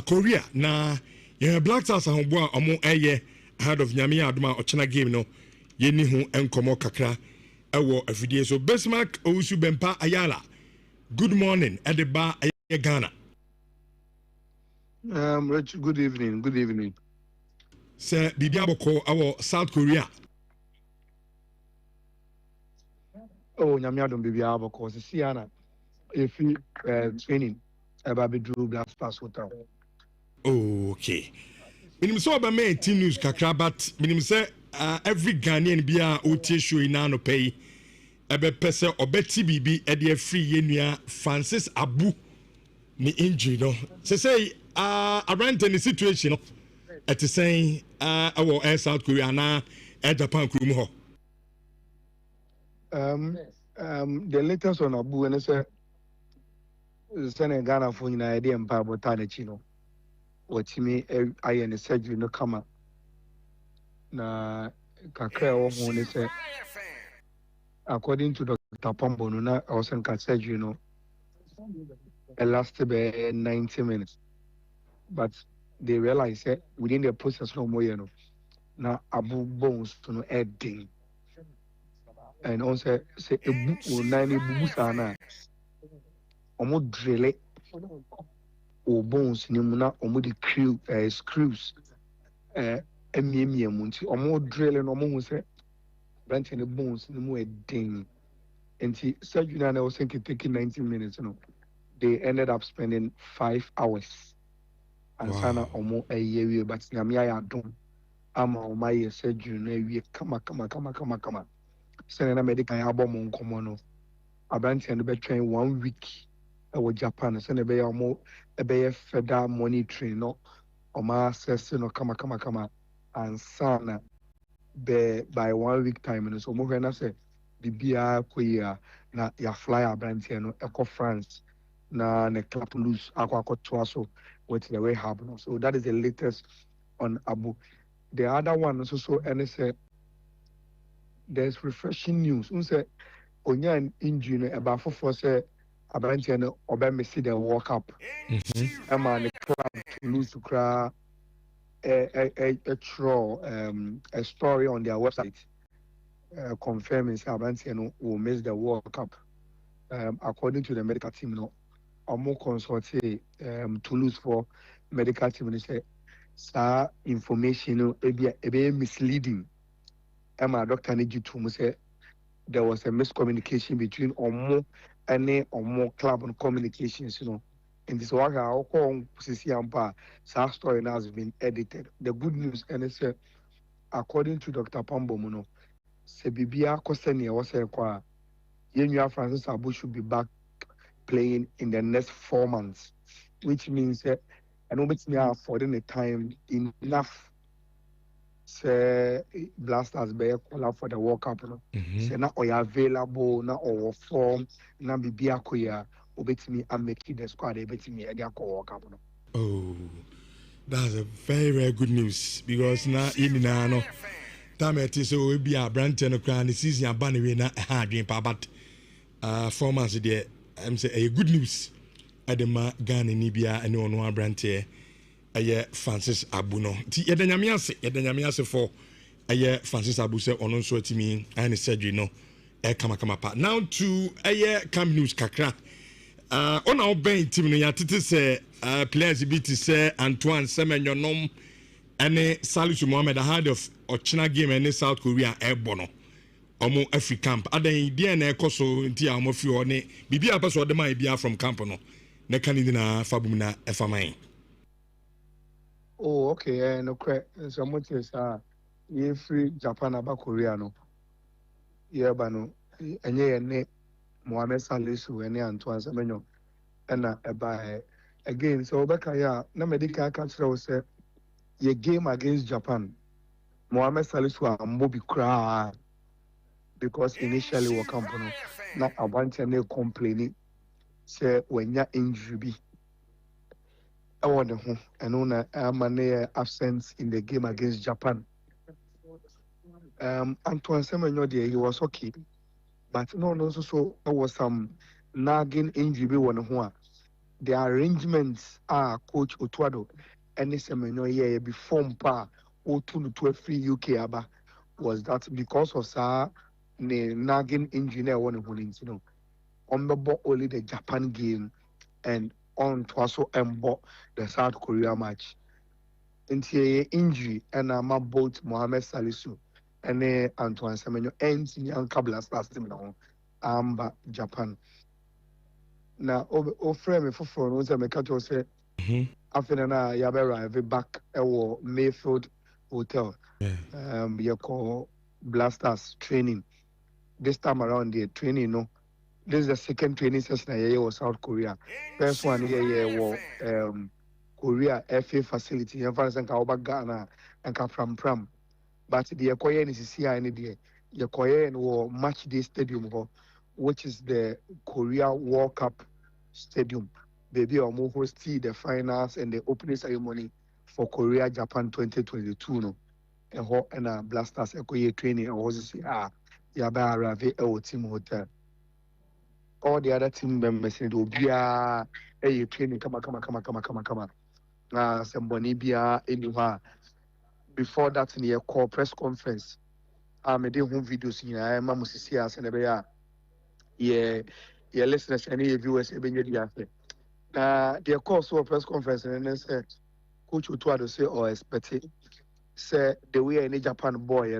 Korea na ye Black Stars ahombo a omo eye ahead of nyame adoma ochena game no ye ni hu enkomo kakra ewo afidie so Bismarck owusu bempa ayala good morning at the bar Ghana. Rich, good evening. Good evening. Sir, Bibiaboko, our South Korea. Oh, Nyamiadon Bibiaboko, Siana. If you training about Drew Black Stars Hotel. Okay. Minim so ba me team news kakra but minim say every Ghanaian bia OT show ina no pay. Ebe pese obeti bibi e de free yenua Francis Abu ni injury no. Say around any situation at the same our South Korea na Japan krum ho the latest on Abu and say Ghana for United and Pabotane Chino what me I and surgery no come na kakra wo ho ne say according to Dr. Pombo no na also can surgery no it lasted 90 minutes, but they realize that within the process no more, you know, now abu bones to no adding, and also say a book or 90 bubusana, or more drill it, or bones in muna, or more the screws, munti, or more drilling, or more say, branching the bones in the more ding. And see, surgery and I was thinking taking 90 minutes, you know, they ended up spending 5 hours. And sana omo a year, but Namia don't. Ama my surgery na wie kama sɛ na medical abɔ mo nkɔmmɔ no aberanteɛ no bɛtwɛn 1 week ɛwɔ Japan sɛ na ɛbɛyɛ ɔmo ɛbɛyɛ further monitoring no ɔmo assess no kama ansa na by 1 week time no so ɔmo hwɛ na sɛ biribiara kɔ yie a na yɛafly aberanteɛ no ɛkɔ France na ne clap loose akɔtoa so with the rehab no. So that is the latest on Abu. The other one also and say there's refreshing news. Say onyan injury about for say aberanteɛ no ɔbɛmisi the World Cup. Ɛma ne club to lose to cry a story on their website confirming say aberanteɛ no will miss the World Cup. According to the medical team, no, ɔmo consult Toulouse for medical team. They say sa information no be misleading. Emma doctor need you to say there was a miscommunication between Omo and Omo club and communications, you know. And this work our CC sa story now has been edited. The good news and it's according to Dr. Pombo Muno, se bibia koseni was a kwa Yenya Francis Abu should be back playing in the next 4 months, which means and it me affording the time enough. Say Blasters be call for the World Cup. No? Say na oya available na or form na bibia koya obetimi and make the squad obetimi e dey World Cup. No? Oh, that's a very good news because now in no time it is so we be a brand no crown the season abane we na ha dream pa but 4 months there I'm say a good news adema Ghana ni bia ene ono abrante aye Francis Abu no ti yedanyame ase for aye Francis Abu say ono nso atimi and surgery no e kama pa. Now to aye camp news kakra on our ben team no yatete say players be to say Antoine Semenyo nom ene Salisu Mohammed ahead of Ochina game ene South Korea ebono omo Afri camp adan dia na ekoso nti a omo fi o ne bibia paso de man bia from camp no ne kanidi na fabum na efaman. Oh, okay, no correct. So much is ye free Japan about Korea no. Yeah, bano enye ne Mohamed Salisu ene Antoine Semenyo na eba again so beka ya na medical catcher was say ye game against Japan. Mohamed Salisu ambobi kra because initially we come na abante na complaining say when ya injury bi I want the home and on a absence in the game against Japan. Antoine Semenyo there he was okay, but no so there was some nagging injury on one. The arrangements are Coach Otuado and Semenyo here before pa O2 to free UK aba was that because of sa the nagging injury one you know on the ball only the Japan game and on to also embo the South Korea match. Into injury and I'm both Mohamed Salisu and Antoine Semenyo and Young Kablas last time now. Japan. Now frame for knows I make to say after na ya be arrive back at Mayfield Hotel. You call Blasters training. This time around the training no. This is the second training session here was South Korea. First one here was Korea FA facility. In fact, I Ghana and Pram. But the Korean is here and the Korean match day stadium, which is the Korea World Cup stadium. Baby, I'm host the finals and the opening ceremony for Korea Japan 2022. No, ɛhɔ ɛna blasters ɛkɔyɛ training ɛwɔ sisi yaba arrive ɛwɔ team hotel. All the other team members in the obia training kama. Somebody bia anywhere. Before that in the call press conference. Me dey home videos in ma musisi as na be ya listeners and viewers ebenye di afa. Na the call so press conference and say coach Otuado say or expect say the way any Japan boy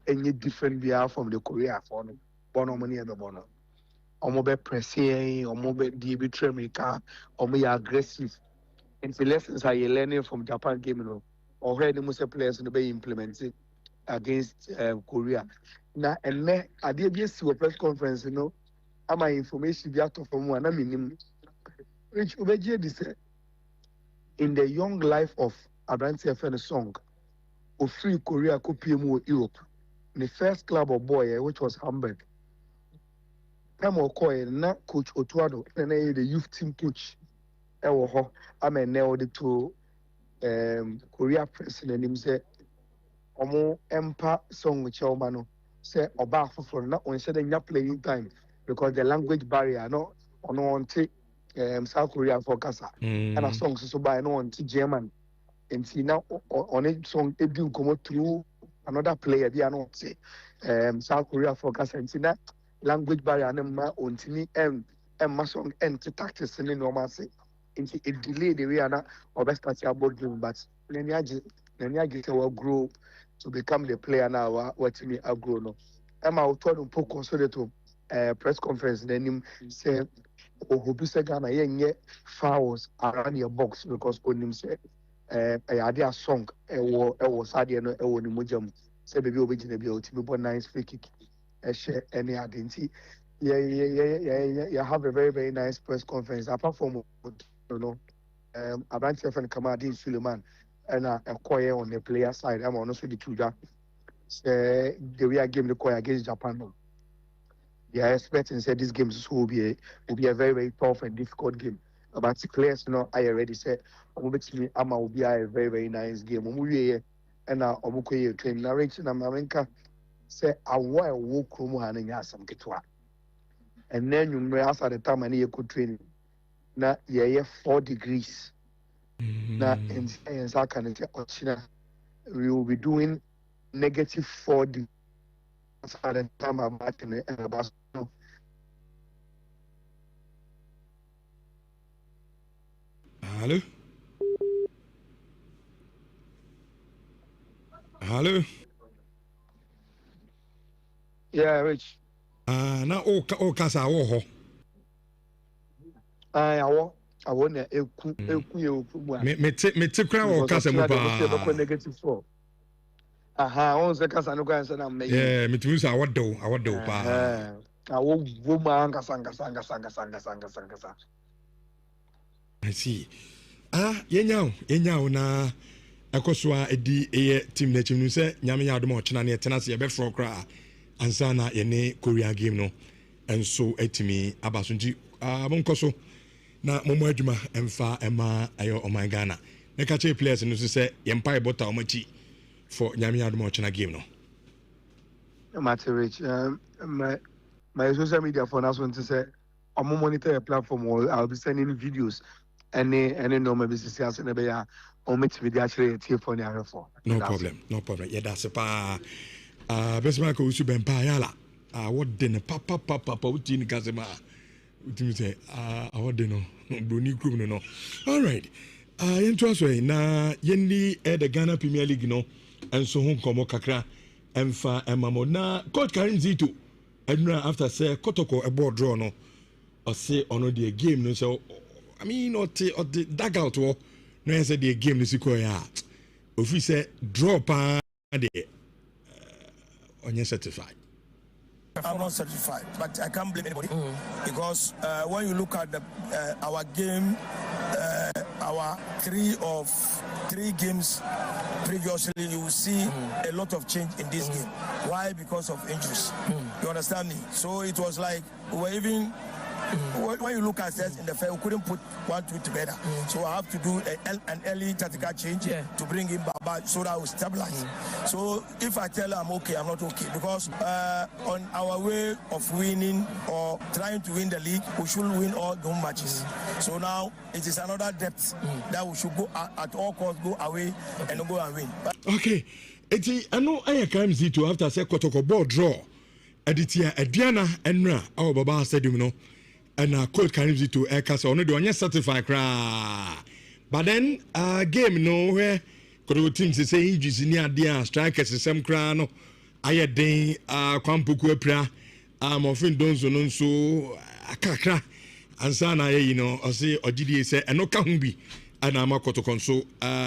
any different bia from the Korea for no bono money e be bono. Omo be pressing, omo be di be tremika, omo ya aggressive. And the lessons are you learning from Japan game already most players no be implemented against Korea. Now and then I did see a press conference, my information be out of one minimum. Which Ubeji this in the young life of Abranti FN song of free Korea Kopiemu Europe. The first club of boy, which was Hamburg. I'm na coach Otuado, and the youth team coach. I'm a now the two Korea president him say omo empa song chairman say oba for na on say the playing time because the language barrier no on South Korea for kasa and a song so by no on German and see now on it song e do come through another player they are not say South Korea for kasa and see that language barrier na ma on tini ma song and tactics in normal say it delayed the way or best start about doing, but Nhyira will grow to become the player now. What me I grow no. Emma told him poke consider to press conference. Then him say, "Oh, who be say Ghana yenye fouls around your box because on him say, idea song was idea no ni mujam say baby obejina bi ultimate but nice free kick. Share any identity. Yeah. Have a very very nice press conference apart from." Abranti FN Kamadi Suleiman and a choir on the player side. I'm honest with the two. Say the way I game the choir against Japan. They are expecting say this game will be a very very tough and difficult game. But the players, I already said, will be a very very nice game. And Omukoye train narration America say I will Krumu and Yasam Kitwa. And then you may ask at the time and you could train. Na 4 degrees. Na in China, we will be doing -4 degrees at the time I'm at Barcelona. Hello. Yeah, Rich. Na kasa wo I want eku me kra wo kasa mu pa -4 on se kasa no kan se na me yeah me tumi sa awodo pa awo ma kasa I see yenya na akoswa edi team na chim se nyame ya adom ochena na etena se ye be fro kra ansa na ye ne Korea game no enso etimi abaso nti monkoso na momo adwuma emfa ema ayo oman Ghana na ka che players no se yempa ebota omachi for nyame adom ochena game no Matter Rich my social media for now want to say I'm monitor a platform or I'll be sending videos any normal business as na be ya o meet video actually for near for no problem yeah that's pa best man ko usu ben pa yala what den papa uti ni kasema uti say what den no broni group no all right yento so na yendi the Ghana Premier League no enso ho komo kakra emfa emamo na coach Karim Zito edna after say Kotoko a board draw no or say ono the game no so I mean or the dugout no say the game no siko ya ofi say draw pa de onye certified. I'm not certified, but I can't blame anybody because when you look at our game, our three games previously, you will see a lot of change in this game. Why? Because of injuries. You understand me? So it was like we were even When you look at us in the fair, we couldn't put 1-2 together. So I have to do an early tactical change to bring him back so that we stabilize. So if I tell her I'm okay, I'm not okay. Because on our way of winning or trying to win the league, we should win all home matches. So now it is another depth that we should go at all costs, go away and go and win. Okay. I know I can't see to after say Kotoko ball draw. Editia Ediana Enra our Baba Stadium no and cold can see to air castle only do certified cra. But then game no where could teams say injuries near dia strikers some crano. I had day Kwampuku pra Mofin Donzo so akakra and sana I say or GDA say and no Kahumbi and I'm a Kotokon so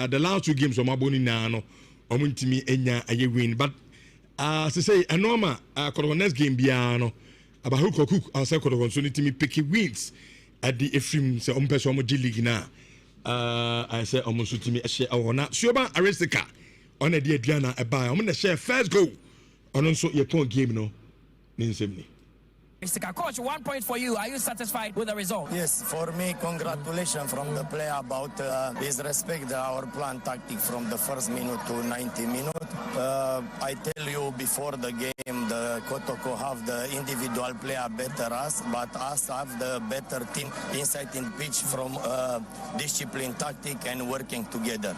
the last 2 games of Maboni Nano Omuntimi Enya a win but to say a normal next game biano about who cook answer to me picky wins at the Ephraim say person league now. I say almost to me a share or not. Suba Aristica on a dear Diana a buy. I'm gonna share first goal on also your point game no. Coach, 1 point for you. Are you satisfied with the result? Yes, for me, congratulations from the player about his respect our plan tactic from the first minute to 90 minutes. I tell you before the game, the Kotoko have the individual player better us, but us have the better team inside in pitch from discipline, tactic, and working together.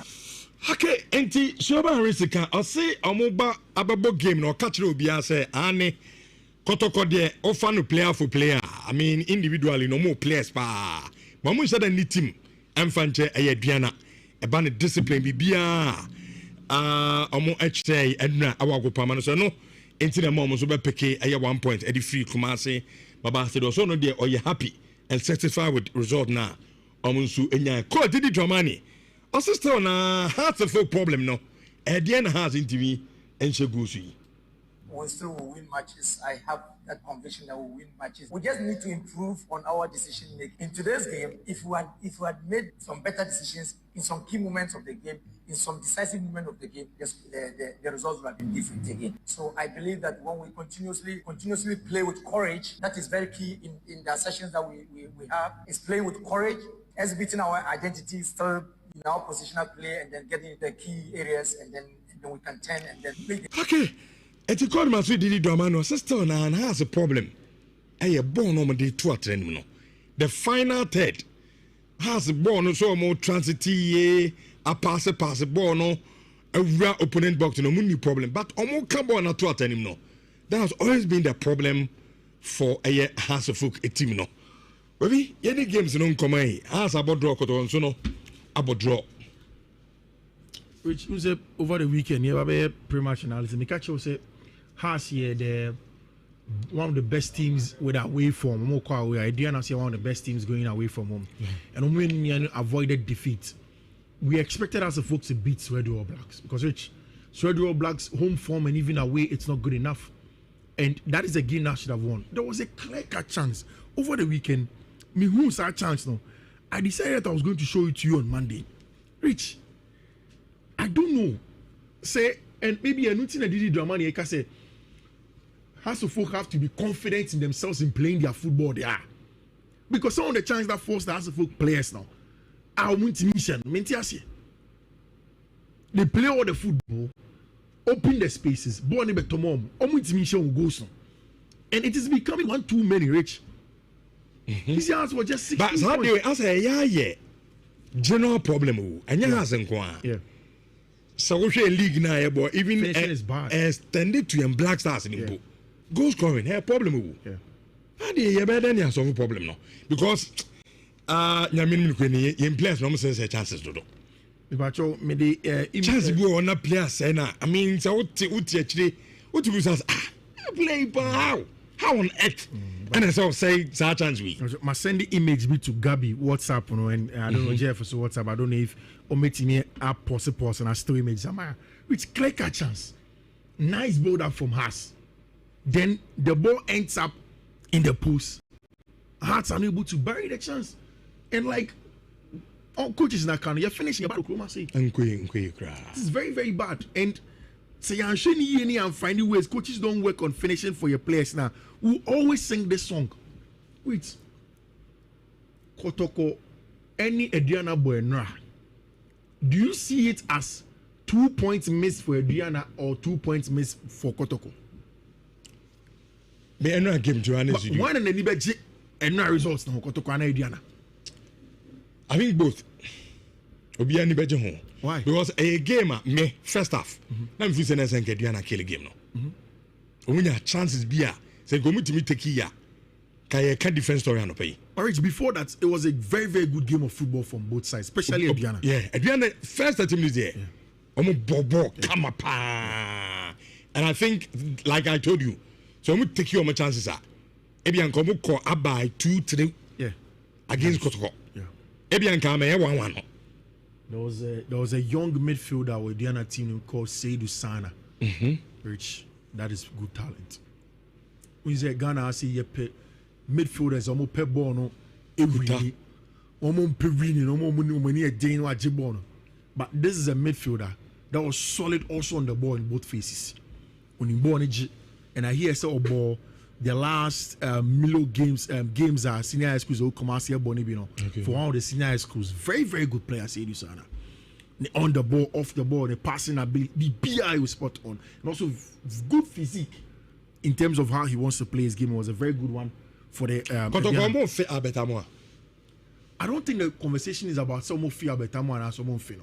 Okay, enti Shoba Risika, I say Amoba Ababo game no catch Rubia say Anne. Kotoko de offer no player for player. I mean individually no more players pa. Mamu said any team emfanche ayeduana. Eba ne discipline bibia. Omo HT edna awago pamano so no. Enti na mom so be peke aye 1 point e di free Kumasi. Baba said so no dey or you happy and satisfied with result na. Omo nsu enya ko didi dramani. Also still na heart of problem no. E dey na has intimi enche gusu. We still will win matches. I have that conviction that we'll win matches. We just need to improve on our decision making. In today's game, if we had made some better decisions in some key moments of the game, in some decisive moment of the game, the results would have been different again. So I believe that when we continuously play with courage, that is very key in the sessions that we have, is playing with courage, exhibiting our identity, still in our positional play, and then getting the key areas, and then we can turn and then play. Okay. Eti called my sweet Didi Dramano, sister, and has a problem. A born on the 2 no. The final third has a born so more transity, a pass born, a real opponent box, no money problem. But almost come on at 2 no. That has always been the problem for a house of folk a team no. Baby, any games no come has about draw on so no about draw. Which was over the weekend, yeah, pretty much analysis. Nikacho said, has here one of the best teams with away from home. I didn't see one of the best teams going away from home. And when we avoided defeat, we expected as a folks to beat Sweden All Blacks because Sweden All Blacks home form and even away it's not good enough. And that is a game that should have won. There was a clear-cut chance over the weekend. Me who's that chance now? I decided I was going to show it to you on Monday. Rich, I don't know. Say, and maybe a new thing I did Dramani, I can say, House of Folk have to be confident in themselves in playing their football they are. Because some of the chances that force the House of Folk players now are multi-mission. They play all the football, open the spaces, born in tomorrow, multi-mission will go soon. And it is becoming one too many, Rich. These years were just 16 points. But I say, yeah. General problem, and you hasn't gone. Yeah. So we share league now, even extended to Black Stars in the book. Goal scoring, hey, problem. Yeah. How do you better than solve problem now? Because in players no sense chances to do. Chance go on a player say na. I mean, so what actually what you say play how on earth? And I say chance we. My send the image be to Gabby WhatsApp, and I don't know Jeff so WhatsApp. I don't know if omitting a possible and I still image Zamaya, which clear cut chance. Nice build up from Haas. Then the ball ends up in the post. Hearts are unable to bury the chance. And like all coaches in that country, you're finishing about diplomacy. This is very, very bad. And say and finding ways. Coaches don't work on finishing for your players now. We always sing this song. Wait, Kotoko, any Adriana Buenra, do you see it as 2 points missed for Adriana or 2 points missed for Kotoko? Me Enra game to honest. Why don't anybody Enra results now Kotoko and Adriana? I think both. Obi any beje ho. Why? Because a game me first half. Na me feel say na Adriana kill game no. Omunya chances bia say go mutimi take ya. Kaya can defense story no pay. Alright, before that, it was a very, very good game of football from both sides, especially Adriana. Yeah, Adriana first 30 minutes there. Omo bobo come up. And I think, like I told you, so I'm going to take you on my chances. Ebian komo ko abai 2-3 against Kotoko. Yeah. Ebian kame 1-1. There was a young midfielder with Adriana team called Seydou Sana. Which that is good talent. When you say Ghana, I see midfielders almost per ball no every almost per winning almost money a day no ajibon. But this is a midfielder that was solid also on the ball in both phases. When in ball and I hear say ball the last Milo games are senior high schools come out here Bonibino for one of the senior high schools. Very, very good player, Seydou Sana. On the ball, off the ball, the passing ability, the BI was spot on, and also good physique in terms of how he wants to play his game. It was a very good one for the. I don't think the conversation is about someone fear Betamo and someone fear.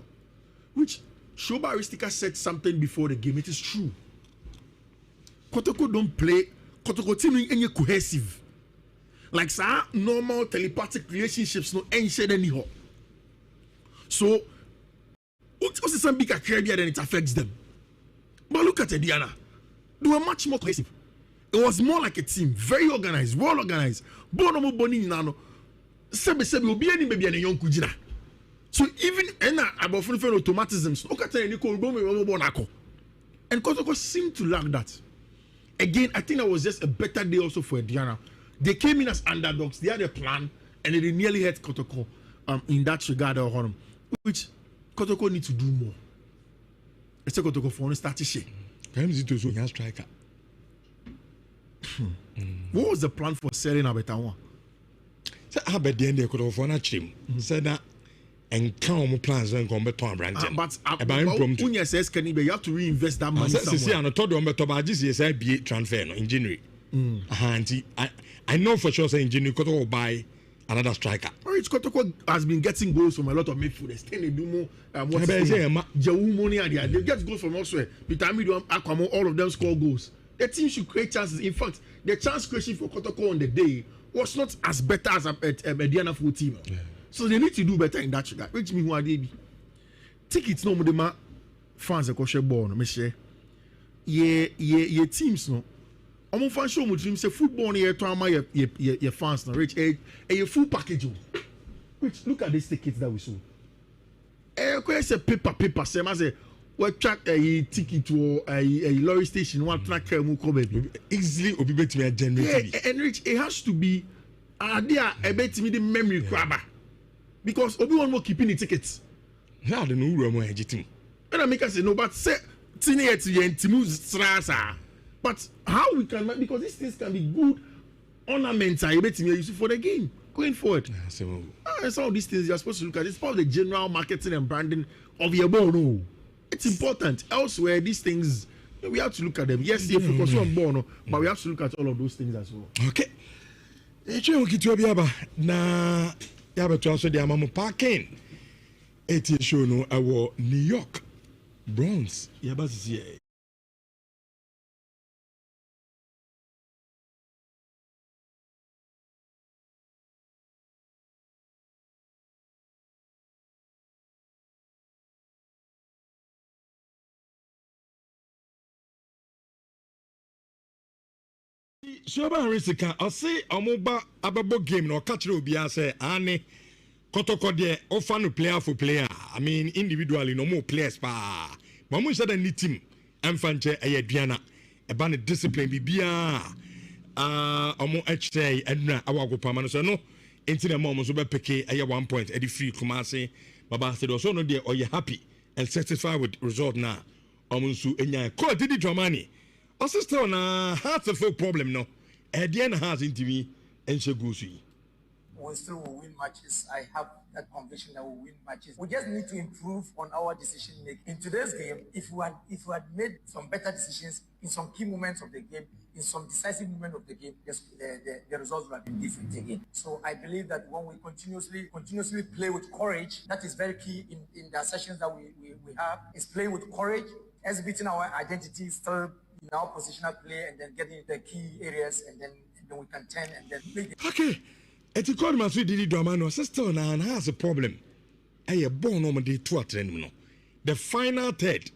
Which Shoba Aristika said something before the game. It is true. Kotoko don't play. Kotoko team any cohesive. Like normal telepathic relationships no ain't shared anyhow. So what's some bigger career than it affects them? But look at Diana. They were much more cohesive. It was more like a team, very organized, well organized. Bono boni nano. Sebe obi any maybe any young kujina. So even about automatisms, look at Nico Bonako. And Kotoko seemed to lack that. Again, I think that was just a better day also for Diana. They came in as underdogs, they had a plan, and they nearly had Kotoko in that regard, which Kotoko need to do more. It's a Kotoko for one start to shake. Striker. What was the plan for selling Abetawa? So I bet the end they could have won a chim. Said that and count plans and come back to a brand. But when you say can you have to reinvest that money somewhere? I told you I'm to buy this SIB transfer in January. I know for sure say in January Kotoko buy another striker. Kotoko has been getting goals from a lot of midfielders. They do more. They get goals from elsewhere. Peter Amido, Aquamo, all of them score goals. The team should create chances. In fact, the chance creation for Kotoko on the day was not as better as a Diana full team. Yeah. So they need to do better in that regard. Which means why they be tickets no more fans a kosher ball no me share. Ye teams no. Omo fan show mo team say football no to ama ye fans no reach a full package. Which look at these tickets that we saw. Say paper say we track a ticket to a lorry station one track baby easily obi betimi generate and rich it has to be there a betimi the memory grabber because obi one more keeping the tickets now the no room ejitim and I make us say no but say teenage timu strasa but how we can because these things can be good ornaments I betimi use for the game going forward. Some of these things you're supposed to look at. It's part of the general marketing and branding of your ball. No. It's important. Elsewhere, these things, we have to look at them. Yes, they focus on ball, but we have to look at all of those things as well. Okay. Na yaba to also the amamu parking. Eti show no our New York Bronx. Yaba sisi. Shoba Risika, I say Omoba Ababo game no catch Rubia say Anne Kotoko de offer player for player. I mean individually no more players pa. Mamu said any team Mfanche Ayadriana a discipline bibia omo HT Edna Awago Pamano so no into the moment so be peke aya 1 point at the free Kumasi Baba said also no there or you happy and satisfied with result now. Omunsu enya ko didi dramani. Also still na heart of a problem no. Edian has into me and she goes. we still will win matches. I have that conviction that we'll win matches. We just need to improve on our decision making. In today's game, if we had made some better decisions in some key moments of the game, in some decisive moment of the game, the results would have been different again. So I believe that when we continuously play with courage, that is very key in the sessions that we have, is playing with courage, exhibiting our identity still in our positional play, and then getting the key areas, and then we can turn and then play. Okay. It's a call my sweet Didi Dramano. Sister and has a problem. A born on the 2 The final third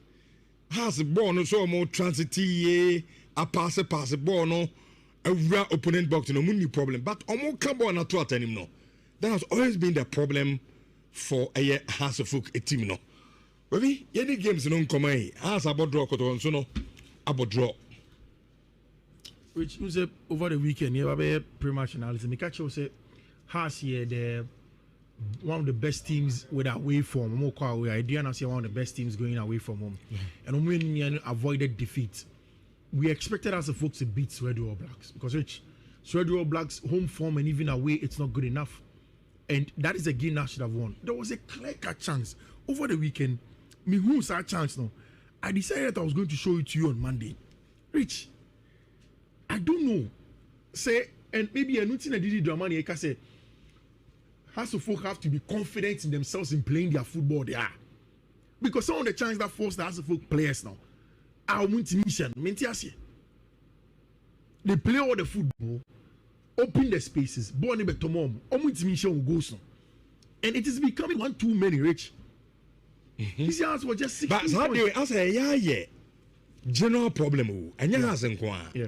has a born so more transity a pass born a real opponent box no money problem. But almost come on at 2 no. That has always been the problem for a house of folk a team no. Baby, any games no come has about draw so no about draw. Which was over the weekend, you have a pretty much analysis. Mikacho said, has here one of the best teams with away from home. Idea now see one of the best teams going away from home. And when we avoided defeat, we expected as a folks to beat Sweden All Blacks because Sweden All Blacks home form and even away it's not good enough. And that is a game that should have won. There was a clear-cut chance over the weekend. Me who's that chance now? I decided I was going to show it to you on Monday. Rich, I don't know. Say, and maybe a nothing I did drama I can say. Has to folk have to be confident in themselves in playing their football they are. Because some of the chances that force the House of Folk players now are mission. They play all the football, open the spaces, born in tomorrow, mission goes on. And it is becoming one too many, Rich. These years were just 6 But how do you answer? Yeah. General problem. And you hasn't gone. Yeah.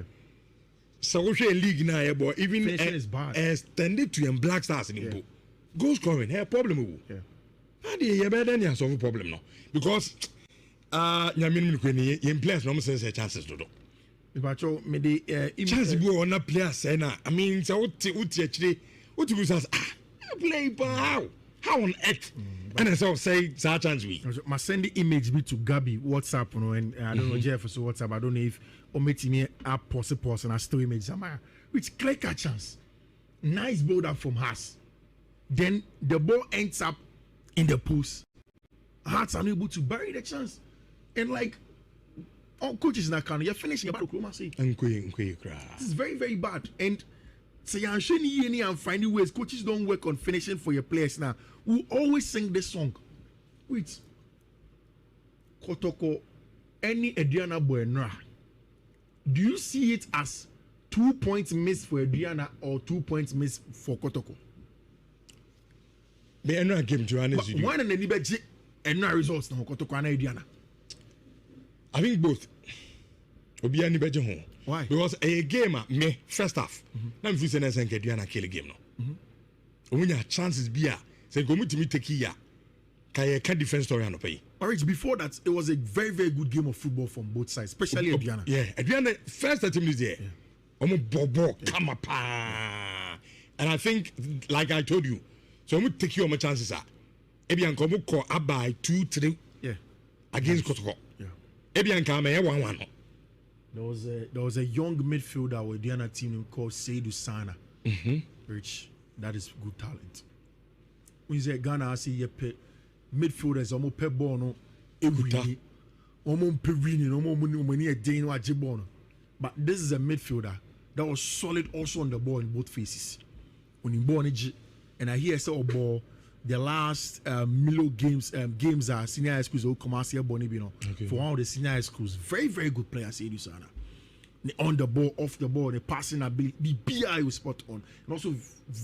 So we share league now, even is bad. Extended to Black Stars in the goal scoring, hey, problem. Yeah. How do you better than solve problem now? Because you players no sense chances to do. Chance go on a player say na. I mean, so what you say? Play how on earth? And I say chance we. I send the image to Gabby WhatsApp, and I don't know Jeff so WhatsApp. I don't know if me a possible and I still image Zamaya, which clear cut chance. Nice build up from Haas. Then the ball ends up in the post. Hearts are unable to bury the chance. And like all coaches in that country, you're finishing about the This is very, very bad. And so you're showing and finding ways. Coaches don't work on finishing for your players now. We always sing this song. Wait. Kotoko, any Adriana Buenra. Do you see it as 2 points missed for Adriana or 2 points missed for Kotoko? The Enra game to honest with you. Why don't anybody Enra results now Kotoko and Adriana? I think both. Obi any better home. Why? Because a game me first half. I'm feeling as if Adriana kill a game now. When your chances be say go to me take here. Can defense story and pay. Alright, before that, it was a very, very good game of football from both sides, especially Adriana. Yeah, Adriana first 30 minutes there. Bobo, come up. And I think, like I told you, so I'm going to take you on my chances. Ebian Komo call up by 2-3 against Kotoko. Yeah. Ebian Kame 1-1. There was a young midfielder with Adriana team called Seydou Sana. Which that is good talent. When you say Ghana, I see you pay midfielders almost per ball no every almost per winning almost money a day no ajibon. But this is a midfielder that was solid also on the ball in both phases. When in ball and I hear say ball the last Milo games are senior high schools come out here for one of the senior high schools. Very, very good player, Seydou Sana. On the ball, off the ball, the passing ability, the BI was spot on, and also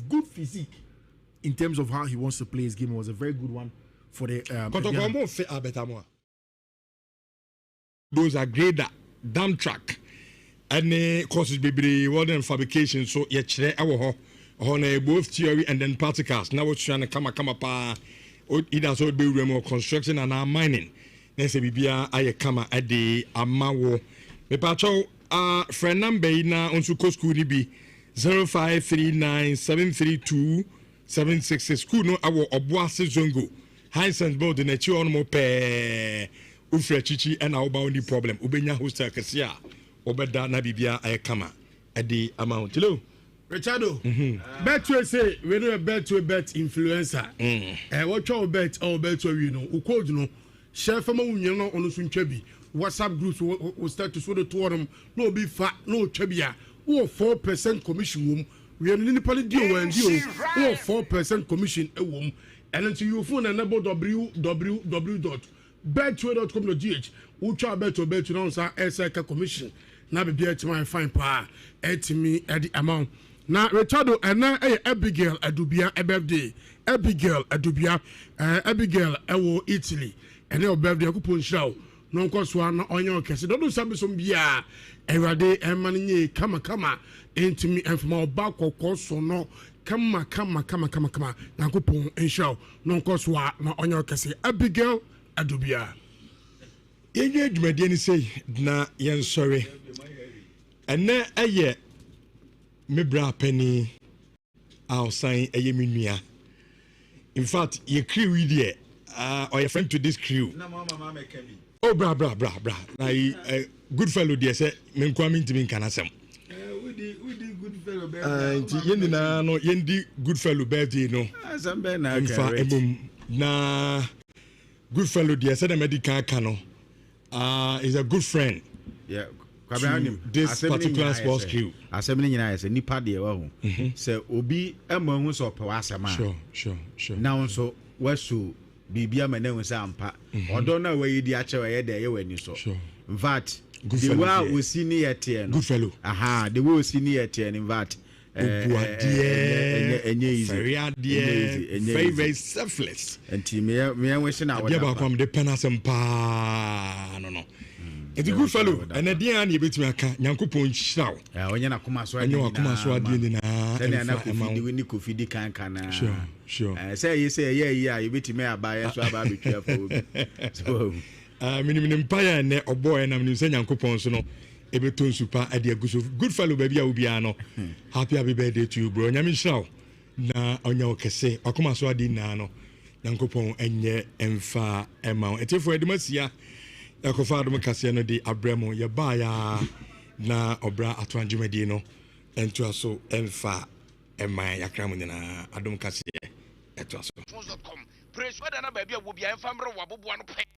good physique in terms of how he wants to play his game. It was a very good one for the those are great dump track and courses be modern fabrication so yet on both theory and then practicals. Now what's trying to come up either so be remote construction and mining. Then say bibia aye kama at the amawo me pacho friend number na on school ni bi 0539732766 school no awo oboase zongo high sense board na chi on mo pe ufre chichi and oba only problem ubenya hostel kase a obeda na bibia aye kama at the amount. Hello Richardo, bet to say we know a bet to a bet influencer. What your bet or bet to you know, who called no, share from you know on the Sunchebi. WhatsApp groups will start to sort of to them, no be fat, no chebia, or 4% commission room. We are in the policy deal and deal, or 4% commission a room. And until you phone and about www.betway.com.gh, which are bet to bet to answer SIK commission. Now be to my fine power, at me at the amount. Now, Richardo, and now Abigail Adubia, a birthday. Abigail Adubia, Abigail, Italy, and your birthday, coupon show. No cost one on your case. Don't do some beer every day, and money, come, into me, and from our back or cost so no. Come, now coupon and show. No cost one on your case. Abigail Adubia. Engagement, you say, na yen sorry. And now, a year. Me bra penny outside a yeminia. In fact, your crew here, or your friend to this crew. Oh, bra. Good fellow, dear, say, men coming to me can asem. We did good fellow Yendi good fellow birthday, no. In fact, na good fellow, dear, said a medical cano. Is a good friend. Yeah. This particular sports crew. Assembly is a nipa de ho. So obi emahu so pe wasema. Sure. Now so wasu bibia mane wo sampa. Odo na we di ache we de ye wani so. In fact, the way we see near no. Good fellow. Aha, the way we see near in fact. Very selfless. And me wishing I would come the penasem pa no. It's a good fellow, and a dear and you bet me a cat, Yankupon show. When you're not come as well, and you are come as well, then I could feed the can. Sure. Say, you bet me a buyer, so I'll be careful. So, minimum empire and or boy, and I'm saying Yankupon, so no, a beton super idea. Good fellow, baby, I will be ano. Happy birthday to you, bro. Yamin show. Na on your case, or come as well, dinano. Yankupon and ye and far amount. It's for Edmasia. Yakofado Mukasiano de Abremo, Yabaya, na Obra Atwanjumedino, and to us so and far, and my Yakramina, Adom Cassia, at us.